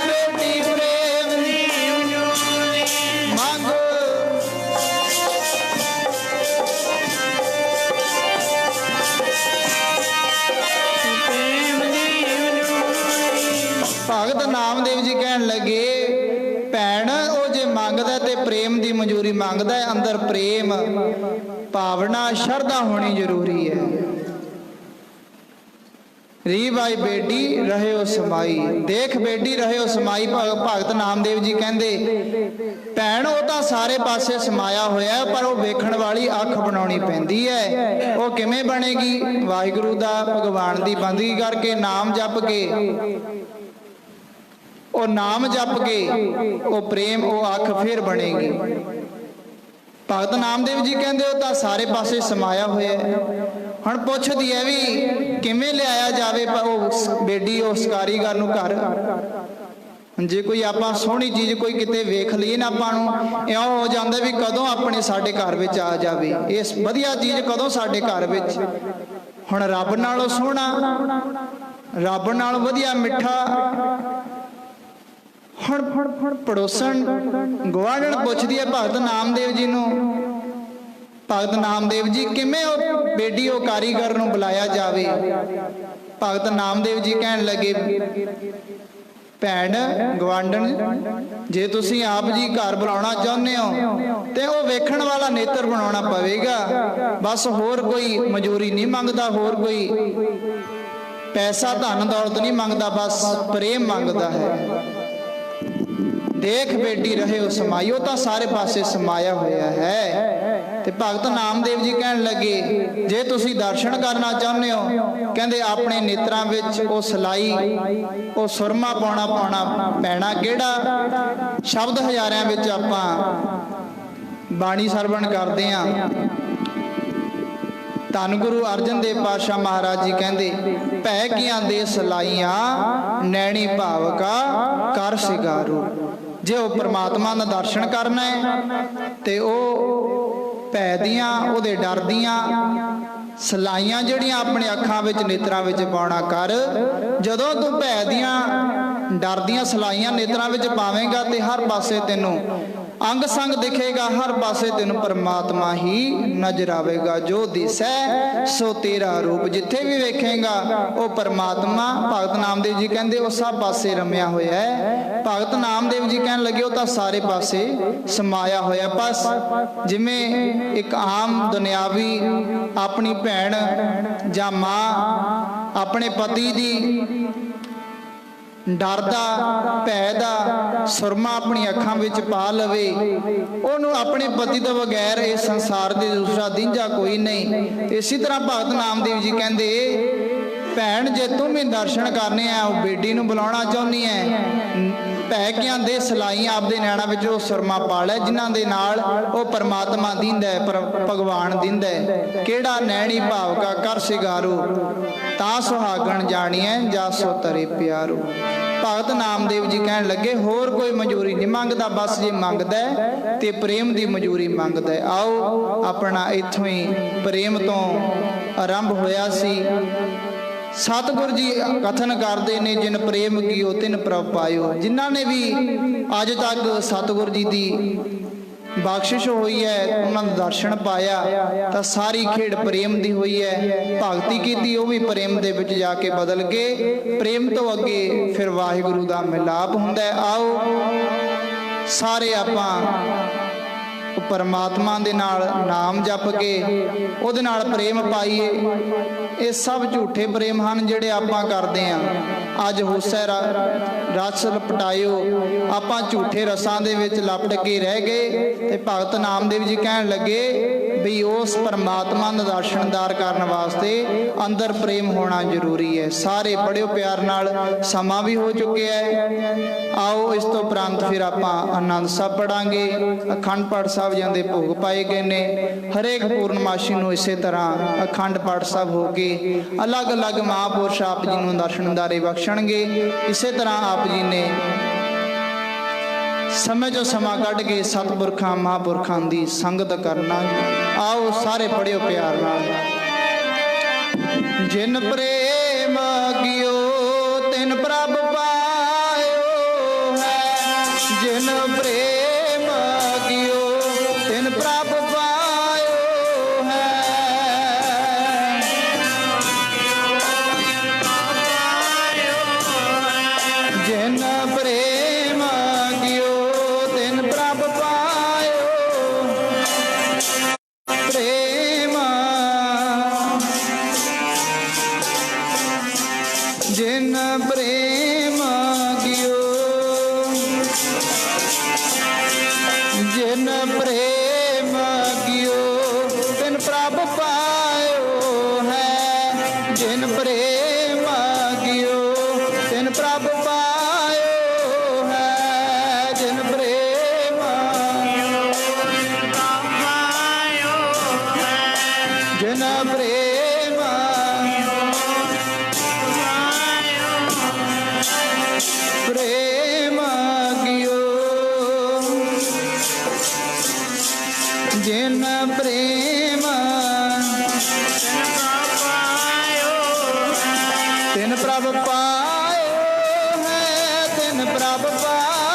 बेटी प्रेम दी मजूरी, मंग प्रेम दी मजूरी, भगत नामदेव जी कहन लगे भैन वो जे मंगदा ते प्रेम दी मजूरी मंगदा है, अंदर प्रेम भावना शरधा होनी जरूरी है। री भाई बेटी रहे हो समाई, देख बेटी रहे हो समाई। भगत नामदेव जी कहंदे भैन वो तो सारे पासे समाया होया, पर वो वेखण वाली अख बनाउणी पैंदी है। वो किवें बनेगी? वाहिगुरू दा भगवान दी बंदगी करके, नाम जप के, वो नाम जप के वो प्रेम वो अख फिर बनेगी। भगत नामदेव जी कहंदे वो तो सारे पासे समाया होया है। हुण पुछदी है भी किवें लिआया जावे बेटी उस कारीगर नूं घर। जे कोई आपां सोहनी चीज़ कोई किते वेख लईए ना, आपां नूं इउं हो जांदा भी कदों अपने साडे घर विच आ जावे, इस वधिया चीज़ कदों साडे घर विच। हुण रब नालों सोहना, रब नालों वधिया मिठा ਹੁਣ ਪੜੋਸਣ ਗੁਆਂਢਣ ਪੁੱਛਦੀ ਹੈ ਭਗਤ ਨਾਮਦੇਵ ਜੀ ਨੂੰ, ਭਗਤ ਨਾਮਦੇਵ ਜੀ ਕਿਵੇਂ ਉਹ ਬੇਟੀ ਉਹ ਕਾਰੀਗਰ ਨੂੰ ਬੁਲਾਇਆ ਜਾਵੇ। ਭਗਤ ਨਾਮਦੇਵ ਜੀ ਕਹਿਣ ਲੱਗੇ, ਭੈਣ ਗਵਾਂਢਣ, ਜੇ ਤੁਸੀਂ ਆਪ ਜੀ ਘਰ ਬੁਲਾਉਣਾ ਚਾਹੁੰਦੇ ਹੋ ਤੇ ਉਹ ਵੇਖਣ ਵਾਲਾ ਨੇਤਰ ਬਣਾਉਣਾ ਪਵੇਗਾ। ਬਸ ਹੋਰ ਕੋਈ ਮਜ਼ਦੂਰੀ ਨਹੀਂ ਮੰਗਦਾ, ਹੋਰ ਕੋਈ ਪੈਸਾ ਧਨ ਦੌਲਤ ਨਹੀਂ ਮੰਗਦਾ, ਬਸ ਪ੍ਰੇਮ ਮੰਗਦਾ ਹੈ। ਦੇਖ ਬੇਟੀ ਰਹੇ ਹੋ ਸਮਾਈ, ਉਹ ਤਾਂ ਸਾਰੇ ਪਾਸੇ ਸਮਾਇਆ ਹੋਇਆ ਹੈ। ਤੇ ਭਗਤ ਨਾਮਦੇਵ ਜੀ ਕਹਿਣ ਲੱਗੇ, ਜੇ ਤੁਸੀਂ ਦਰਸ਼ਨ ਕਰਨਾ ਚਾਹੁੰਦੇ ਹੋ, ਕਹਿੰਦੇ ਆਪਣੇ ਨੇਤਰਾਂ ਵਿੱਚ ਉਹ ਸਲਾਈ, ਉਹ ਸੁਰਮਾ ਪਾਉਣਾ ਪੈਣਾ। ਕਿਹੜਾ ਸ਼ਬਦ ਹਜ਼ਾਰਿਆਂ ਵਿੱਚ ਆਪਾਂ ਬਾਣੀ ਸਰਵਣ ਕਰਦੇ ਆਂ। ਧੰਨ ਗੁਰੂ ਅਰਜਨ ਦੇਵ ਪਾਤਸ਼ਾਹ ਮਹਾਰਾਜ ਜੀ ਕਹਿੰਦੇ, ਭੈ ਕੀਆਂ ਦੇ ਸਲਾਈਆਂ ਨੈਣੀ ਭਾਵਕਾ ਕਰ ਸਿਗਾਰੂ। ਜੇ ਉਹ ਪ੍ਰਮਾਤਮਾ ਦਾ ਦਰਸ਼ਨ ਕਰਨਾ ਹੈ ਤੇ ਉਹ ਭੈ ਦੀਆਂ, ਉਹਦੇ ਡਰ ਦੀਆਂ ਸਲਾਈਆਂ ਜਿਹੜੀਆਂ ਆਪਣੇ ਅੱਖਾਂ ਵਿੱਚ ਨੇਤਰਾਂ ਵਿੱਚ ਪਾਉਣਾ ਕਰ। ਜਦੋਂ ਤੂੰ ਭੈ ਦੀਆਂ ਡਰ ਦੀਆਂ ਸਲਾਈਆਂ ਨੇਤਰਾਂ ਵਿੱਚ ਪਾਵੇਂਗਾ ਤੇ ਹਰ ਪਾਸੇ ਤੈਨੂੰ ਅੰਗ ਸੰਗ ਦਿਖੇਗਾ, ਹਰ ਪਾਸੇ ਤੈਨੂੰ ਪਰਮਾਤਮਾ ਹੀ ਨਜ਼ਰ ਆਵੇਗਾ। ਜੋ ਦਿਸੈ ਸੋ ਤੇਰਾ ਰੂਪ, ਜਿੱਥੇ ਵੀ ਵੇਖੇਗਾ ਉਹ ਪਰਮਾਤਮਾ। ਭਗਤ ਨਾਮਦੇਵ ਜੀ ਕਹਿੰਦੇ ਉਹ ਸਭ ਪਾਸੇ ਰਮਿਆ ਹੋਇਆ ਹੈ। ਭਗਤ ਨਾਮਦੇਵ ਜੀ ਕਹਿਣ ਲੱਗੇ, ਉਹ ਤਾਂ ਸਾਰੇ ਪਾਸੇ ਸਮਾਇਆ ਹੋਇਆ। ਬਸ ਜਿਵੇਂ ਇੱਕ ਆਮ ਦੁਨਿਆਵੀ ਆਪਣੀ ਭੈਣ ਜਾਂ ਮਾਂ ਆਪਣੇ ਪਤੀ ਦੀ ਡਰ ਦਾ, ਭੈ ਦਾ ਸੁਰਮਾ ਆਪਣੀ ਅੱਖਾਂ ਵਿੱਚ ਪਾ ਲਵੇ, ਉਹਨੂੰ ਆਪਣੇ ਪਤੀ ਤੋਂ ਬਗੈਰ ਇਸ ਸੰਸਾਰ ਦੇ ਦੂਸਰਾ ਦੀਂਝਾ ਕੋਈ ਨਹੀਂ। ਇਸੇ ਤਰ੍ਹਾਂ ਭਗਤ ਨਾਮਦੇਵ ਜੀ ਕਹਿੰਦੇ, ਭੈਣ ਜੇ ਤੂੰ ਵੀ ਦਰਸ਼ਨ ਕਰਨੇ ਆ, ਉਹ ਬੇਟੀ ਨੂੰ ਬੁਲਾਉਣਾ ਚਾਹੁੰਦੀ ਹੈ, ਭੈ ਕੀਆਂ ਦੇ ਸਲਾਈਆਂ ਆਪਦੇ ਨੈਣਾਂ ਵਿੱਚ ਉਹ ਸੁਰਮਾ ਪਾ ਲੈ, ਜਿਨ੍ਹਾਂ ਦੇ ਨਾਲ ਉਹ ਪਰਮਾਤਮਾ ਦਿੰਦਾ ਹੈ, ਭਗਵਾਨ ਦਿੰਦਾ ਹੈ। ਕਿਹੜਾ ਨੈਣੀ ਭਾਵਕਾ ਕਰ ਸਿਗਾਰੂ, ਤਾਂ ਸੁਹਾਗਣ ਜਾਣੀਐ ਜਾ ਸੋ ਤਰੇ ਪਿਆਰੂ। ਭਗਤ ਨਾਮਦੇਵ ਜੀ ਕਹਿਣ ਲੱਗੇ, ਹੋਰ ਕੋਈ ਮਨਜ਼ੂਰੀ ਨਹੀਂ ਮੰਗਦਾ, ਬਸ ਜੇ ਮੰਗਦਾ ਤੇ ਪ੍ਰੇਮ ਦੀ ਮਨਜ਼ੂਰੀ ਮੰਗਦਾ। ਆਓ ਆਪਣਾ ਇੱਥੋਂ ਹੀ ਪ੍ਰੇਮ ਤੋਂ ਆਰੰਭ ਹੋਇਆ ਸੀ। ਸਤਿਗੁਰ ਜੀ ਕਥਨ ਕਰਦੇ ਨੇ, ਜਿਨ ਪ੍ਰੇਮ ਕੀਓ ਤਿਨ ਪ੍ਰਭ ਪਾਇਓ। ਜਿਨ੍ਹਾਂ ਨੇ ਵੀ ਅੱਜ ਤੱਕ ਸਤਿਗੁਰ ਜੀ ਦੀ ਬਖਸ਼ਿਸ਼ ਹੋਈ ਹੈ, ਉਹਨਾਂ ਦਾ ਦਰਸ਼ਨ ਪਾਇਆ, ਤਾਂ ਸਾਰੀ ਖੇਡ ਪ੍ਰੇਮ ਦੀ ਹੋਈ ਹੈ। ਭਗਤੀ ਕੀਤੀ ਉਹ ਵੀ ਪ੍ਰੇਮ ਦੇ ਵਿੱਚ ਜਾ ਕੇ ਬਦਲ ਕੇ, ਪ੍ਰੇਮ ਤੋਂ ਅੱਗੇ ਫਿਰ ਵਾਹਿਗੁਰੂ ਦਾ ਮਿਲਾਪ ਹੁੰਦਾ ਹੈ। ਆਓ ਸਾਰੇ ਆਪਾਂ ਪਰਮਾਤਮਾ ਦੇ ਨਾਲ ਨਾਮ ਜਪ ਕੇ ਉਹਦੇ ਨਾਲ ਪ੍ਰੇਮ ਪਾਈਏ। ਇਹ ਸਭ ਝੂਠੇ ਪ੍ਰੇਮ ਹਨ ਜਿਹੜੇ ਆਪਾਂ ਕਰਦੇ ਆਂ। ਅੱਜ ਹੁਸੈ ਰਸ ਲਪਟਾਇਓ, ਆਪਾਂ ਝੂਠੇ ਰਸਾਂ ਦੇ ਵਿੱਚ ਲਪਟ ਕੇ ਰਹਿ ਗਏ। ਤੇ ਭਗਤ ਨਾਮਦੇਵ ਜੀ ਕਹਿਣ ਲੱਗੇ ਵੀ ਉਸ ਪਰਮਾਤਮਾ ਦਾ ਦਰਸ਼ਨਦਾਰ ਕਰਨ ਵਾਸਤੇ ਅੰਦਰ ਪ੍ਰੇਮ ਹੋਣਾ ਜ਼ਰੂਰੀ ਹੈ। ਸਾਰੇ ਪੜਿਓ ਪਿਆਰ ਨਾਲ, ਸਮਾਂ ਵੀ ਹੋ ਚੁੱਕਿਆ ਹੈ। ਆਓ ਇਸ ਤੋਂ ਉਪਰੰਤ ਫਿਰ ਆਪਾਂ ਆਨੰਦ ਸਾਹਿਬ ਪੜਾਂਗੇ। ਅਖੰਡ ਪਾਠ ਸਾਹਿਬ ਜਾਂਦੇ ਭੋਗ ਪਾਏ ਗਏ ਨੇ। ਹਰੇਕ ਪੂਰਨਮਾਸ਼ੀ ਨੂੰ ਇਸੇ ਤਰ੍ਹਾਂ ਅਖੰਡ ਪਾਠ ਸਾਹਿਬ ਹੋ ਕੇ ਅਲੱਗ-ਅਲੱਗ ਮਹਾਂਪੁਰਸ਼ ਆਪ ਜੀ ਨੂੰ ਦਰਸ਼ਨਦਾਰੇ ਬਖਸ਼ਣਗੇ। ਇਸੇ ਤਰ੍ਹਾਂ ਆਪ ਜੀ ਨੇ ਸਮੇਂ ਜੋ ਸਮਾਂ ਕੱਢ ਕੇ ਸਤਿਪੁਰਖਾਂ ਮਹਾਂਪੁਰਖਾਂ ਦੀ ਸੰਗਤ ਕਰਨਾ। ਆਓ ਸਾਰੇ ਪੜਿਓ ਪਿਆਰ ਨਾਲ। ਜਿਨ ਪ੍ਰੇਮ ਕੀਓ ਤਿਨ ਪ੍ਰਭ ਪਾਇਓ ਹੈ, ਜਿਨ ਪ੍ਰੇਮ ਕੀਓ ਤਿਨ ਪ੍ਰਭ ਪਾਇਓ ਹੈ। ਜਿਨ ਪ੍ਰੇਮ ਕੀਓ ਤਿਨ ਪ੍ਰਭ ਪਾਇਓ। ਪ੍ਰੇਮ ਜਿਨ ਪ੍ਰੇਮ ਕੀਓ, ਜਿਨ ਪ੍ਰੇਮ ਕੀਓ ਤਿਨ ਪ੍ਰਭ ਪਾਇਓ ਹੈ। ਜਿਨ ਪ੍ਰੇਮ ਕੀਓ ਤਿਨ ਪ੍ਰਭ ਪਾਇਓ ਹੈ। ਜਿਨ ਪ੍ਰੇਮ ਜਿਨ ਪ੍ਰੇਮ ਪ੍ਰੇਮ ਕੀਓ, ਜਿਨ ਪ੍ਰੇਮ ਤਿਨ ਪ੍ਰਭ ਪਾਇਓ ਹੈ। ਤਿਨ ਪ੍ਰਭ ਪਾਇਓ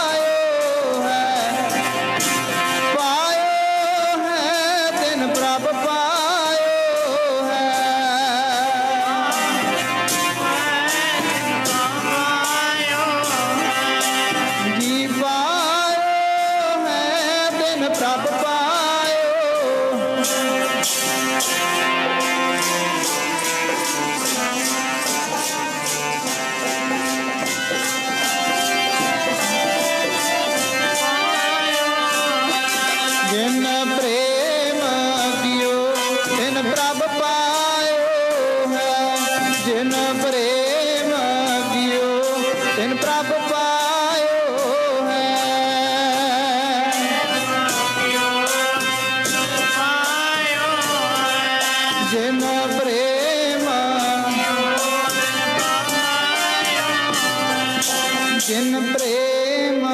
ਜਿਨ ਪ੍ਰੇਮ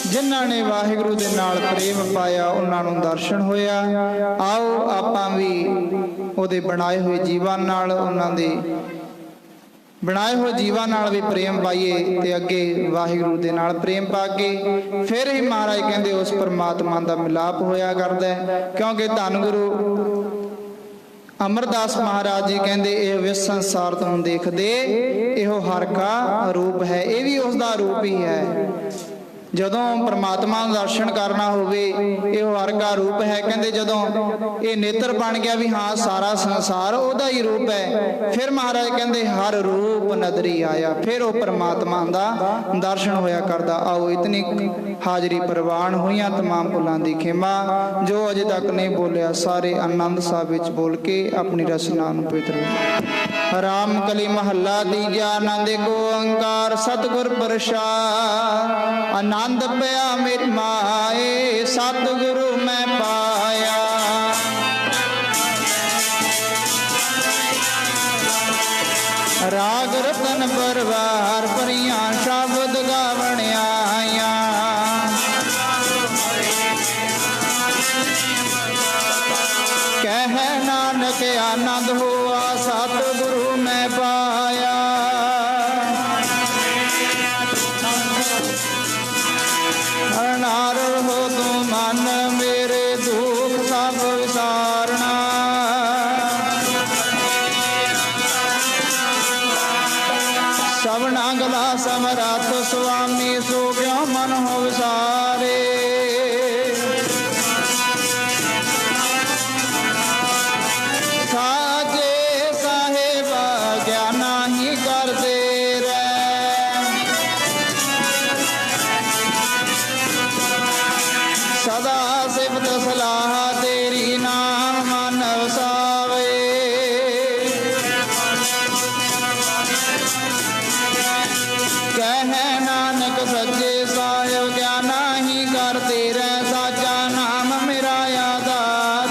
ਜਿਨ੍ਹਾਂ ਨੇ ਵਾਹਿਗੁਰੂ ਦੇ ਨਾਲ ਪ੍ਰੇਮ ਪਾਇਆ ਉਹਨਾਂ ਨੂੰ ਦਰਸ਼ਨ ਹੋਇਆ। ਆਓ ਆਪਾਂ ਵੀ ਉਹਦੇ ਬਣਾਏ ਹੋਏ ਜੀਵਨ ਨਾਲ, ਉਹਨਾਂ ਦੇ ਬਣਾਏ ਹੋਏ ਜੀਵਾਂ ਨਾਲ ਵੀ ਪ੍ਰੇਮ ਪਾਈਏ ਤੇ ਅੱਗੇ ਵਾਹਿਗੁਰੂ ਦੇ ਨਾਲ ਪ੍ਰੇਮ ਪਾ ਕੇ ਫਿਰ ਹੀ ਮਹਾਰਾਜ ਕਹਿੰਦੇ ਉਸ ਪਰਮਾਤਮਾ ਦਾ ਮਿਲਾਪ ਹੋਇਆ ਕਰਦਾ ਹੈ। ਕਿਉਂਕਿ ਧੰਨ ਗੁਰੂ ਅਮਰਦਾਸ ਮਹਾਰਾਜ ਜੀ ਕਹਿੰਦੇ ਇਹ ਵਿਸ ਸੰਸਾਰ ਤੋਂ ਦੇਖਦੇ ਇਹੋ ਹਰ ਕਾ ਰੂਪ ਹੈ। ਇਹ ਵੀ ਉਸ ਦਾ ਰੂਪ ਹੀ ਹੈ। ਜਦੋਂ ਪਰਮਾਤਮਾ ਦਾ ਦਰਸ਼ਨ ਕਰਨਾ ਹੋਵੇ ਇਹ ਹਰ ਕਾ ਰੂਪ ਹੈ। ਕਹਿੰਦੇ ਜਦੋਂ ਇਹ ਨੇਤਰ ਬਣ ਗਿਆ ਵੀ ਹਾਂ ਸਾਰਾ ਸੰਸਾਰ ਉਹਦਾ ਹੀ ਰੂਪ ਹੈ, ਫਿਰ ਮਹਾਰਾਜ ਕਹਿੰਦੇ ਹਰ ਰੂਪ ਨਦਰੀ ਆਇਆ, ਫਿਰ ਉਹ ਪਰਮਾਤਮਾ ਦਾ ਦਰਸ਼ਨ ਹੋਇਆ ਕਰਦਾ। ਆਓ ਇਤਨੀ ਹਾਜ਼ਰੀ ਪ੍ਰਵਾਨ ਹੋਈਆਂ ਤਮਾਮ ਭੁੱਲਾਂ ਦੀ ਖਿਮਾ। ਜੋ ਅਜੇ ਤੱਕ ਨਹੀਂ ਬੋਲਿਆ ਸਾਰੇ ਆਨੰਦ ਸਾਹਿਬ ਵਿੱਚ ਬੋਲ ਕੇ ਆਪਣੀ ਰਸਨਾ ਨੂੰ ਪਵਿੱਤਰ ਰਾਮ ਕਲੀ ਮਹੱਲਾ ਤੀਜਾ। ਆਨੰਦ ਏਕ ਓੰਕਾਰ ਸਤਿਗੁਰ ਪ੍ਰਸਾਦਿ। ਆਨੰਦ ਪਿਆ ਮੇਰੀ ਮਾਏ ਸਤਿਗੁਰੂ ਮੈਂ ਪਾਇਆ। ਰਾਗ ਰਤਨ ਪਰਵਾਰ ਭਰੀਆਂ ਸ਼ਬਦ ਗਾਵਣ ਆਇਆ। ਕਹਿ ਨਾਨਕ ਆਨੰਦ ਹੋਆ ਸਤਿਗੁਰੂ ਮੈਂ ਪਾਇਆ। ਨਾਰ ਹੋ ਤੂੰ ਮਨ ਮੇਰੇ ਦੁੱਖ ਸਭ ਵਿਸਾਰਨਾ। ਸਭਨਾ ਗਲਾ ਸਮਰੱਥ ਸੁਆਮੀ ਸੋ ਕਿਉ ਮਨ ਹੋ ਵਿਸਾਰੇ। ਸਾਜੇ ਸਾਹਿਬ ਗਿਆਨਾ ਹੀ ਕਰਦੇ ਰਹਿ। ਸਦਾ ਸਿਫਤ ਸਲਾਹ ਤੇਰੀ ਨਾਮ ਮਨ ਵਸਾਵੇ। ਕਹਿ ਨਾਨਕ ਸੱਚੇ ਸਾਹਿਬ ਗਿਆਨਾ ਹੀ ਕਰਦੇ ਰਹਿ। ਸਾਚਾ ਨਾਮ ਮੇਰਾ ਆਧਾਰ।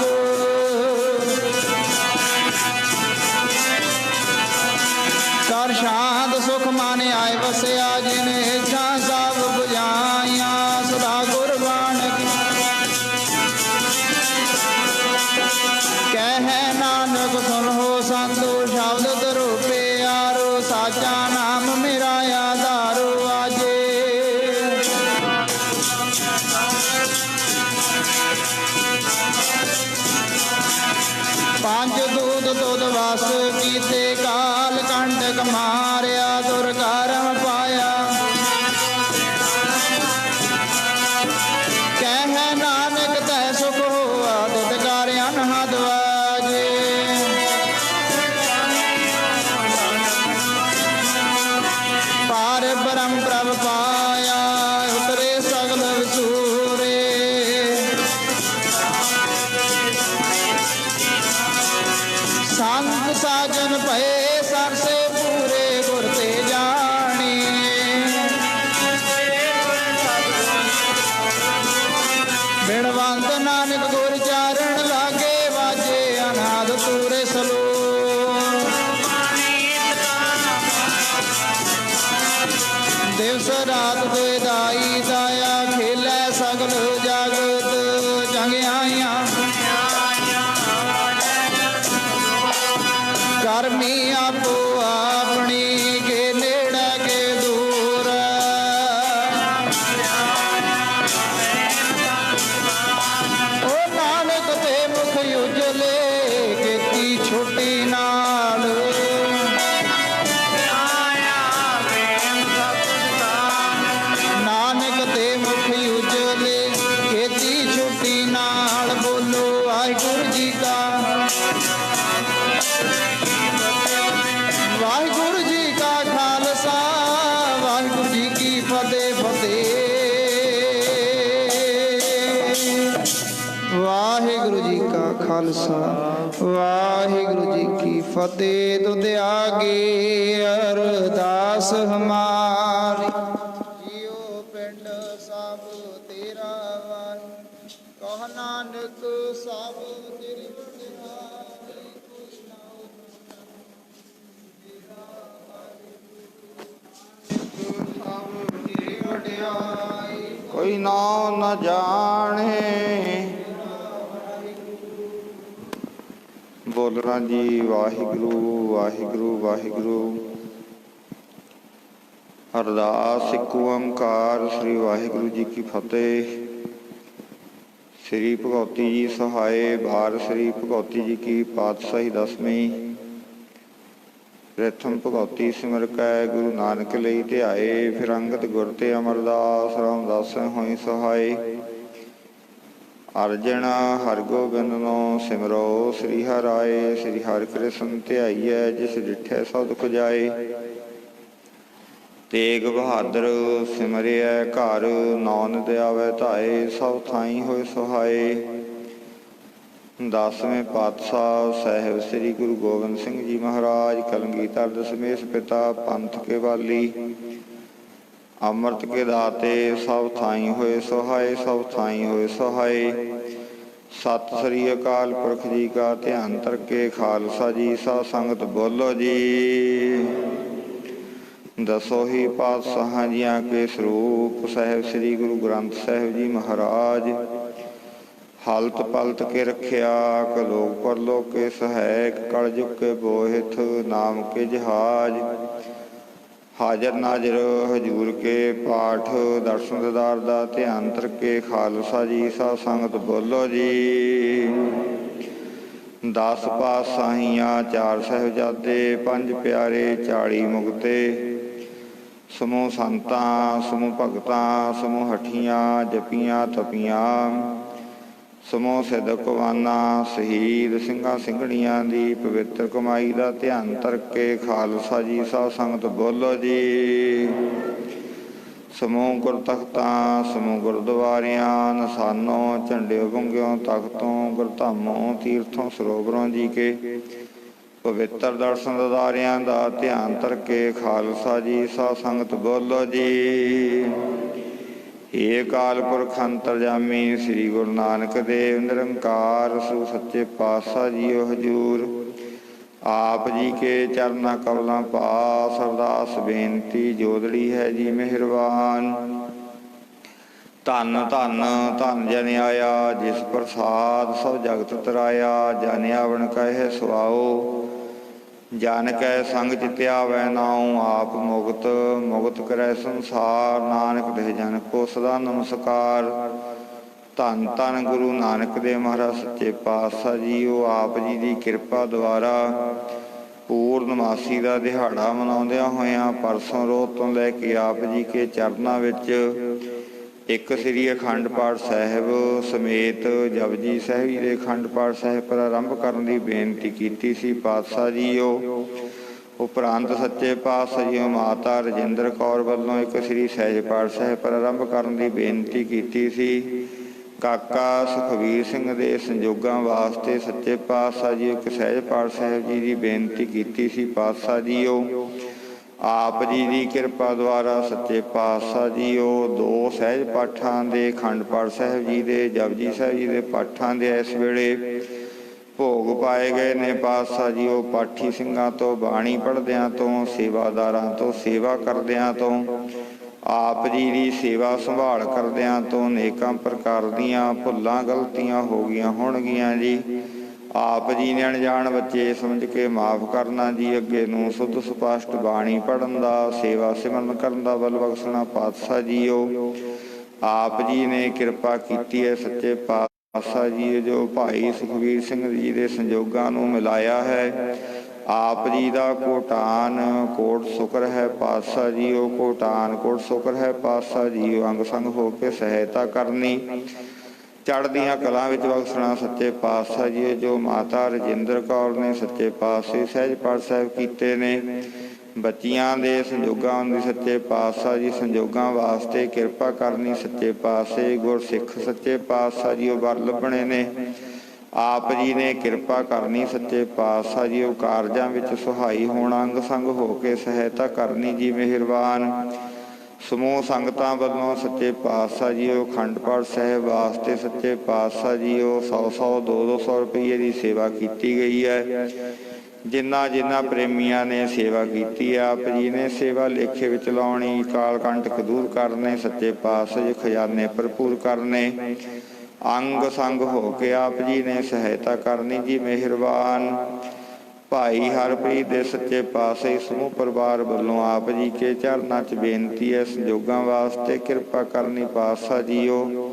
ਕਰ ਸ਼ਾਂਤ ਸੁਖ ਮਨ ਆਏ ਵਸਿਆ ਜਿਨੇ ਇੱਛਾ ਸਭ ਬੁਝਾਈਆਂ। ਸਦਾ ਗੁਰਬਾਣ ਕਹਿ ਨਾਨਕ ਸੁਨ ਹੋ ਸੰਤੋ ਸ਼ਬਦ ਧਰੋ ਪਿਆਰੋ। ਸਾਚਾ ਨਾਮ ਮੇਰਾ ਆਧਾਰੋ ਆਜੇ। ਪੰਜ ਦੂਤ ਤੁਧ ਵਸ ਕੀਤੇ ਕਾਲ ਕੰਟਕ ਮਾਰਿਆ। ਦੁਰ ਕਰਮ ਪਾਇਆ ਕਹਿ ਨਾਨਕ ਤੈ ਸੁਖ ਹੋਆ। ਦੁਤ ਕਰ ਅਨਹਦ ਵਾਜੇ। ਪਾਰ ਬ੍ਰਹਮ ਪ੍ਰਭ ਪਾਇਆ ਉਤਰੇ ਸਗਲ ਵਿਸੂਰੇ। ਸੰਤ ਸਾਜਨ ਭਏ ਸਰਸੇ ਪੂਰੇ ਗੁਰ ਤੇ ਜਾਣੀ। ਬਿਨਵੰਤ ਨਾਨਕ ਗੁਰ ਚਾਰਣ ਲਾਗੇ ਵਾਜੇ ਅਨਾਦ ਤੂਰੇ ਸਲੋ। ਦਿਵਸ ਰਾਤ ਦੁਇ ਦਾਈ ਦਾਇਆ ਖੇਲੇ ਸਗਲ ਜਗਤ ਜੰਗਿਆਈਆਂ। ਕਰਮੀ ਆਪੋ ਆਪਣੀ ਕੇ ਨੇੜੇ ਕੇ ਦੂਰ। ਓ ਨਾਨਕ ਤੇ ਮੁਖ ਉਜਲੇ ਕੀਤੀ ਛੋਟੀ ਨਾਲ। ਨਾਨਕ ਤੇ ਮੁਖ ਉਜਲੇ ਕੀਤੀ ਛੋਟੀ ਨਾਲ। ਬੋਲੋ ਵਾਹਿਗੁਰੂ ਜੀ ਕਾ ਵਾਹਿਗੁਰੂ ਜੀ ਕਾ ਖਾਲਸਾ ਵਾਹਿਗੁਰੂ ਜੀ ਕੀ ਫਤਿਹ ਫਤਿਹ। ਵਾਹਿਗੁਰੂ ਜੀ ਕਾ ਖਾਲਸਾ ਵਾਹਿਗੁਰੂ ਜੀ ਕੀ ਫਤਿਹ। ਤੁਧ ਆਗੇ ਅਰਦਾਸ ਹਮਾਰੀ। ਜਿਉ ਪਿੰਡ ਸਭ ਤੇਰਾ ਵਾਹਿ। ਕਹ ਨਾਨਕ ਸਭ ਤੇਰੀ ਵਡਿਆਈ, ਕ੍ਰਿਸ਼ਨ ਸਭ ਤੇਰੀ ਵਡਿਆਈ, ਕੋਈ ਨਾਮ ਨ ਜਾਣੇ। ਬੋਲਣਾ ਜੀ ਵਾਹਿਗੁਰੂ ਵਾਹਿਗੁਰੂ ਵਾਹਿਗੁਰੂ। ਅਰਦਾਸ ਇੱਕ ਓੰਕਾਰ ਸ੍ਰੀ ਵਾਹਿਗੁਰੂ ਜੀ ਕੀ ਫਤਿਹ। ਸ੍ਰੀ ਭਗਉਤੀ ਜੀ ਸਹਾਏ ਭਾਰ ਸ੍ਰੀ ਭਗਉਤੀ ਜੀ ਕੀ ਪਾਤਸ਼ਾਹੀ ਦਸਵੀਂ। ਪ੍ਰਥਮ ਭਗਉਤੀ ਸਿਮਰ ਕੈ ਗੁਰੂ ਨਾਨਕ ਲਈ ਧਿਆਏ, ਫਿਰ ਅੰਗਦ ਗੁਰ ਤੇ ਅਮਰਦਾਸ ਰਾਮਦਾਸ ਹੋਈ ਸਹਾਏ। ਅਰਜਨ ਹਰਗੋਬਿੰਦ ਸਿਮਰੋ ਸ੍ਰੀ ਹਰਿ, ਸ੍ਰੀ ਹਰਿ ਕ੍ਰਿਸ਼ਨ ਧਿਆਈਐ ਜਿਸ ਡਿਠੈ ਸਭ ਦੁਖ ਜਾਏ। ਤੇਗ ਬਹਾਦਰ ਸਿਮਰਿਐ ਘਰ, ਨਾਨਕ ਆਵੈ ਧਾਏ ਸਭ ਥਾਈ ਹੋਏ ਸਹਾਏ। ਦਸਵੇਂ ਪਾਤਸ਼ਾਹ ਸਾਹਿਬ ਸ੍ਰੀ ਗੁਰੂ ਗੋਬਿੰਦ ਸਿੰਘ ਜੀ ਮਹਾਰਾਜ ਕਲਗੀਧਰ ਦਸਮੇਸ਼ ਪਿਤਾ ਪੰਥ ਕੇ ਵਾਲੀ, ਅੰਮ੍ਰਿਤ ਕੇ ਦਾਤੇ ਸਭ ਥਾਈ ਹੋਏ ਸਹਾਏ, ਸਭ ਥਾਈ ਹੋਏ ਸਹਾਏ। ਸਤਿ ਸ੍ਰੀ ਅਕਾਲ ਪੁਰਖ ਜੀ ਕਾ ਧਿਆਨ ਧਰਕੇ ਖਾਲਸਾ ਜੀ ਸਾਧ ਸੰਗਤ ਬੋਲੋ ਜੀ। ਦਸੋ ਹੀ ਪਾਤਸ਼ਾਹਾਂ ਜੀਆਂ ਕੇ ਸਰੂਪ ਸਾਹਿਬ ਸ੍ਰੀ ਗੁਰੂ ਗ੍ਰੰਥ ਸਾਹਿਬ ਜੀ ਮਹਾਰਾਜ, ਹਲਤ ਪਲਤ ਕੇ ਰੱਖਿਆ ਕਲੋਕ ਪਰਲੋਕ ਕੇ ਸਹਾਇਕ, ਕਲ ਜੁਗ ਕੇ ਬੋਹਿਥ ਨਾਮ ਕੇ ਜਹਾਜ। ਹਾਜ਼ਰ ਨਾਜ਼ਰ ਹਜੂਰ ਕੇ ਪਾਠ, ਦਰਸ਼ਨ ਦਿਦਾਰ ਦਾ ਧਿਆਨ ਧਰਕੇ ਖਾਲਸਾ ਜੀ ਸਾਧ ਸੰਗਤ ਬੋਲੋ ਜੀ। 10 ਪਾਤਸ਼ਾਹੀਆਂ, 4 ਸਾਹਿਬਜ਼ਾਦੇ, 5 ਪਿਆਰੇ, 40 ਮੁਕਤੇ। ਸਮੂਹ ਸੰਤਾਂ, ਸਮੂਹ ਭਗਤਾਂ, ਸਮੂਹ ਹਠੀਆਂ ਜਪੀਆਂ ਤਪੀਆਂ, ਸਮੂਹ ਸਿੱਧਕਵਾਨਾਂ ਸ਼ਹੀਦ ਸਿੰਘਾਂ ਸਿੰਘਣੀਆਂ ਦੀ ਪਵਿੱਤਰ ਕਮਾਈ ਦਾ ਧਿਆਨ ਧਰਕੇ ਖਾਲਸਾ ਜੀ ਸਾਧ ਸੰਗਤ ਬੋਲੋ ਜੀ। ਸਮੂਹ ਗੁਰਤਖਤਾਂ, ਸਮੂਹ ਗੁਰਦੁਆਰਿਆਂ, ਨਸਾਨੋਂ ਝੰਡਿਓ ਬੰਗਿਓ ਤਖਤੋਂ, ਗੁਰਧਾਮੋਂ ਤੀਰਥੋਂ ਸਰੋਵਰਾਂ ਜੀ ਕੇ ਪਵਿੱਤਰ ਦਰਸ਼ਨ ਦਿਦਾਰਿਆਂ ਦਾ ਧਿਆਨ ਧਰਕੇ ਖਾਲਸਾ ਜੀ ਸਾਧ ਸੰਗਤ ਬੋਲੋ ਜੀ। ਏ ਅਕਾਲ ਪੁਰਖ ਅੰਤਰਜਾਮੀ ਸ੍ਰੀ ਗੁਰੂ ਨਾਨਕ ਦੇਵ ਨਿਰੰਕਾਰ ਸੋ ਸੱਚੇ ਪਾਤਸ਼ਾਹ ਜੀਓ ਹਜੂਰ, ਆਪ ਜੀ ਕੇ ਚਰਨਾਂ ਕਮਲਾਂ ਪਾਸ ਅਰਦਾਸ ਬੇਨਤੀ ਜੋਦੜੀ ਹੈ ਜੀ ਮਿਹਰਬਾਨ। ਧੰਨ ਧੰਨ ਧੰਨ ਜਨ ਆਇਆ ਜਿਸ ਪ੍ਰਸਾਦ ਸਭ ਜਗਤ ਤਰਾਇਆ, ਜਨ ਆਵਣ ਕਹੇ ਸੁਆਓ ਜਨ ਕੈ ਸੰਗ ਚਿਤਿ ਆਵੈ ਨਾਉ, ਆਪ ਮੁਕਤ ਮੁਕਤ ਕਰੈ ਸੰਸਾਰ, ਨਾਨਕ ਦੇ ਜਨ ਕੋ ਸਦਾ ਨਮਸਕਾਰ। ਧੰਨ ਧੰਨ ਗੁਰੂ ਨਾਨਕ ਦੇਵ ਮਹਾਰਾਜ ਸੱਚੇ ਪਾਤਸ਼ਾਹ ਜੀਓ, ਆਪ ਜੀ ਦੀ ਕਿਰਪਾ ਦੁਆਰਾ ਪੂਰਨਮਾਸੀ ਦਾ ਦਿਹਾੜਾ ਮਨਾਉਂਦਿਆਂ ਹੋਇਆਂ ਪਰਸੋਂ ਰੋਜ਼ ਤੋਂ ਲੈ ਕੇ ਆਪ ਜੀ ਕੇ ਚਰਨਾਂ ਵਿੱਚ ਇੱਕ ਸ੍ਰੀ ਅਖੰਡ ਪਾਠ ਸਾਹਿਬ ਸਮੇਤ ਜਪਜੀ ਸਾਹਿਬ ਜੀ ਦੇ ਅਖੰਡ ਪਾਠ ਸਾਹਿਬ ਪ੍ਰਾਰੰਭ ਕਰਨ ਦੀ ਬੇਨਤੀ ਕੀਤੀ ਸੀ ਪਾਤਸ਼ਾਹ ਜੀਓ। ਉਪਰੰਤ ਸੱਚੇ ਪਾਤਸ਼ਾਹ ਜੀਓ ਮਾਤਾ ਰਜਿੰਦਰ ਕੌਰ ਵੱਲੋਂ ਇੱਕ ਸ੍ਰੀ ਸਹਿਜ ਪਾਠ ਸਾਹਿਬ ਪ੍ਰਾਰੰਭ ਕਰਨ ਦੀ ਬੇਨਤੀ ਕੀਤੀ ਸੀ। ਕਾਕਾ ਸੁਖਵੀਰ ਸਿੰਘ ਦੇ ਸੰਜੋਗਾਂ ਵਾਸਤੇ ਸੱਚੇ ਪਾਤਸ਼ਾਹ ਜੀ ਇੱਕ ਸਹਿਜ ਪਾਠ ਸਾਹਿਬ ਜੀ ਦੀ ਬੇਨਤੀ ਕੀਤੀ ਸੀ ਪਾਤਸ਼ਾਹ ਜੀਓ। ਆਪ ਜੀ ਦੀ ਕਿਰਪਾ ਦੁਆਰਾ ਸੱਚੇ ਪਾਤਸ਼ਾਹ ਜੀਓ 2 ਸਹਿਜ ਪਾਠਾਂ ਦੇ ਅਖੰਡ ਪਾਠ ਸਾਹਿਬ ਜੀ ਦੇ ਜਪਜੀ ਸਾਹਿਬ ਜੀ ਦੇ ਪਾਠਾਂ ਦੇ ਇਸ ਵੇਲੇ ਭੋਗ ਪਾਏ ਗਏ ਨੇ ਪਾਤਸ਼ਾਹ ਜੀਓ। ਪਾਠੀ ਸਿੰਘਾਂ ਤੋਂ ਬਾਣੀ ਪੜ੍ਹਦਿਆਂ ਤੋਂ, ਸੇਵਾਦਾਰਾਂ ਤੋਂ ਸੇਵਾ ਕਰਦਿਆਂ ਤੋਂ, ਆਪ ਜੀ ਦੀ ਸੇਵਾ ਸੰਭਾਲ ਕਰਦਿਆਂ ਤੋਂ ਅਨੇਕਾਂ ਪ੍ਰਕਾਰ ਦੀਆਂ ਭੁੱਲਾਂ ਗਲਤੀਆਂ ਹੋ ਗਈਆਂ ਹੋਣਗੀਆਂ ਜੀ। ਆਪ ਜੀ ਨੇ ਅਣਜਾਣ ਬੱਚੇ ਸਮਝ ਕੇ ਮਾਫ ਕਰਨਾ ਜੀ। ਅੱਗੇ ਨੂੰ ਸੁੱਧ ਸਪਸ਼ਟ ਬਾਣੀ ਪੜ੍ਹਨ ਦਾ, ਸੇਵਾ ਸਿਮਰਨ ਕਰਨ ਦਾ ਬਲ ਬਖਸ਼ਣਾ ਪਾਤਸ਼ਾਹ ਜੀਓ। ਆਪ ਜੀ ਨੇ ਕਿਰਪਾ ਕੀਤੀ ਹੈ ਸੱਚੇ ਪਾਤਸ਼ਾਹ ਜੀ ਜੋ ਭਾਈ ਸੁਖਵੀਰ ਸਿੰਘ ਜੀ ਦੇ ਸੰਜੋਗਾਂ ਨੂੰ ਮਿਲਾਇਆ ਹੈ। ਆਪ ਜੀ ਦਾ ਕੋਟਾਨ ਕੋਟ ਸ਼ੁਕਰ ਹੈ ਪਾਤਸ਼ਾਹ ਜੀਓ, ਕੋਟਾਨ ਕੋਟ ਸ਼ੁਕਰ ਹੈ ਪਾਤਸ਼ਾਹ ਜੀਓ। ਅੰਗ ਸੰਗ ਹੋ ਕੇ ਸਹਾਇਤਾ ਕਰਨੀ, ਚੜ੍ਹਦੀਆਂ ਕਲਾਂ ਵਿੱਚ ਬਖਸ਼ਣਾ ਸੱਚੇ ਪਾਤਸ਼ਾਹ ਜੀ ਜੋ ਮਾਤਾ ਰਜਿੰਦਰ ਕੌਰ ਨੇ ਸੱਚੇ ਪਾਤਸ਼ਾਹ ਸਹਿਜ ਪਾਠ ਸਾਹਿਬ ਕੀਤੇ ਨੇ। ਬੱਚੀਆਂ ਦੇ ਸੰਜੋਗਾਂ ਦੀ ਸੱਚੇ ਪਾਤਸ਼ਾਹ ਜੀ ਸੰਜੋਗਾਂ ਵਾਸਤੇ ਕਿਰਪਾ ਕਰਨੀ ਸੱਚੇ ਪਾਤਸ਼ਾਹ। ਗੁਰਸਿੱਖ ਸੱਚੇ ਪਾਤਸ਼ਾਹ ਜੀ ਉਹ ਵਰ ਲੱਭਣੇ ਨੇ, ਆਪ ਜੀ ਨੇ ਕਿਰਪਾ ਕਰਨੀ ਸੱਚੇ ਪਾਤਸ਼ਾਹ ਜੀ ਉਹ ਕਾਰਜਾਂ ਵਿੱਚ ਸੁਹਾਈ ਹੋਣਾ, ਅੰਗ ਸੰਗ ਹੋ ਕੇ ਸਹਾਇਤਾ ਕਰਨੀ ਜੀ ਮਿਹਰਬਾਨ। ਸਮੂਹ ਸੰਗਤਾਂ ਵੱਲੋਂ ਸੱਚੇ ਪਾਤਸ਼ਾਹ ਜੀਓ ਅਖੰਡ ਪਾਠ ਸਾਹਿਬ ਵਾਸਤੇ ਸੱਚੇ ਪਾਤਸ਼ਾਹ ਜੀਓ 100 200 ਰੁਪਏ ਦੀ ਸੇਵਾ ਕੀਤੀ ਗਈ ਹੈ। ਜਿਨ੍ਹਾਂ ਪ੍ਰੇਮੀਆਂ ਨੇ ਸੇਵਾ ਕੀਤੀ ਆਪ ਜੀ ਨੇ ਸੇਵਾ ਲੇਖੇ ਵਿੱਚ ਲਾਉਣੀ, ਕਾਲ ਕੰਟਕ ਦੂਰ ਕਰਨੇ, ਸੱਚੇ ਪਾਤਸ਼ਾਹ ਜੀ ਖਜ਼ਾਨੇ ਭਰਪੂਰ ਕਰਨੇ, ਅੰਗ ਸੰਗ ਹੋ ਕੇ ਆਪ ਜੀ ਨੇ ਸਹਾਇਤਾ ਕਰਨੀ ਜੀ ਮਿਹਰਬਾਨ। ਭਾਈ ਹਰਪ੍ਰੀਤ ਦੇ ਸੱਚੇ ਪਾਤਸ਼ਾਹੀ ਸਮੂਹ ਪਰਿਵਾਰ ਵੱਲੋਂ ਆਪ ਜੀ ਕੇ ਚਰਨਾਂ 'ਚ ਬੇਨਤੀ ਹੈ, ਸੰਜੋਗਾਂ ਵਾਸਤੇ ਕਿਰਪਾ ਕਰਨੀ ਪਾਤਸ਼ਾਹ ਜੀਓ।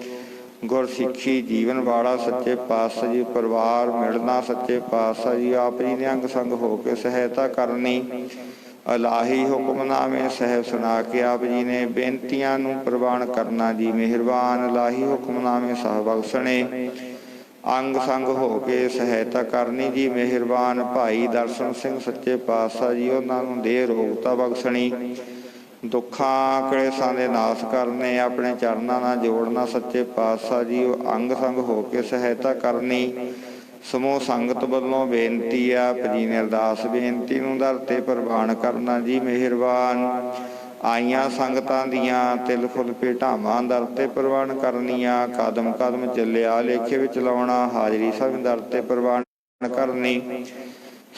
ਗੁਰਸਿੱਖੀ ਜੀਵਨ ਵਾਲਾ ਸੱਚੇ ਪਾਤਸ਼ਾਹ ਜੀ ਪਰਿਵਾਰ ਮਿਲਣਾ, ਸੱਚੇ ਪਾਤਸ਼ਾਹ ਜੀ ਆਪ ਜੀ ਨੇ ਅੰਗ ਸੰਗ ਹੋ ਕੇ ਸਹਾਇਤਾ ਕਰਨੀ। ਇਲਾਹੀ ਹੁਕਮਨਾਮੇ ਸਾਹਿਬ ਸੁਣਾ ਕੇ ਆਪ ਜੀ ਨੇ ਬੇਨਤੀਆਂ ਨੂੰ ਪ੍ਰਵਾਨ ਕਰਨਾ ਜੀ ਮਿਹਰਬਾਨ। ਇਲਾਹੀ ਹੁਕਮਨਾਮੇ ਸਾਹਿਬ ਬਖਸ਼ਣੇ, ਅੰਗ ਸੰਗ ਹੋ ਕੇ ਸਹਾਇਤਾ ਕਰਨੀ ਜੀ ਮਿਹਰਬਾਨ। ਭਾਈ ਦਰਸ਼ਨ ਸਿੰਘ ਸੱਚੇ ਪਾਤਸ਼ਾਹ ਜੀ ਉਹਨਾਂ ਨੂੰ ਦੇਹ ਰੋਗਤਾ ਬਖਸ਼ਣੀ, ਦੁੱਖਾਂ ਕਲੇਸ਼ਾਂ ਦੇ ਨਾਸ਼ ਕਰਨੇ, ਆਪਣੇ ਚਰਨਾਂ ਨਾਲ ਜੋੜਨਾ ਸੱਚੇ ਪਾਤਸ਼ਾਹ ਜੀ ਅੰਗ ਸੰਗ ਹੋ ਕੇ ਸਹਾਇਤਾ ਕਰਨੀ। ਸਮੂਹ ਸੰਗਤ ਵੱਲੋਂ ਬੇਨਤੀ ਆ ਆਪ ਜੀ ਨੇ ਅਰਦਾਸ ਬੇਨਤੀ ਨੂੰ ਦਰ ਤੇ ਪ੍ਰਵਾਨ ਕਰਨਾ ਜੀ ਮਿਹਰਬਾਨ। ਆਈਆਂ ਸੰਗਤਾਂ ਦੀਆਂ ਤਿਲ ਫੁੱਲ ਭੇਟਾਵਾਂ ਦਰ ਤੇ ਪ੍ਰਵਾਨ ਕਰਨੀਆਂ, ਕਦਮ ਕਦਮ ਚੱਲਿਆ ਲੇਖੇ ਵਿੱਚ ਲਾਉਣਾ, ਹਾਜ਼ਰੀ ਸਭ ਦਰ ਤੇ ਪ੍ਰਵਾਨ ਕਰਨੀ,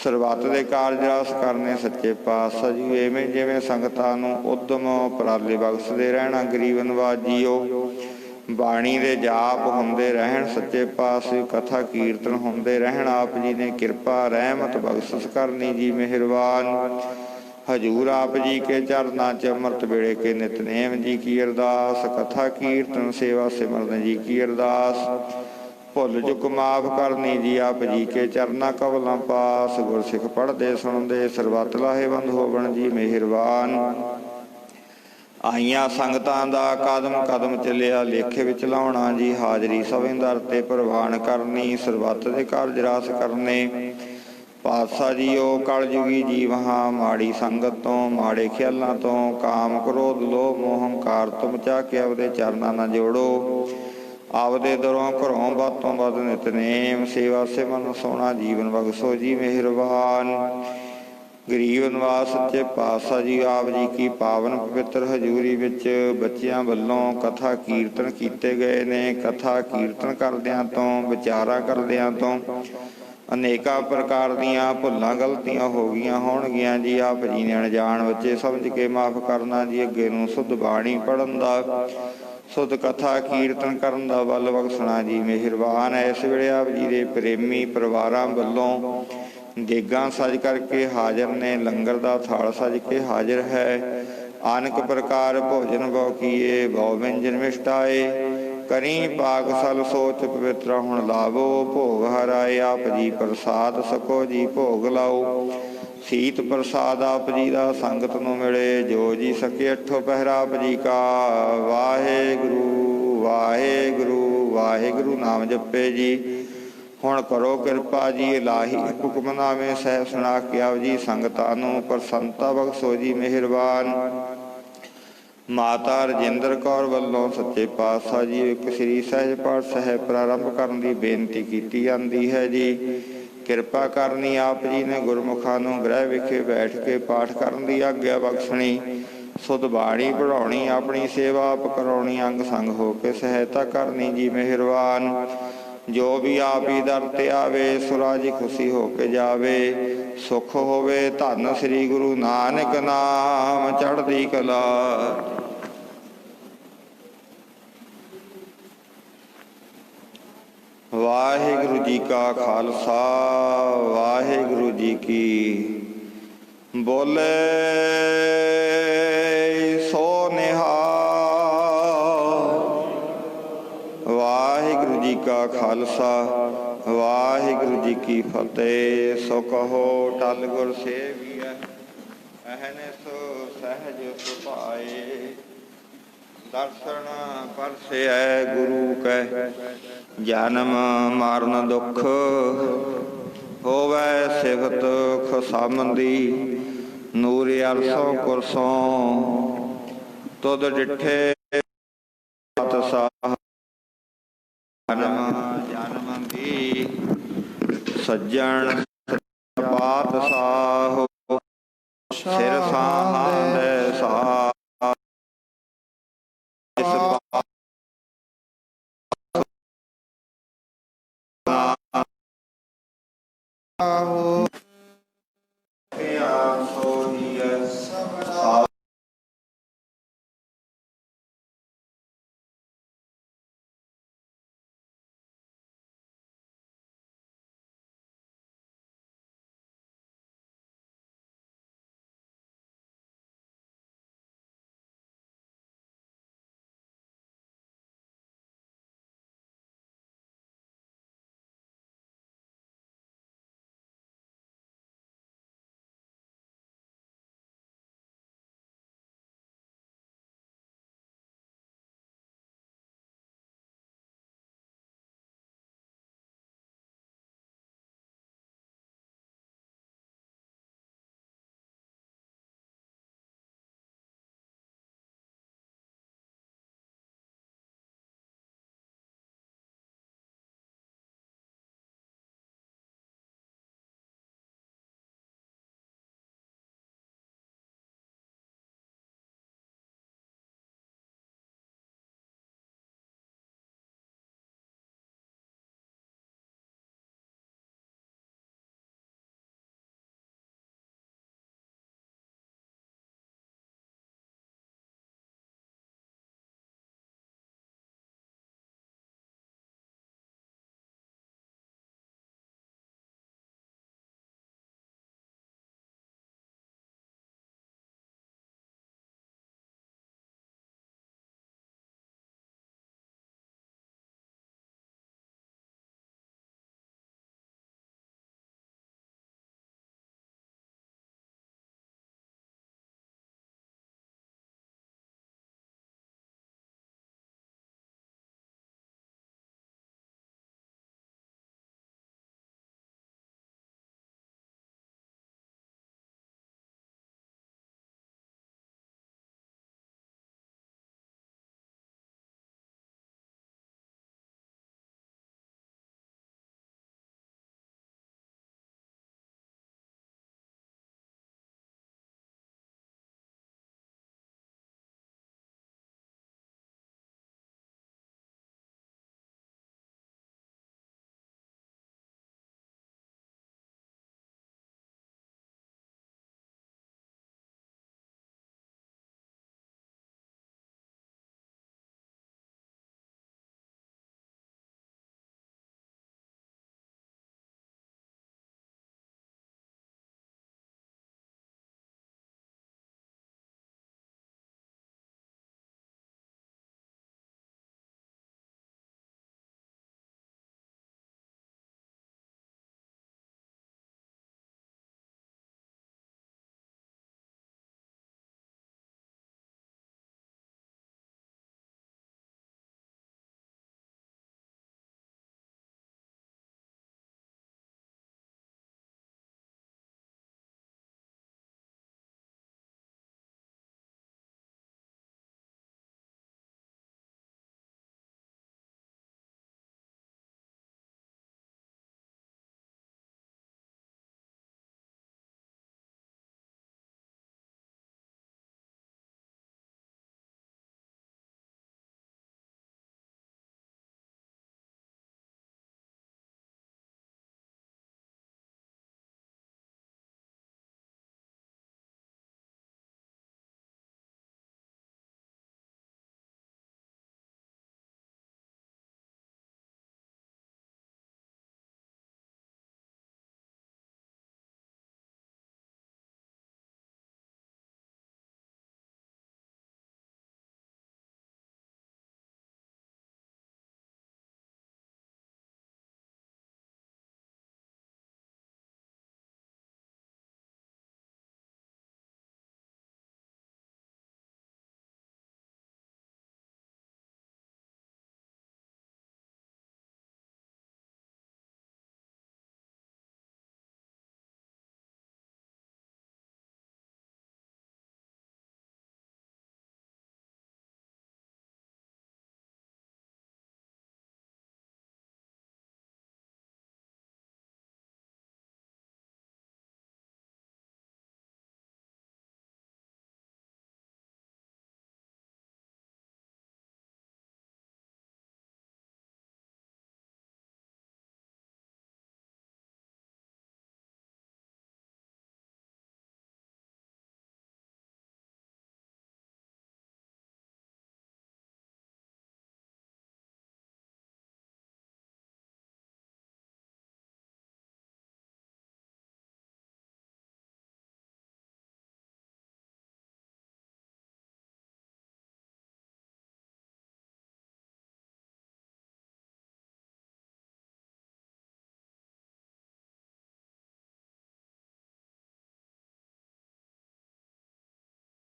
ਸਰਬੱਤ ਦੇ ਕਾਰਜ ਰਸ ਕਰਨੇ ਸੱਚੇ ਪਾਤਸ਼ਾਹ ਜੀ। ਐਵੇਂ ਜਿਵੇਂ ਸੰਗਤਾਂ ਨੂੰ ਉਦਮ ਉਪਰਾਲੇ ਬਖਸ਼ਦੇ ਰਹਿਣਾ, ਗਰੀਬ ਨਿਵਾਜ ਜੀਓ। ਬਾਣੀ ਦੇ ਜਾਪ ਹੁੰਦੇ ਰਹਿਣ ਸੱਚੇ ਪਾਤਸ਼ਾਹ, ਕਥਾ ਕੀਰਤਨ ਹੁੰਦੇ ਰਹਿਣ, ਆਪ ਜੀ ਨੇ ਕਿਰਪਾ ਰਹਿਮਤ ਬਖਸ਼ਿਸ਼ ਕਰਨੀ ਜੀ ਮਿਹਰਬਾਨ। ਹਜੂਰ ਆਪ ਜੀ ਕੇ ਚਰਨਾਂ 'ਚ ਅੰਮ੍ਰਿਤ ਵੇਲੇ ਕੇ ਨਿਤਨੇਮ ਜੀ ਕੀ ਅਰਦਾਸ, ਕਥਾ ਕੀਰਤਨ ਸੇਵਾ ਸਿਮਰਨ ਜੀ ਕੀ ਅਰਦਾਸ। ਭੁੱਲ ਚੁੱਕ ਮਾਫ ਕਰਨੀ ਜੀ ਆਪ ਜੀ ਕੇ ਚਰਨਾਂ ਕਵਲਾਂ ਪਾਸ, ਗੁਰਸਿੱਖ ਪੜ੍ਹਦੇ ਸੁਣਦੇ ਸਰਬੱਤ ਲਾਹੇਵੰਦ ਹੋਵਣ ਜੀ ਮਿਹਰਬਾਨ। ਆਈਆਂ ਸੰਗਤਾਂ ਦਾ ਕਦਮ ਕਦਮ ਚੱਲਿਆ ਲੇਖੇ ਵਿੱਚ ਲਾਉਣਾ ਜੀ, ਹਾਜ਼ਰੀ ਸਭੇ ਦਰ ਤੇ ਪ੍ਰਵਾਨ ਕਰਨੀ, ਸਰਬੱਤ ਦੇ ਕਾਰਜ ਰਾਸ ਕਰਨੇ। ਪਾਤਸ਼ਾਹ ਜੀਓ ਕਲਯੁਗੀ ਜੀਵ ਹਾਂ, ਮਾੜੀ ਸੰਗਤ ਤੋਂ ਮਾੜੇ ਖਿਆਲਾਂ ਤੋਂ, ਕਾਮ ਕ੍ਰੋਧ ਲੋਭ ਮੋਹ ਹੰਕਾਰ ਤੋਂ ਬਚਾ ਕੇ ਆਪਦੇ ਚਰਨਾਂ ਨਾਲ ਜੋੜੋ। ਆਪਦੇ ਦਰੋਂ ਘਰੋਂ ਵੱਧ ਤੋਂ ਵੱਧ ਨਿਤਨੇਮ ਸੇਵਾ ਸਿਮਰਨ ਸੋਹਣਾ ਜੀਵਨ ਬਖਸ਼ੋ ਜੀ ਮਿਹਰਬਾਨ। ਗਰੀਬ ਨਿਵਾਸ ਸੱਚੇ ਪਾਤਸ਼ਾਹ ਜੀ ਆਪ ਜੀ ਕੀ ਪਾਵਨ ਪਵਿੱਤਰ ਹਜ਼ੂਰੀ ਵਿੱਚ ਬੱਚਿਆਂ ਵੱਲੋਂ ਕਥਾ ਕੀਰਤਨ ਕੀਤੇ ਗਏ ਨੇ। ਕਥਾ ਕੀਰਤਨ ਕਰਦਿਆਂ ਤੋਂ ਵਿਚਾਰਾਂ ਕਰਦਿਆਂ ਤੋਂ ਅਨੇਕਾਂ ਪ੍ਰਕਾਰ ਦੀਆਂ ਭੁੱਲਾਂ ਗਲਤੀਆਂ ਹੋ ਗਈਆਂ ਹੋਣਗੀਆਂ ਜੀ, ਆਪ ਜੀ ਨੇ ਅਣਜਾਣ ਬੱਚੇ ਸਮਝ ਕੇ ਮਾਫ ਕਰਨਾ ਜੀ। ਅੱਗੇ ਨੂੰ ਸੁਧ ਬਾਣੀ ਪੜ੍ਹਨ ਦਾ, ਸੁਧ ਕਥਾ ਕੀਰਤਨ ਕਰਨ ਦਾ ਬਲ ਬਖਸ਼ਣਾ ਜੀ ਮਿਹਰਬਾਨ। ਇਸ ਵੇਲੇ ਆਪ ਜੀ ਦੇ ਪ੍ਰੇਮੀ ਪਰਿਵਾਰਾਂ ਵੱਲੋਂ ਦੇਗਾਂ ਸਜ ਕਰਕੇ ਹਾਜ਼ਰ ਨੇ, ਲੰਗਰ ਦਾ ਥਾਲ ਸਜ ਕੇ ਹਾਜ਼ਰ ਹੈ। ਅਨੇਕ ਪ੍ਰਕਾਰ ਭੋਜਨ ਬਹੁ ਕੀਏ, ਬਹੁ ਵਿਅੰਜਨ ਮਿਸ਼ਟਾਏ, ਕਰੀ ਪਾਕ ਸਲ ਸੋਚ ਪਵਿੱਤਰ ਹੁਣ ਲਾਵੋ। ਭੋਗ ਹਰਾਏ ਆਪ ਜੀ ਪ੍ਰਸਾਦ ਸਕੋ ਜੀ ਭੋਗ ਲਾਓ। ਸੀਤ ਪ੍ਰਸਾਦ ਆਪ ਜੀ ਦਾ ਸੰਗਤ ਨੂੰ ਮਿਲੇ, ਜੋ ਜੀ ਸਕੇ ਅੱਠੋ ਪਹਿਰਾ ਆਪ ਜੀ ਕਾ। ਵਾਹਿਗੁਰੂ ਵਾਹਿਗੁਰੂ ਵਾਹਿਗੁਰੂ ਨਾਮ ਜਪੇ ਜੀ। ਹੁਣ ਕਰੋ ਕਿਰਪਾ ਜੀ, ਇਲਾਹੀ ਹੁਕਮਨਾਮੇ ਸਾਹਿਬ ਸੁਣਾ ਕੇ ਆਪ ਜੀ ਸੰਗਤਾਂ ਨੂੰ ਪ੍ਰਸੰਨਤਾ ਬਖਸ਼ੋ ਜੀ ਮਿਹਰਬਾਨ। ਮਾਤਾ ਰਜਿੰਦਰ ਕੌਰ ਵੱਲੋਂ ਸੱਚੇ ਪਾਤਸ਼ਾਹ ਜੀ ਇੱਕ ਸ੍ਰੀ ਸਹਿਜ ਪਾਠ ਸਾਹਿਬ ਪ੍ਰਾਰੰਭ ਕਰਨ ਦੀ ਬੇਨਤੀ ਕੀਤੀ ਜਾਂਦੀ ਹੈ ਜੀ। ਕਿਰਪਾ ਕਰਨੀ ਆਪ ਜੀ ਨੇ ਗੁਰਮੁਖਾਂ ਨੂੰ ਗ੍ਰਹਿ ਵਿਖੇ ਬੈਠ ਕੇ ਪਾਠ ਕਰਨ ਦੀ ਆਗਿਆ ਬਖਸ਼ਣੀ। ਸੁਧ ਬਾਣੀ ਪੜ੍ਹਾਉਣੀ, ਆਪਣੀ ਸੇਵਾ ਆਪ ਕਰਾਉਣੀ, ਅੰਗ ਸੰਗ ਹੋ ਕੇ ਸਹਾਇਤਾ ਕਰਨੀ ਜੀ ਮਿਹਰਬਾਨ। ਜੋ ਵੀ ਆਪ ਹੀ ਦਰ ਤੇ ਆਵੇ ਸੋ ਰਾਜੀ ਖੁਸ਼ੀ ਹੋ ਕੇ ਜਾਵੇ। ਸੁਖ ਹੋਵੇ ਧੰਨ ਸ੍ਰੀ ਗੁਰੂ ਨਾਨਕ ਨਾਮ ਚੜ੍ਹਦੀ ਕਲਾ। ਵਾਹਿਗੁਰੂ ਜੀ ਕਾ ਖਾਲਸਾ ਵਾਹਿਗੁਰੂ ਜੀ ਕੀ ਬੋਲੇ ਸੋ ਨਿਹਾਲ। ਵਾਹਿਗੁਰੂ ਜੀ ਕਾ ਖਾਲਸਾ ਵਾਹਿਗੁਰੂ ਜੀ ਕੀ ਫਤਿਹ। ਸੋ ਕਹੋ ਟਲ ਗੁਰ ਸੇਵੀਐ, ਅਹਨਿ ਸਹਿਜ ਸੁਭਾਏ। ਦਰਸ਼ਨ ਪਰਸੈ ਗੁਰੂ ਕੈ, ਜਨਮ ਮਰਨ ਦੁਖ ਹੋਵੈ ਸਿਫਤ ਖੁਸ਼ਾਮਦੀ। ਨੂਰ ਅਰਸੋਂ ਕੁਰਸੋਂ ਤੁਧ ਡਿਠੇ ਜਨਮ ਦੀ ਸੱਜਣ ਪਾਤਸ਼ਾਹ ਸਿਰ ਸਾਹਾਂ ਦੇ ਸਾ ਆਹੋ